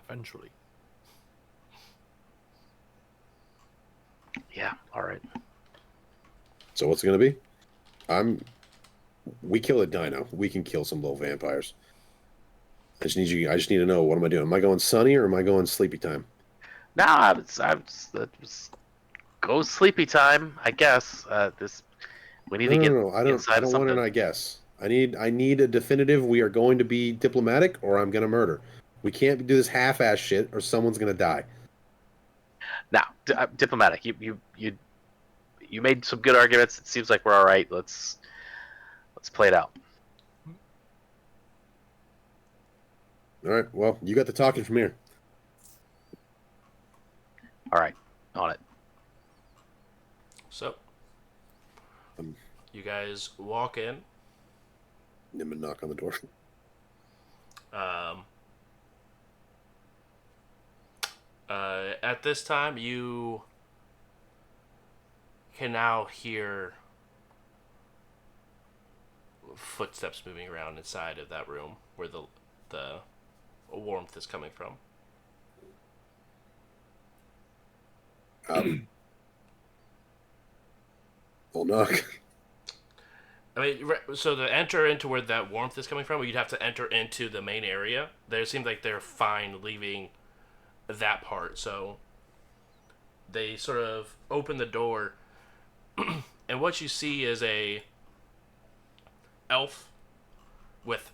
Eventually. Yeah, all right. So what's it gonna be? We kill a dino. We can kill some little vampires. I just need to know, what am I doing? Am I going sunny or am I going sleepy time? No, let's go sleepy time, I guess. We need to get No. I don't inside of want something. an I guess. I need a definitive. We are going to be diplomatic, or I'm gonna murder. We can't do this half-ass shit, or someone's gonna die. Now, diplomatic. You made some good arguments. It seems like we're all right. Let's play it out. All right. Well, you got the talking from here. All right, on it. So, Um, you guys walk in. I'm gonna knock on the door. at this time, you can now hear footsteps moving around inside of that room where the warmth is coming from. I'll knock. I mean, so to enter into where that warmth is coming from, you'd have to enter into the main area. They seem like they're fine leaving that part, so they sort of open the door, and what you see is a elf with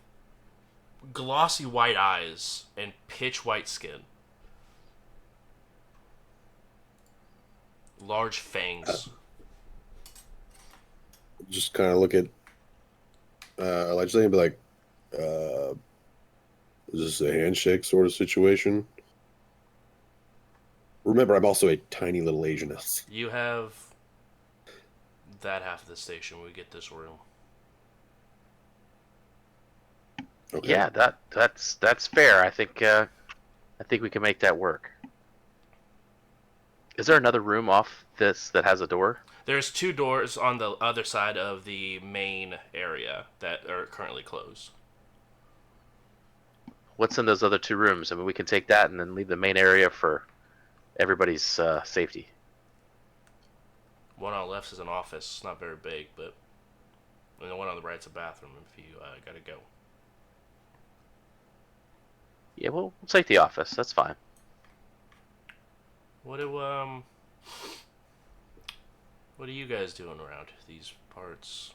glossy white eyes and pitch white skin, large fangs. Just kind of look at allegedly and be like, is this a handshake sort of situation? Remember, I'm also a tiny little Asian elf. You have that half of the station when we get this room. Okay. Yeah, that's fair. I think we can make that work. Is there another room off this that has a door? There's 2 doors on the other side of the main area that are currently closed. What's in those other 2 rooms? I mean, we can take that and then leave the main area for everybody's safety. One on the left is an office. It's not very big, but and the one on the right's a bathroom if you gotta go. Yeah, we'll take the office. That's fine. What are you guys doing around these parts?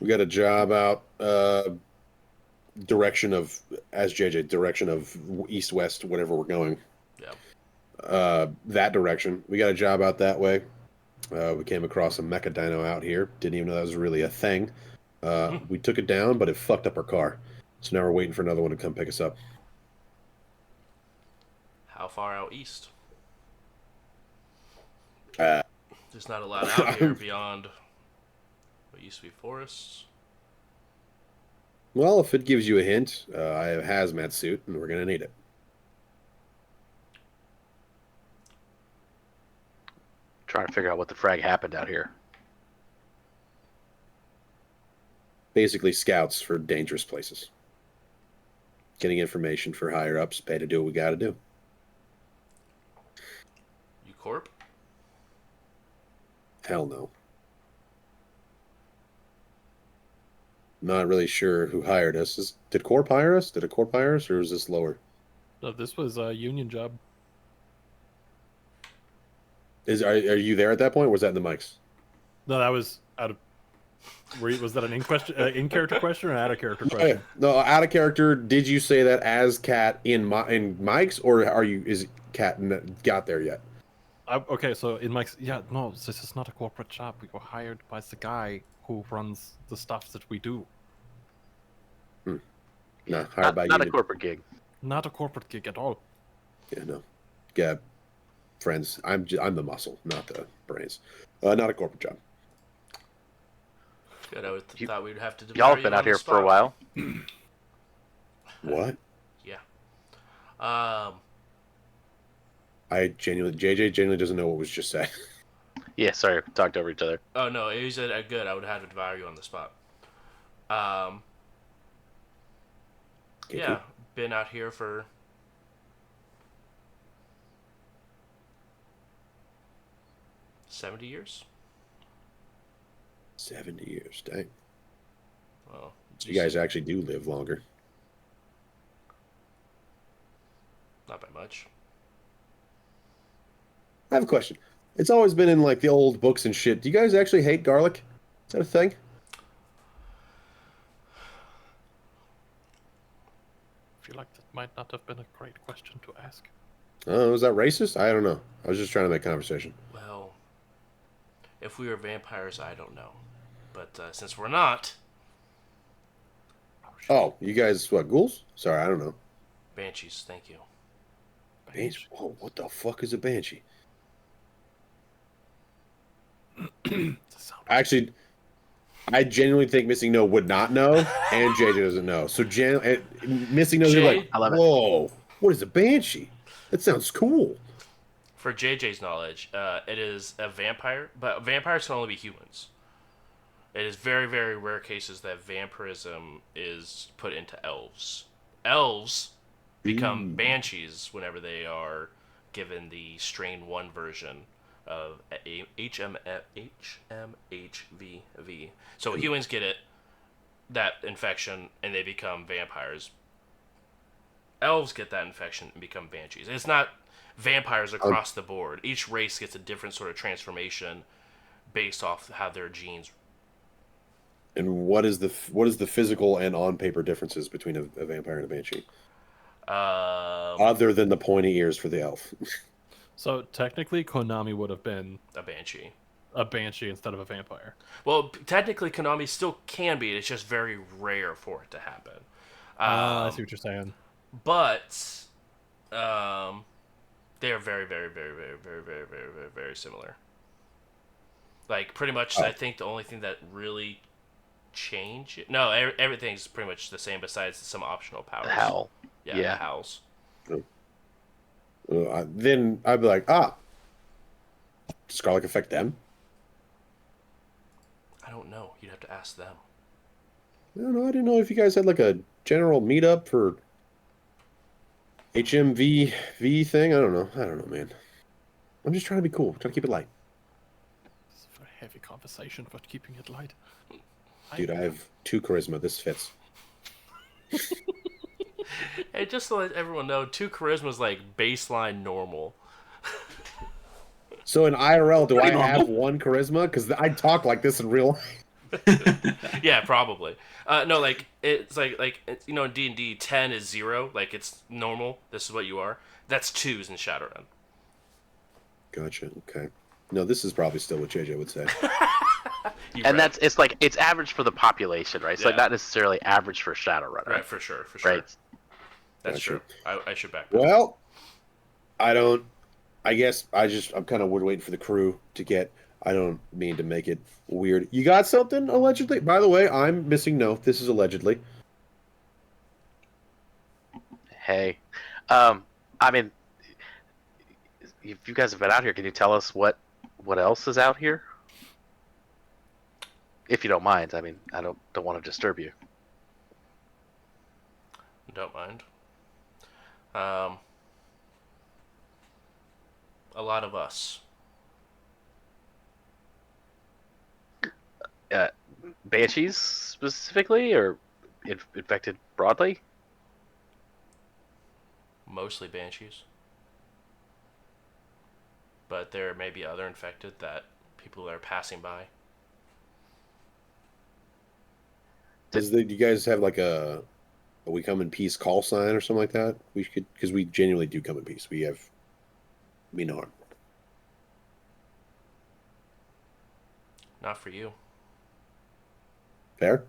We got a job out direction of, as JJ, direction of east-west, whatever we're going. Yeah. That direction. We got a job out that way. We came across a mecha dino out here. Didn't even know that was really a thing. We took it down, but it fucked up our car. So now we're waiting for another one to come pick us up. How far out east? Uh, There's not a lot out here beyond what used to be forests. Well, if it gives you a hint, I have a hazmat suit, and we're going to need it. Trying to figure out what the frag happened out here. Basically, scouts for dangerous places. Getting information for higher-ups, pay to do what we got to do. You corp? Hell no. Not really sure who hired us. Did Corp hire us? Did a Corp hire us, or is this lower? No, this was a union job. Are you there at that point? Or was that in the mics? No, that was out of. Was that an in character question or an out of character question? No, out of character. Did you say that as Cat in mics, or is Cat got there yet? Okay, so in Mike's, yeah, no, this is not a corporate job. We were hired by the guy who runs the stuff that we do. No, hired by Not a you. corporate gig. Not a corporate gig at all. Yeah, no. Yeah, friends. I'm the muscle, not the brains. Not a corporate job. Good. I thought we'd have to. Y'all have been out here for a while. What? Yeah. JJ genuinely doesn't know what was just said. Yeah, sorry, we talked over each other. Oh no, you said good. I would have to devour you on the spot. Okay, Yeah, cool. been out here for 70 years. 70 years, dang. Well, So you guys actually do live longer. not by much. I have a question. It's always been in like the old books and shit. Do you guys actually hate garlic? Is that a thing? I feel like that might not have been a great question to ask. Oh, is that racist? I don't know. I was just trying to make conversation. Well, if we were vampires, I don't know. But since we're not, Oh, you guys, what, ghouls? Sorry, I don't know. banshees, thank you. Banshee? Oh, what the fuck is a banshee? Actually, I genuinely think Missing No would not know, and JJ doesn't know. So Missing No's Jay, like, I love it. whoa, what is a banshee? That sounds cool. For JJ's knowledge, it is a vampire, but vampires can only be humans. It is very, very rare cases that vampirism is put into elves. Elves become Mm. banshees whenever they are given the strain 1 version of HMHVV. So humans get it, that infection, and they become vampires. Elves get that infection and become banshees. It's not vampires across the board. Each race gets a different sort of transformation based off how their genes. And what is the physical and on paper differences between a vampire and a banshee, Um, other than the pointy ears for the elf? So technically, Konami would have been a banshee. a banshee instead of a vampire. Well, technically, Konami still can be. It's just very rare for it to happen. I see what you're saying. But they are very, very, very, very, very, very, very, very, very similar. Like pretty much, I think the only thing that really changed. No, everything's pretty much the same besides some optional powers. Hell. Yeah, Yeah. the howls. Then I'd be like, does Scarlet affect them? I don't know. You'd have to ask them. I don't know. I didn't know if you guys had like a general meetup for HMVV thing. I don't know, man. I'm just trying to be cool. Trying to keep it light. It's a very heavy conversation, but keeping it light. Dude, I have 2 charisma. This fits. Hey, just to let everyone know, 2 charisma is like baseline normal. So in IRL, do I Pretty have normal. 1 charisma? Because I talk like this in real life. Yeah, probably. No, like it's like it's, in D&D, 10 is 0. Like it's normal. This is what you are. That's 2s in Shadowrun. Gotcha. Okay. No, this is probably still what JJ would say. And it's average for the population, right? So Yeah. not necessarily average for Shadowrun, Right, for sure, for sure. Right. That's Gotcha. true. I should back that. Well, I guess I'm kind of waiting for the crew to get. I don't mean to make it weird. You got something allegedly? By the way, I'm missing no. This is allegedly. Hey, I mean, if you guys have been out here, can you tell us what else is out here? If you don't mind, I mean, I don't want to disturb you. Don't mind. A lot of us. Banshees specifically, or infected broadly? Mostly banshees. But there may be other infected that people are passing by. Do you guys have like a "We come in peace" call sign or something like that? We could, because we genuinely do come in peace. We mean no harm. Not for you. Fair,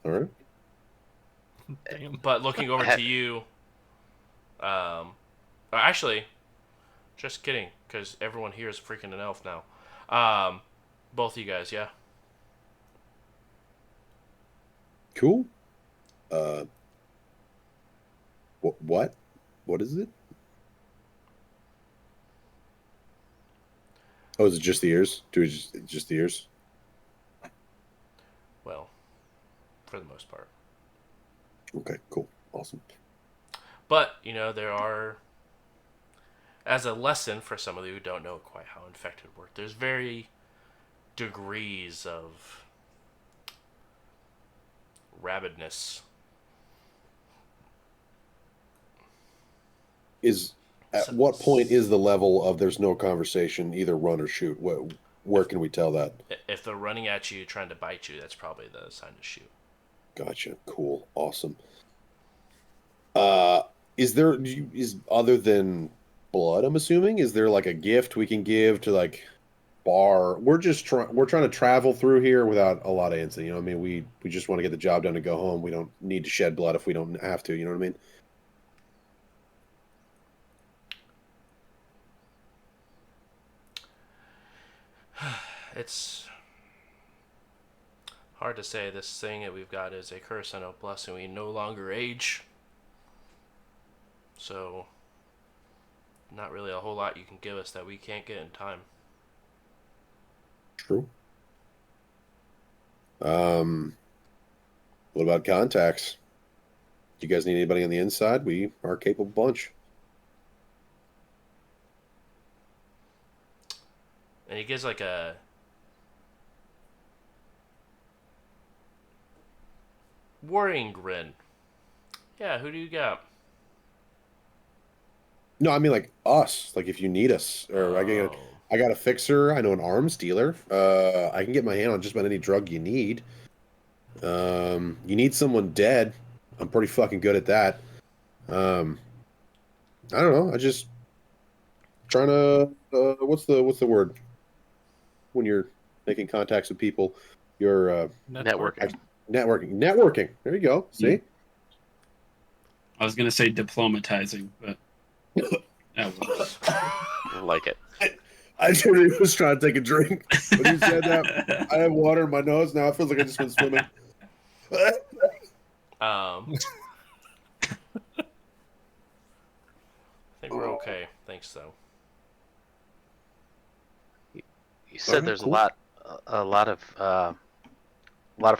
all right. Damn. But looking over to you, actually, just kidding, because everyone here is freaking an elf now. Both of you guys, yeah. Cool. What? What is it? Oh, is it just the ears? Do we just the ears? Well, for the most part. Okay, cool, awesome. But, there are, as a lesson for some of you who don't know quite how infected work, there's very degrees of rabidness. At what point is the level of there's no conversation, either run or shoot? Where can we tell that? If they're running at you, trying to bite you, that's probably the sign to shoot. Gotcha. Cool. Awesome. Is other than blood, I'm assuming, is there like a gift we can give to like bar? We're trying to travel through here without a lot of incident. You know what I mean? We just want to get the job done and go home. We don't need to shed blood if we don't have to. You know what I mean? It's hard to say. This thing that we've got is a curse and a blessing. We no longer age. So, not really a whole lot you can give us that we can't get in time. True. What about contacts? Do you guys need anybody on the inside? We are a capable bunch. And he gives like a worrying grin. Yeah, who do you got? No, I mean like us. Like if you need us, or Oh. I got a fixer. I know an arms dealer. I can get my hand on just about any drug you need. You need someone dead. I'm pretty fucking good at that. I don't know. I just trying to. What's the word when you're making contacts with people? You're Networking. networking. There you go. See. I was gonna say diplomatizing, but that works. Like it. I literally was trying to take a drink when you said that. I have water in my nose now. It feels like I just went swimming. I think we're okay. Thanks, though. You said Okay, there's cool. a lot of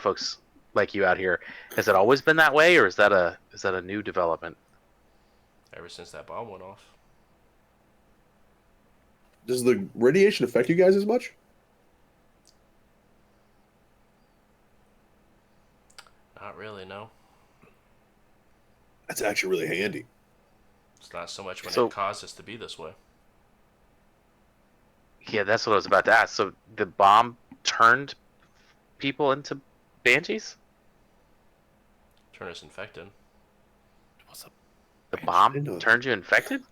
folks like you out here. Has it always been that way, or is that a new development? Ever since that bomb went off. Does the radiation affect you guys as much? Not really, no. That's actually really handy. It's not so much when So- it caused us to be this way. Yeah, that's what I was about to ask. So the bomb turned people into banshees? Turn us infected. What's up? The I didn't bomb know that. turned you infected?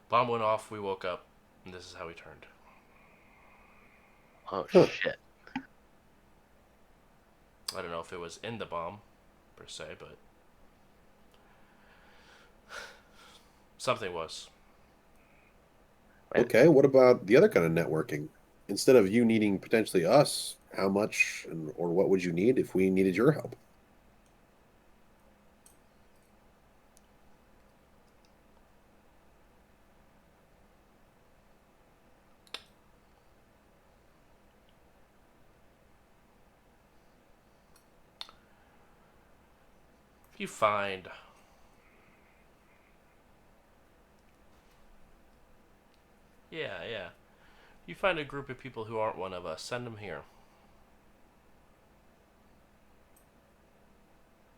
Bomb went off, we woke up, and this is how we turned. Oh Huh. shit. I don't know if it was in the bomb, per se, but something was. Okay, what about the other kind of networking? Instead of you needing potentially us, how much or what would you need if we needed your help? If you find yeah. You find a group of people who aren't one of us, send them here.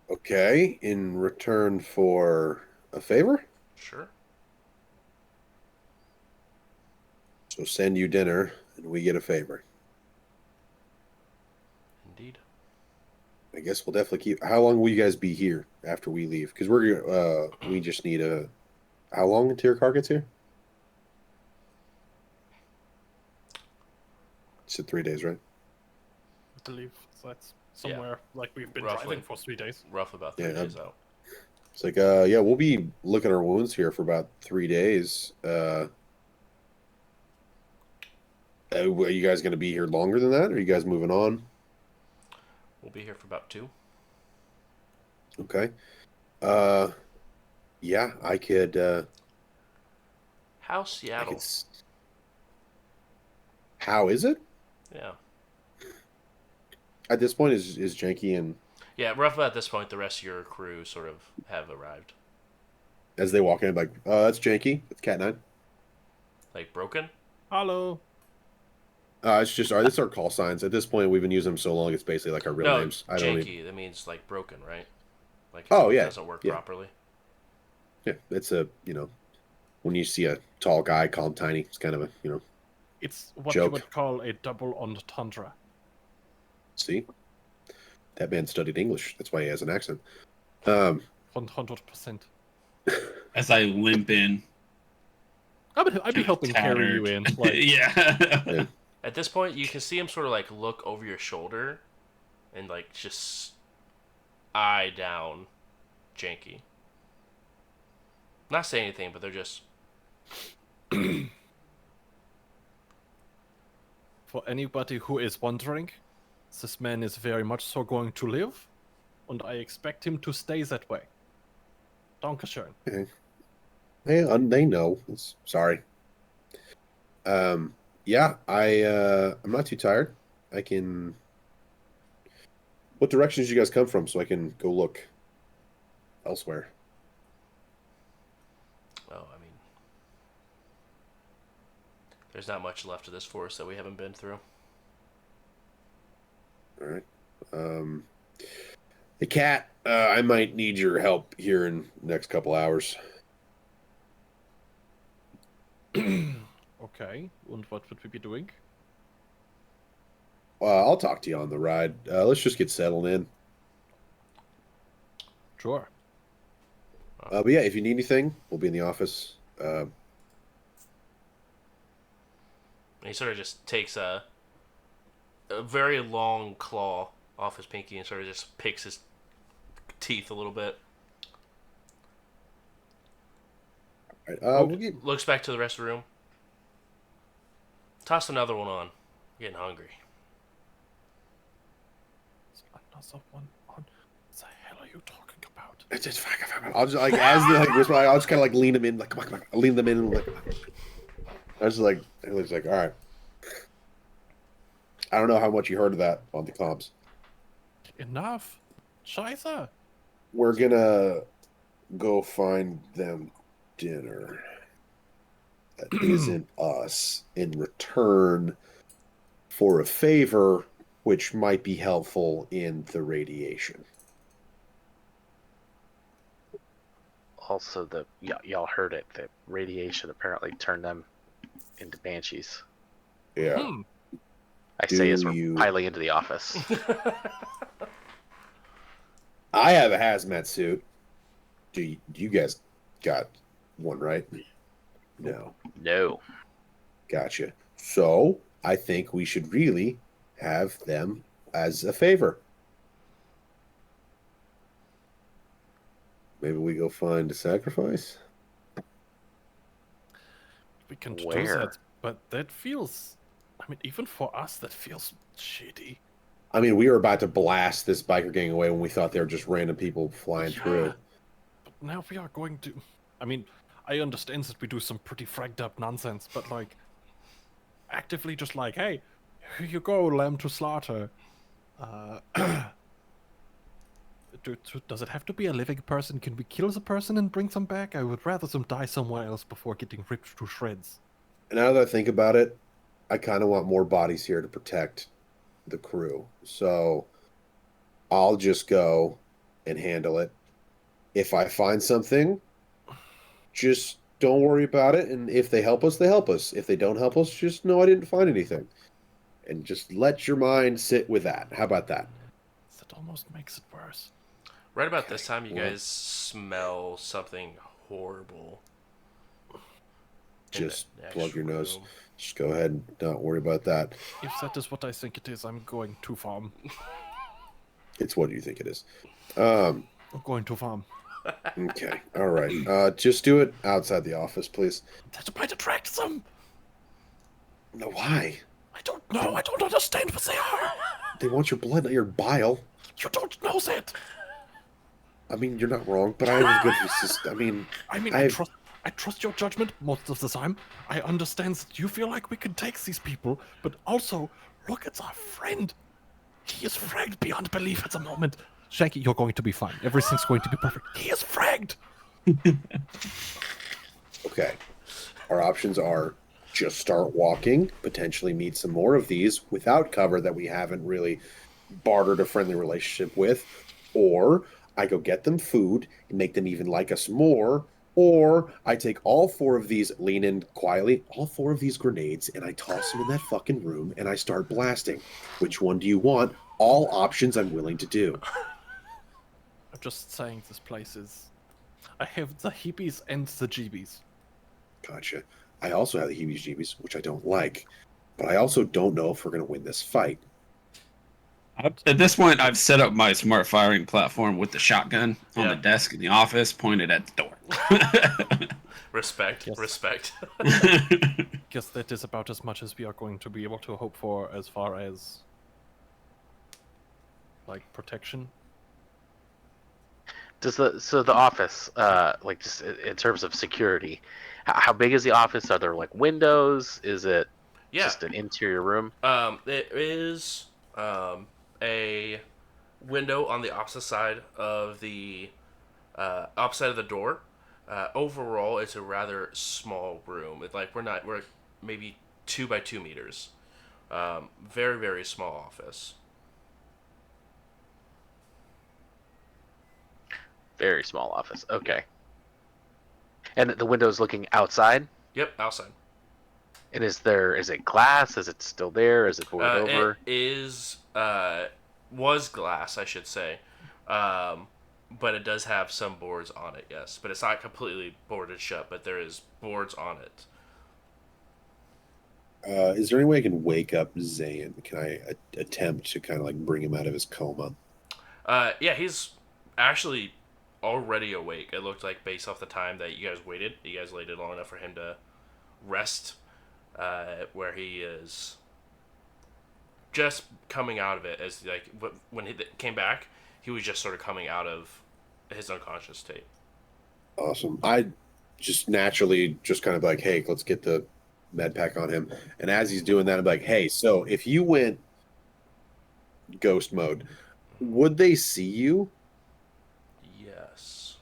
Okay, in return for a favor? Sure. So send you dinner and we get a favor. Indeed. I guess we'll definitely keep. How long will you guys be here after we leave? Because we just need a. How long until your car gets here? You said 3 days, right? I believe so. That's somewhere like we've been Roughly. driving for 3 days. Roughly about 3 Yeah, days out. It's like, yeah, we'll be licking our wounds here for about 3 days. Are you guys going to be here longer than that? Or are you guys moving on? We'll be here for about 2. Okay. Yeah, I could. How I Seattle? could. How is it? Yeah. At this point, is Janky and Yeah, roughly at this point, the rest of your crew sort of have arrived. as they walk in, like, that's Janky. That's Cat9. Like, broken? Hello. It's just it's our call signs. At this point, we've been using them so long, it's basically like our real No, names. I don't even. janky. That means, like, broken, right? Like, Oh, it yeah, doesn't work yeah. properly. Yeah, it's when you see a tall guy, call him tiny. It's kind of a It's what Joke. you would call a double entendre. see. That man studied English. That's why he has an accent. 100%. As I limp in, I'd be kind of helping carry you tattered. in. Like, yeah. Yeah. At this point, you can see him sort of, like, look over your shoulder and, like, just eye down janky. Not say anything, but they're just... for anybody who is wondering, this man is very much so going to live, and I expect him to stay that way. Dankeschön. They know. Sorry. Yeah, I'm not too tired. I can. What directions did you guys come from so I can go look elsewhere? Oh, I mean, there's not much left of this forest that we haven't been through. All right. The cat. I might need your help here in the next couple hours. Okay, and what would we be doing? I'll talk to you on the ride. Let's just get settled in. Sure. But yeah, if you need anything, we'll be in the office. And he sort of just takes a very long claw off his pinky and sort of just picks his teeth a little bit. All right, Oh, we'll get. Looks back to the rest of the room. Toss another one on. I'm getting hungry. Another one on. What the hell are you talking about? It's fine. I'll just like as they like whisper, I'll just kind of like lean them in, like come on. I'll lean them in, and like I was like, it looks like all right. I don't know how much you heard of that on the comms. Enough. Scheiße. We're gonna go find them dinner. That isn't us in return for a favor, which might be helpful in the radiation. Also, y'all heard it. The radiation apparently turned them into banshees. Yeah. Hmm. I say as Do we're you- piling into the office. I have a hazmat suit. Do you guys got one, right? No. No. Gotcha. So I think we should really have them as a favor. Maybe we go find a sacrifice. We can do Where? that, but that feels. I mean, even for us, that feels shitty. I mean, we were about to blast this biker gang away when we thought they were just random people flying Yeah. through. But now we are going to. I mean, I understand that we do some pretty fragged up nonsense, but like, actively just like, hey, here you go, lamb to slaughter. Does it have to be a living person? Can we kill the person and bring them back? I would rather them die somewhere else before getting ripped to shreds. And now that I think about it, I kind of want more bodies here to protect the crew. So I'll just go and handle it. If I find something, just don't worry about it. And if they help us, they help us. If they don't help us, just know I didn't find anything. And just let your mind sit with that. How about that? That almost makes it worse. Right about this time, you Well- guys smell something horrible. in Just the next plug your nose. room. Just go ahead and not worry about that. If that is what I think it is, I'm going to farm. It's what you think it is. Um, I'm going to farm. okay. All right. Just do it outside the office, please. That might attract them. No, why? I don't know. I don't understand what they are. They want your blood, not your bile. You don't know that. I mean, you're not wrong, but I have a good system. I mean, I've- I trust your judgment most of the time. I understand that you feel like we can take these people, but also, look at our friend. He is fragged beyond belief at the moment. Shanky, you're going to be fine. Everything's going to be perfect. He is fragged. Okay. Our options are just start walking, potentially meet some more of these without cover that we haven't really bartered a friendly relationship with, or I go get them food and make them even like us more, or I take all four of these, lean in quietly, all four of these grenades, and I toss them in that fucking room and I start blasting. Which one do you want? All options I'm willing to do. I'm just saying this place is... I have the heebies and the jeebies. Gotcha. I also have the heebie-jeebies, which I don't like, but I also don't know if we're going to win this fight. At this point, I've set up my smart firing platform with the shotgun on Yeah. the desk in the office, pointed at the door. Respect. Yes. Respect. Guess that is about as much as we are going to be able to hope for as far as... like, protection. Does the office, like just in terms of security, how big is the office? Are there like windows? Is it Yeah. just an interior room? It is a window on the opposite side of the opposite of the door. Overall, it's a rather small room. It's like we're maybe 2 by 2 meters. Very very small office. Very small office. Okay. And the window's looking outside. Yep, outside. And is it glass? Is it still there? Is it boarded It over? is was glass, I should say, um, but it does have some boards on it. Yes, but it's not completely boarded shut. But there is boards on it. Is there any way I can wake up Zayn? Can I attempt to kind of like bring him out of his coma? Yeah, he's actually already awake. It looked like based off the time that you guys waited. You guys waited long enough for him to rest, where he is just coming out of it. As like when he came back, he was just sort of coming out of his unconscious state. Awesome. I just naturally just kind of like, hey, let's get the med pack on him. And as he's doing that, I'm like, hey, so if you went ghost mode, would they see you? Yes,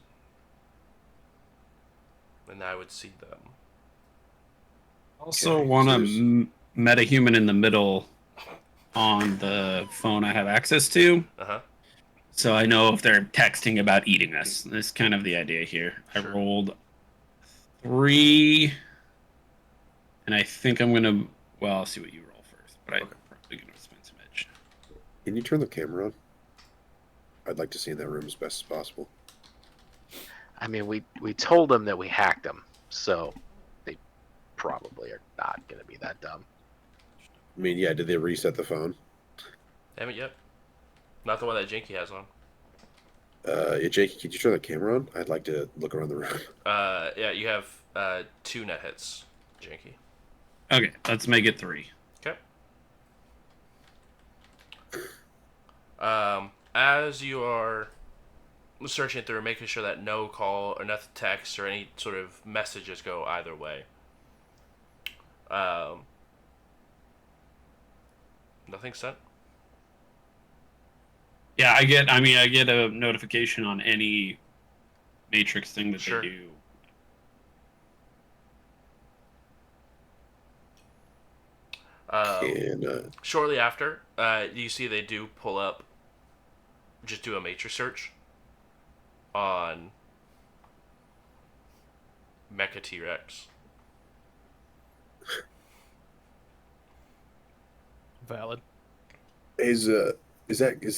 and I would see them. Also, Okay, want so a there's- metahuman in the middle on the phone I have access to, Uh huh. so I know if they're texting about eating us. That's kind of the idea here. Sure. I rolled 3, and I think I'm gonna. Well, I'll see what you roll first, but I'm Okay. probably gonna spend some edge. Can you turn the camera on? I'd like to see in that room as best as possible. I mean, we told them that we hacked them, so they probably are not going to be that dumb. I mean, yeah, did they reset the phone? Damn it, yet. Not the one that Jinky has on. Yeah, Jake, could you turn the camera on? I'd like to look around the room. Yeah, you have 2 net hits, Jinky. Okay, let's make it 3. Okay. As you are searching through, making sure that no call or nothing text or any sort of messages go either way. Um, Nothing sent. Yeah, I get. I mean, I get a notification on any Matrix thing that Sure. they do. Can Shortly after, you see they do pull up, just do a matrix search on Mecha T Rex. Valid. is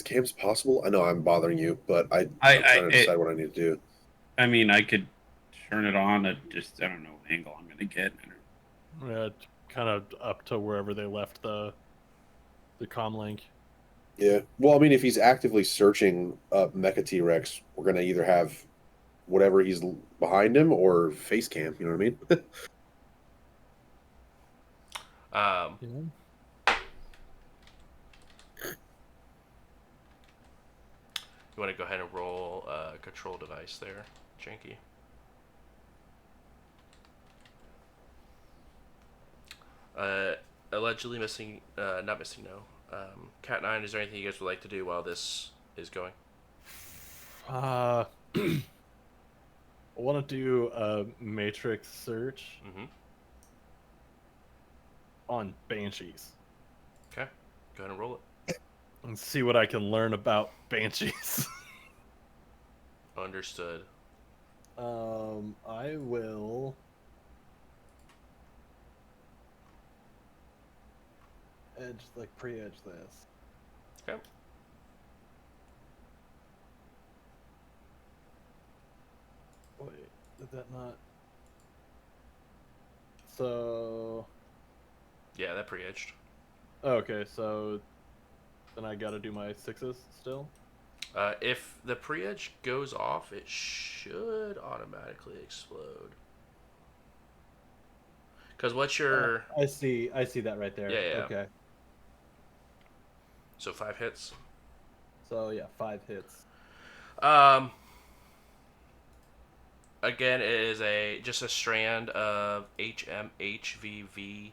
cams possible? I know I'm bothering you, but I'm trying to decide what I need to do. I mean, I could turn it on at just I don't know what angle I'm gonna get. Yeah, kind of up to wherever they left the comm link. Yeah. Well, I mean, if he's actively searching up Mecha T Rex, we're gonna either have whatever he's behind him or face cam. You know what I mean? Yeah. You want to go ahead and roll a control device there, Janky. Allegedly missing, not missing, no. Cat 9, is there anything you guys would like to do while this is going? I want to do a matrix search Mm-hmm. on banshees Okay. Go ahead and roll it. and see what I can learn about banshees. Understood. I will pre-edge this. Okay. Wait, did that not? So, Yeah, that pre-edged. okay, so then I gotta do my 6s still? If the pre-edge goes off, it should automatically explode. Because what's your... I see that right there. Yeah, yeah. Okay. So 5 hits. So yeah, 5 hits. Again, it is just a strand of HMHVV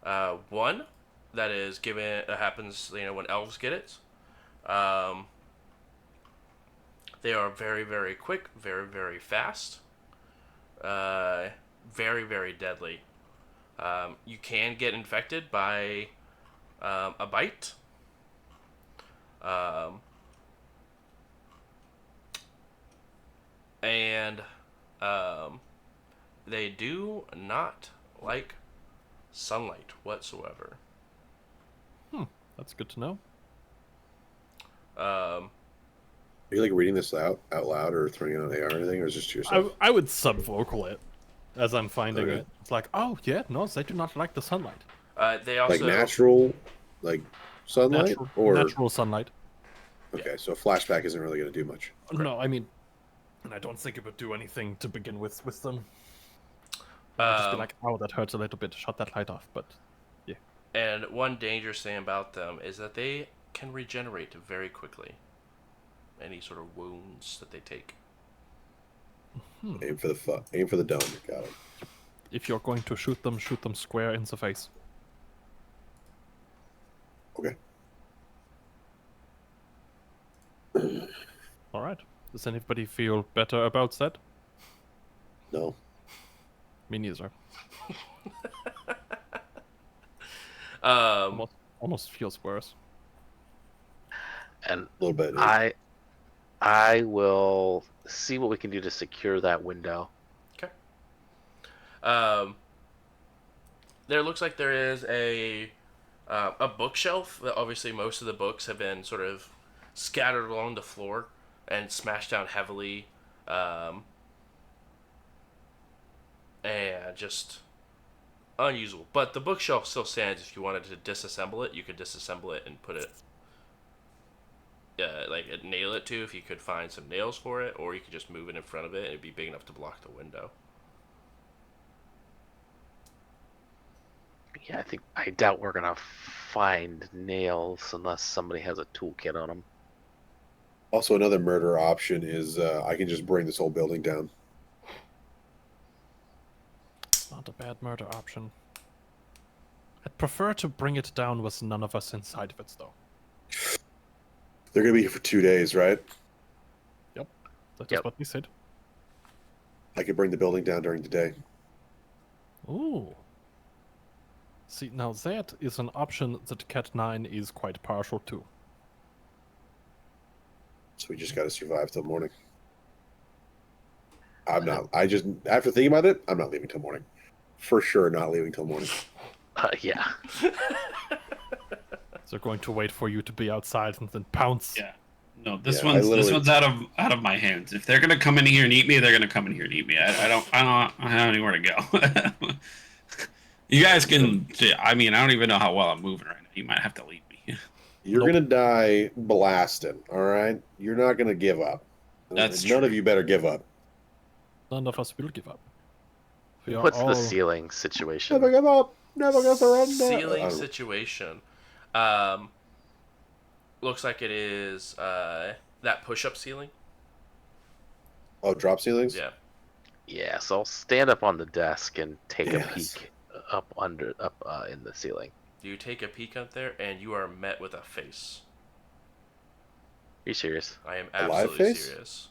1 that is given. That happens, when elves get it. Um, they are very, very quick, very, very fast, very, very deadly. You can get infected by a bite. Um, and they do not like sunlight whatsoever. That's good to know. Um, Are you like reading this out loud or throwing it on AR or anything, or is it just to yourself? I would sub-vocal it as I'm finding Okay. it. It's like, oh yeah, no, they do not like the sunlight. they also Like natural, like sunlight, or Natural sunlight. okay, so a flashback isn't really going to do much. No, I mean, and I don't think it would do anything to begin with them. It would just be like, oh, that hurts a little bit. Shut that light off. But yeah. And one dangerous thing about them is that they can regenerate very quickly. Any sort of wounds that they take. Aim for the dome. Got it. If you're going to shoot them square in the face. Okay. All right. Does anybody feel better about that? No. Me neither. Um, Almost feels worse. And A little bit. Yeah. I will see what we can do to secure that window. Okay. There looks like there is a bookshelf. Obviously, most of the books have been sort of scattered along the floor and smashed down heavily, and just unusable. But the bookshelf still stands. If you wanted to disassemble it, you could disassemble it and put it, nail it to. If you could find some nails for it, or you could just move it in front of it, and it'd be big enough to block the window. Yeah, I doubt we're gonna find nails unless somebody has a toolkit on them. Also, another murder option is I can just bring this whole building down. Not a bad murder option. I'd prefer to bring it down with none of us inside of it, though. They're gonna be here for 2 days, right? Yep. That is Yep. what we said. I could bring the building down during the day. Ooh. See, now that is an option that Cat 9 is quite partial to. So we just got to survive till morning. I'm not. I just after thinking about it, I'm not leaving till morning. For sure, not leaving till morning. Yeah. They're going to wait for you to be outside and then pounce. Yeah. No, this Yeah, one's out of my hands. If they're gonna come in here and eat me, they're gonna come in here and eat me. I don't have anywhere to go. You guys can. I mean, I don't even know how well I'm moving right now. You might have to leave me. You're gonna die blasting. All right. You're not gonna give up. That's None true. of you better give up. None of us will give up. We are What's all... the ceiling situation? Never give up. Never gonna surrender. Ceiling situation. Looks like it is that push-up ceiling. Oh, drop ceilings. Yeah. Yeah, so I'll stand up on the desk and take a Yes. peek up in the ceiling. You take a peek up there, and you are met with a face. Are you serious? I am A live absolutely face? serious.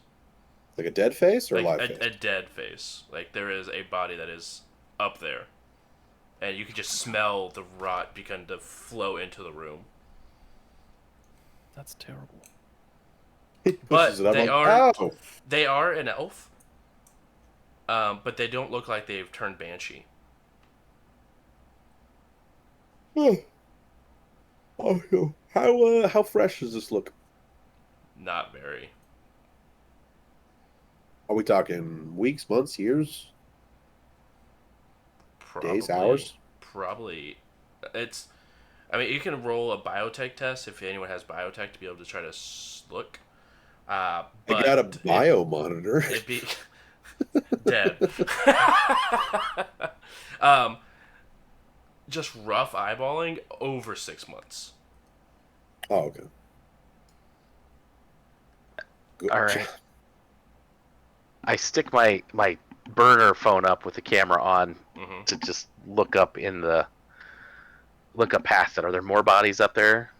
Like a dead face or a live Like face? a dead face. Like there is a body that is up there, and you can just smell the rot begin to flow into the room. That's terrible. He pushes But it up, they like, are oh. they are an elf. But they don't look like they've turned banshee. Oh, no. How fresh does this look? Not very. Are we talking weeks, months, years, days, hours? Probably. It's. I mean, you can roll a biotech test if anyone has biotech to be able to try to look. I But got a bio monitor. It'd be dead. Just rough eyeballing over 6 months. Oh, okay. Good. All right. I stick my burner phone up with the camera on Mm-hmm. to just look up past it. Are there more bodies up there?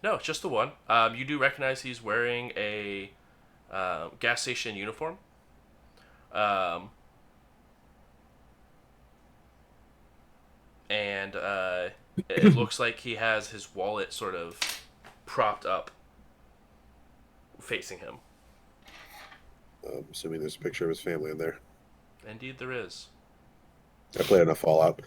No, it's just the one. You do recognize he's wearing a gas station uniform. Um, and it looks like he has his wallet sort of propped up, facing him. I'm assuming there's a picture of his family in there. Indeed, there is. I played enough Fallout.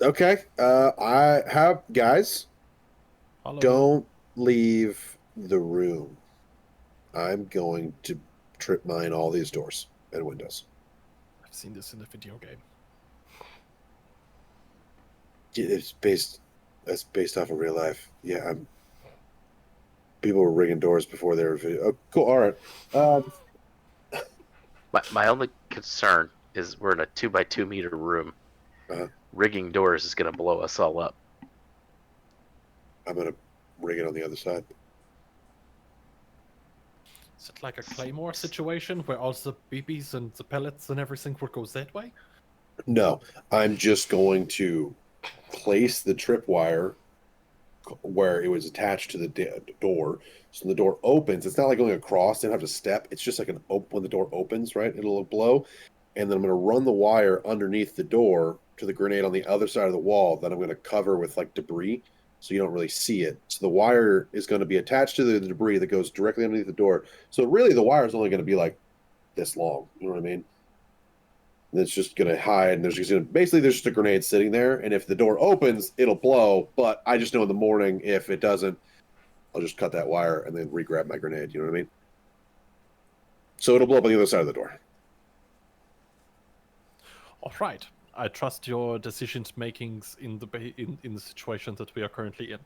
Okay. I have guys. Hello. Don't leave the room. I'm going to trip mine all these doors and windows. I've seen this in the video game. That's based off of real life. Yeah, people were rigging doors before they were video. Oh, cool. All right. My only concern is we're in a 2x2 meter room. Uh-huh. Rigging doors is going to blow us all up. I'm gonna rig it on the other side. Is it like a Claymore situation where all the BBs and the pellets and everything would go that way? No, I'm just going to place the tripwire where it was attached to the door. So when the door opens, it's not like going across. They don't have to step. It's just like when the door opens, right? It'll blow. And then I'm going to run the wire underneath the door to the grenade on the other side of the wall that I'm going to cover with like debris so you don't really see it. So the wire is going to be attached to the debris that goes directly underneath the door. So really the wire is only going to be like this long. You know what I mean? And it's just going to hide, and there's just a grenade sitting there. And if the door opens, it'll blow. But I just know in the morning, if it doesn't, I'll just cut that wire and then re-grab my grenade. You know what I mean? So it'll blow up on the other side of the door. All right. I trust your decisions makings in the situation that we are currently in.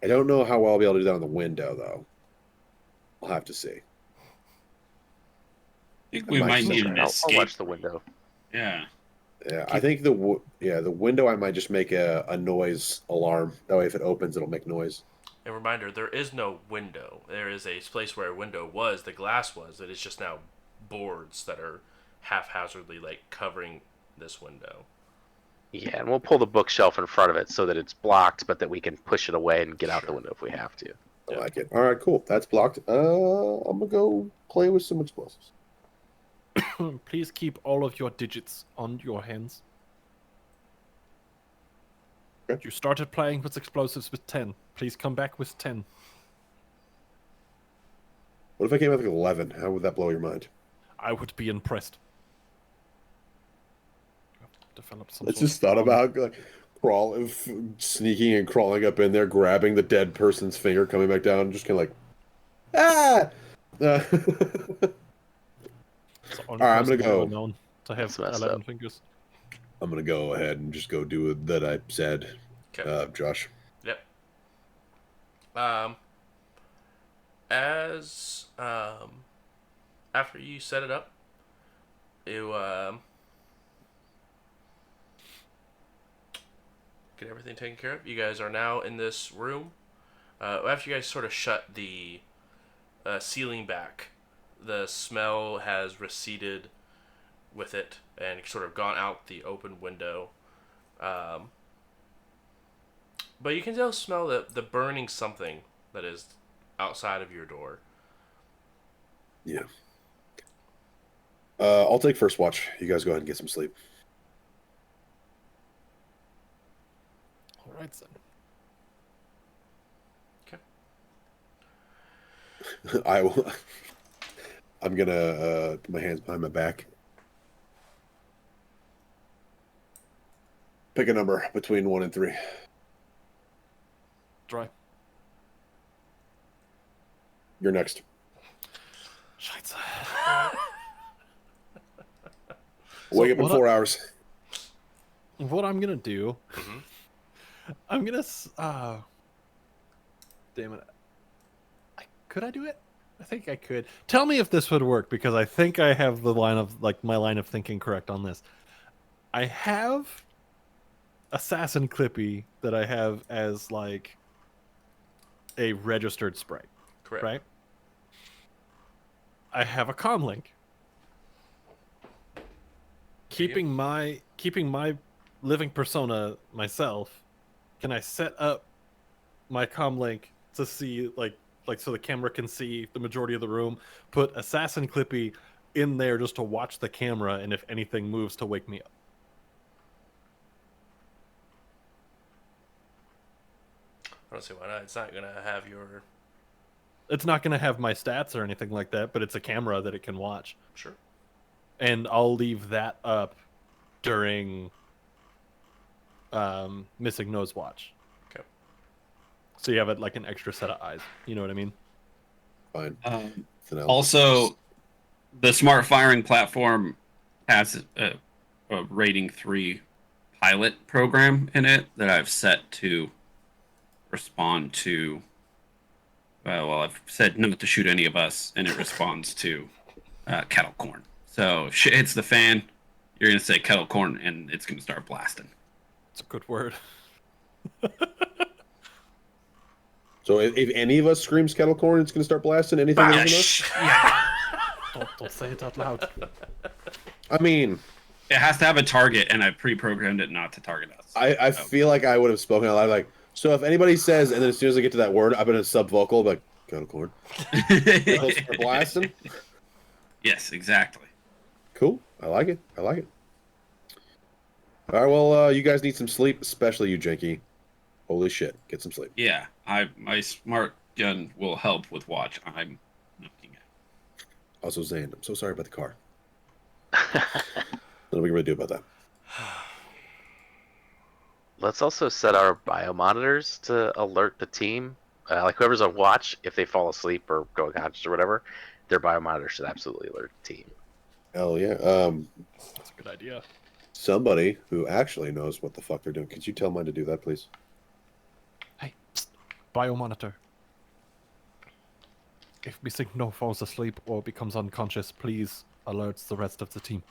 I don't know how well I'll be able to do that on the window, though. I'll have to see. I think we might might still need try. an I'll escape. watch the window. Yeah. Yeah, I think the window I might just make a noise alarm. That way, if it opens, it'll make noise. A reminder: there is no window. There is a place where a window was. The glass was. It is just now boards that are haphazardly like covering this window. Yeah, and we'll pull the bookshelf in front of it so that it's blocked, but that we can push it away and get out the window if we have to. I like it. All right, cool. That's blocked. I'm gonna go play with some explosives. Please keep all of your digits on your hands. Okay. You started playing with explosives with 10. Please come back with 10. What if I came out with 11? How would that blow your mind? I would be impressed. Develop some I sort just of thought bond. about like sneaking and crawling up in there, grabbing the dead person's finger, coming back down, and just kind of like, ah. It's the All only right, I'm person gonna go. ever known to have That's messed 11 up. fingers. I'm gonna go ahead and just go do that. I said, Okay. Josh. Yep. As after you set it up, you get everything taken care of. You guys are now in this room. After you guys sort of shut the ceiling back, the smell has receded with it and sort of gone out the open window. But you can still smell the burning something that is outside of your door. Yeah. I'll take first watch. You guys go ahead and get some sleep. All right, then. I will. I'm gonna put my hands behind my back. Pick a number between 1 and 3. Dry. You're next. Scheiße. Wake up in what 4 hours. What I'm gonna do, Mhm. I'm gonna damn it. Could I do it? I think I could. Tell me if this would work, because I think I have my line of thinking correct on this. I have assassin Clippy that I have as like a registered sprite, Correct. right? I have a comlink. Keeping my living persona myself, can I set up my comlink to see like so the camera can see the majority of the room? Put assassin Clippy in there just to watch the camera, and if anything moves, to wake me up. I don't see why not. It's not gonna have your It's not going to have my stats or anything like that, but it's a camera that it can watch. sure. And I'll leave that up during missing nose watch. Okay. So you have it like an extra set of eyes. You know what I mean? Fine. Also, the smart firing platform has a rating 3 pilot program in it that I've set to respond to. Well, I've said not to shoot any of us, and it responds to kettle corn. So if shit hits the fan, you're gonna say kettle corn, and it's gonna start blasting. It's a good word. So if any of us screams kettle corn, it's going to start blasting anything other than us? Yeah. Don't say it out loud. I mean, It has to have a target, and I pre-programmed it not to target us. I feel like I would have spoken out loud like, so if anybody says, and then as soon as I get to that word, I've been in a sub-vocal, like, kettle corn. They'll start blasting? Yes, exactly. Cool. I like it. I like it. All right, well, you guys need some sleep, especially you, Janky. Holy shit. Get some sleep. Yeah, my smart gun will help with watch. I'm looking at. Also, Zane, I'm so sorry about the car. Nothing we can really do about that. Let's also set our biomonitors to alert the team. Like whoever's on watch, if they fall asleep or go unconscious or whatever, their biomonitor should absolutely alert the team. Hell yeah. That's a good idea. Somebody who actually knows what the fuck they're doing. Could you tell mine to do that, please? Hey, psst, biomonitor. If Missing No falls asleep or becomes unconscious, please alert the rest of the team.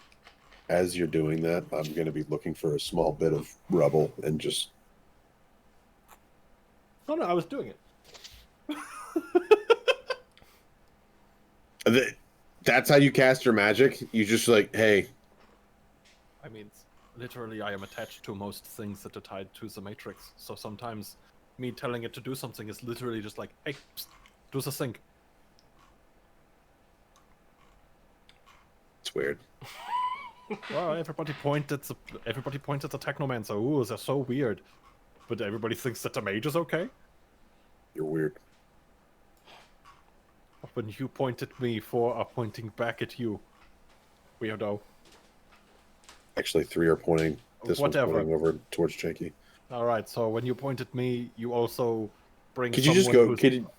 As you're doing that, I'm going to be looking for a small bit of rubble and just... Oh no, I was doing it. That's how you cast your magic? You just like, hey... I mean, literally, I am attached to most things that are tied to the Matrix. So sometimes me telling it to do something is literally just like, hey, psst, do the thing. It's weird. Well, everybody points at the Technomancer. Ooh, they're so weird. But everybody thinks that the mage is okay. You're weird. When you point at me, 4 are pointing back at you. Weirdo. Actually, 3 are pointing. This Whatever. one's pointing over towards Janky. Alright, so when you point at me, you also bring Could you just someone go... who's- Could you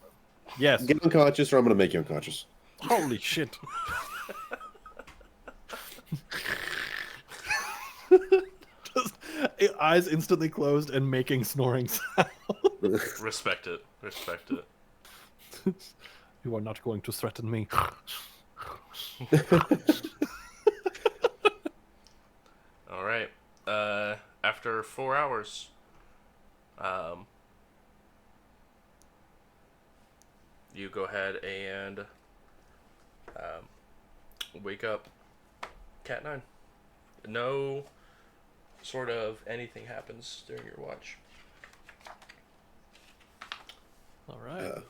Yes. get unconscious or I'm going to make you unconscious? Holy shit. Just, eyes instantly closed and making snoring sounds. Respect it. Respect it. You are not going to threaten me. All right. After 4 hours, you go ahead and wake up Cat 9. No sort of anything happens during your watch. Alright.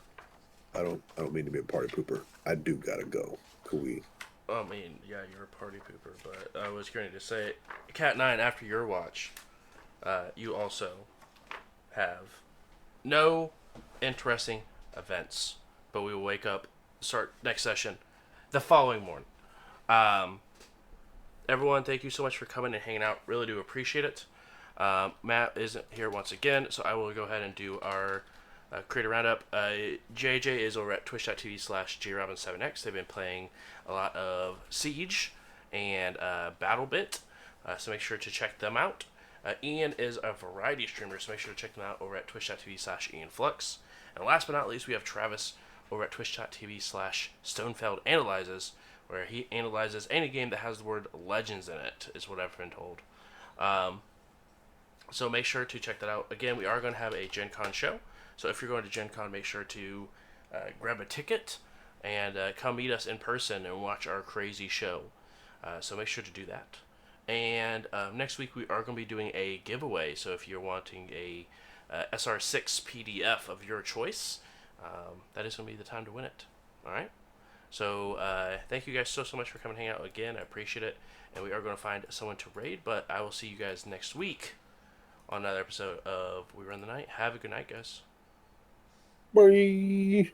I don't mean to be a party pooper. I do gotta go. Could we... I mean, yeah, you're a party pooper, but I was going to say, Cat 9, after your watch, you also have no interesting events, but we will wake up, start next session, the following morning. Everyone, thank you so much for coming and hanging out. Really do appreciate it. Matt isn't here once again, so I will go ahead and do our creator roundup. JJ is over at twitch.tv/jrobin7x. They've been playing a lot of Siege and BattleBit, so make sure to check them out. Ian is a variety streamer, so make sure to check them out over at twitch.tv/IanFlux. And last but not least, we have Travis over at twitch.tv/StonefeldAnalyzes, where he analyzes any game that has the word Legends in it, is what I've been told. So make sure to check that out. Again, we are going to have a Gen Con show. So if you're going to Gen Con, make sure to grab a ticket and come meet us in person and watch our crazy show. So make sure to do that. And next week we are going to be doing a giveaway. So if you're wanting a SR6 PDF of your choice, that is going to be the time to win it. All right. So thank you guys so much for coming and hang out again. I appreciate it. And we are going to find someone to raid. But I will see you guys next week on another episode of We Run the Night. Have a good night, guys. Bye.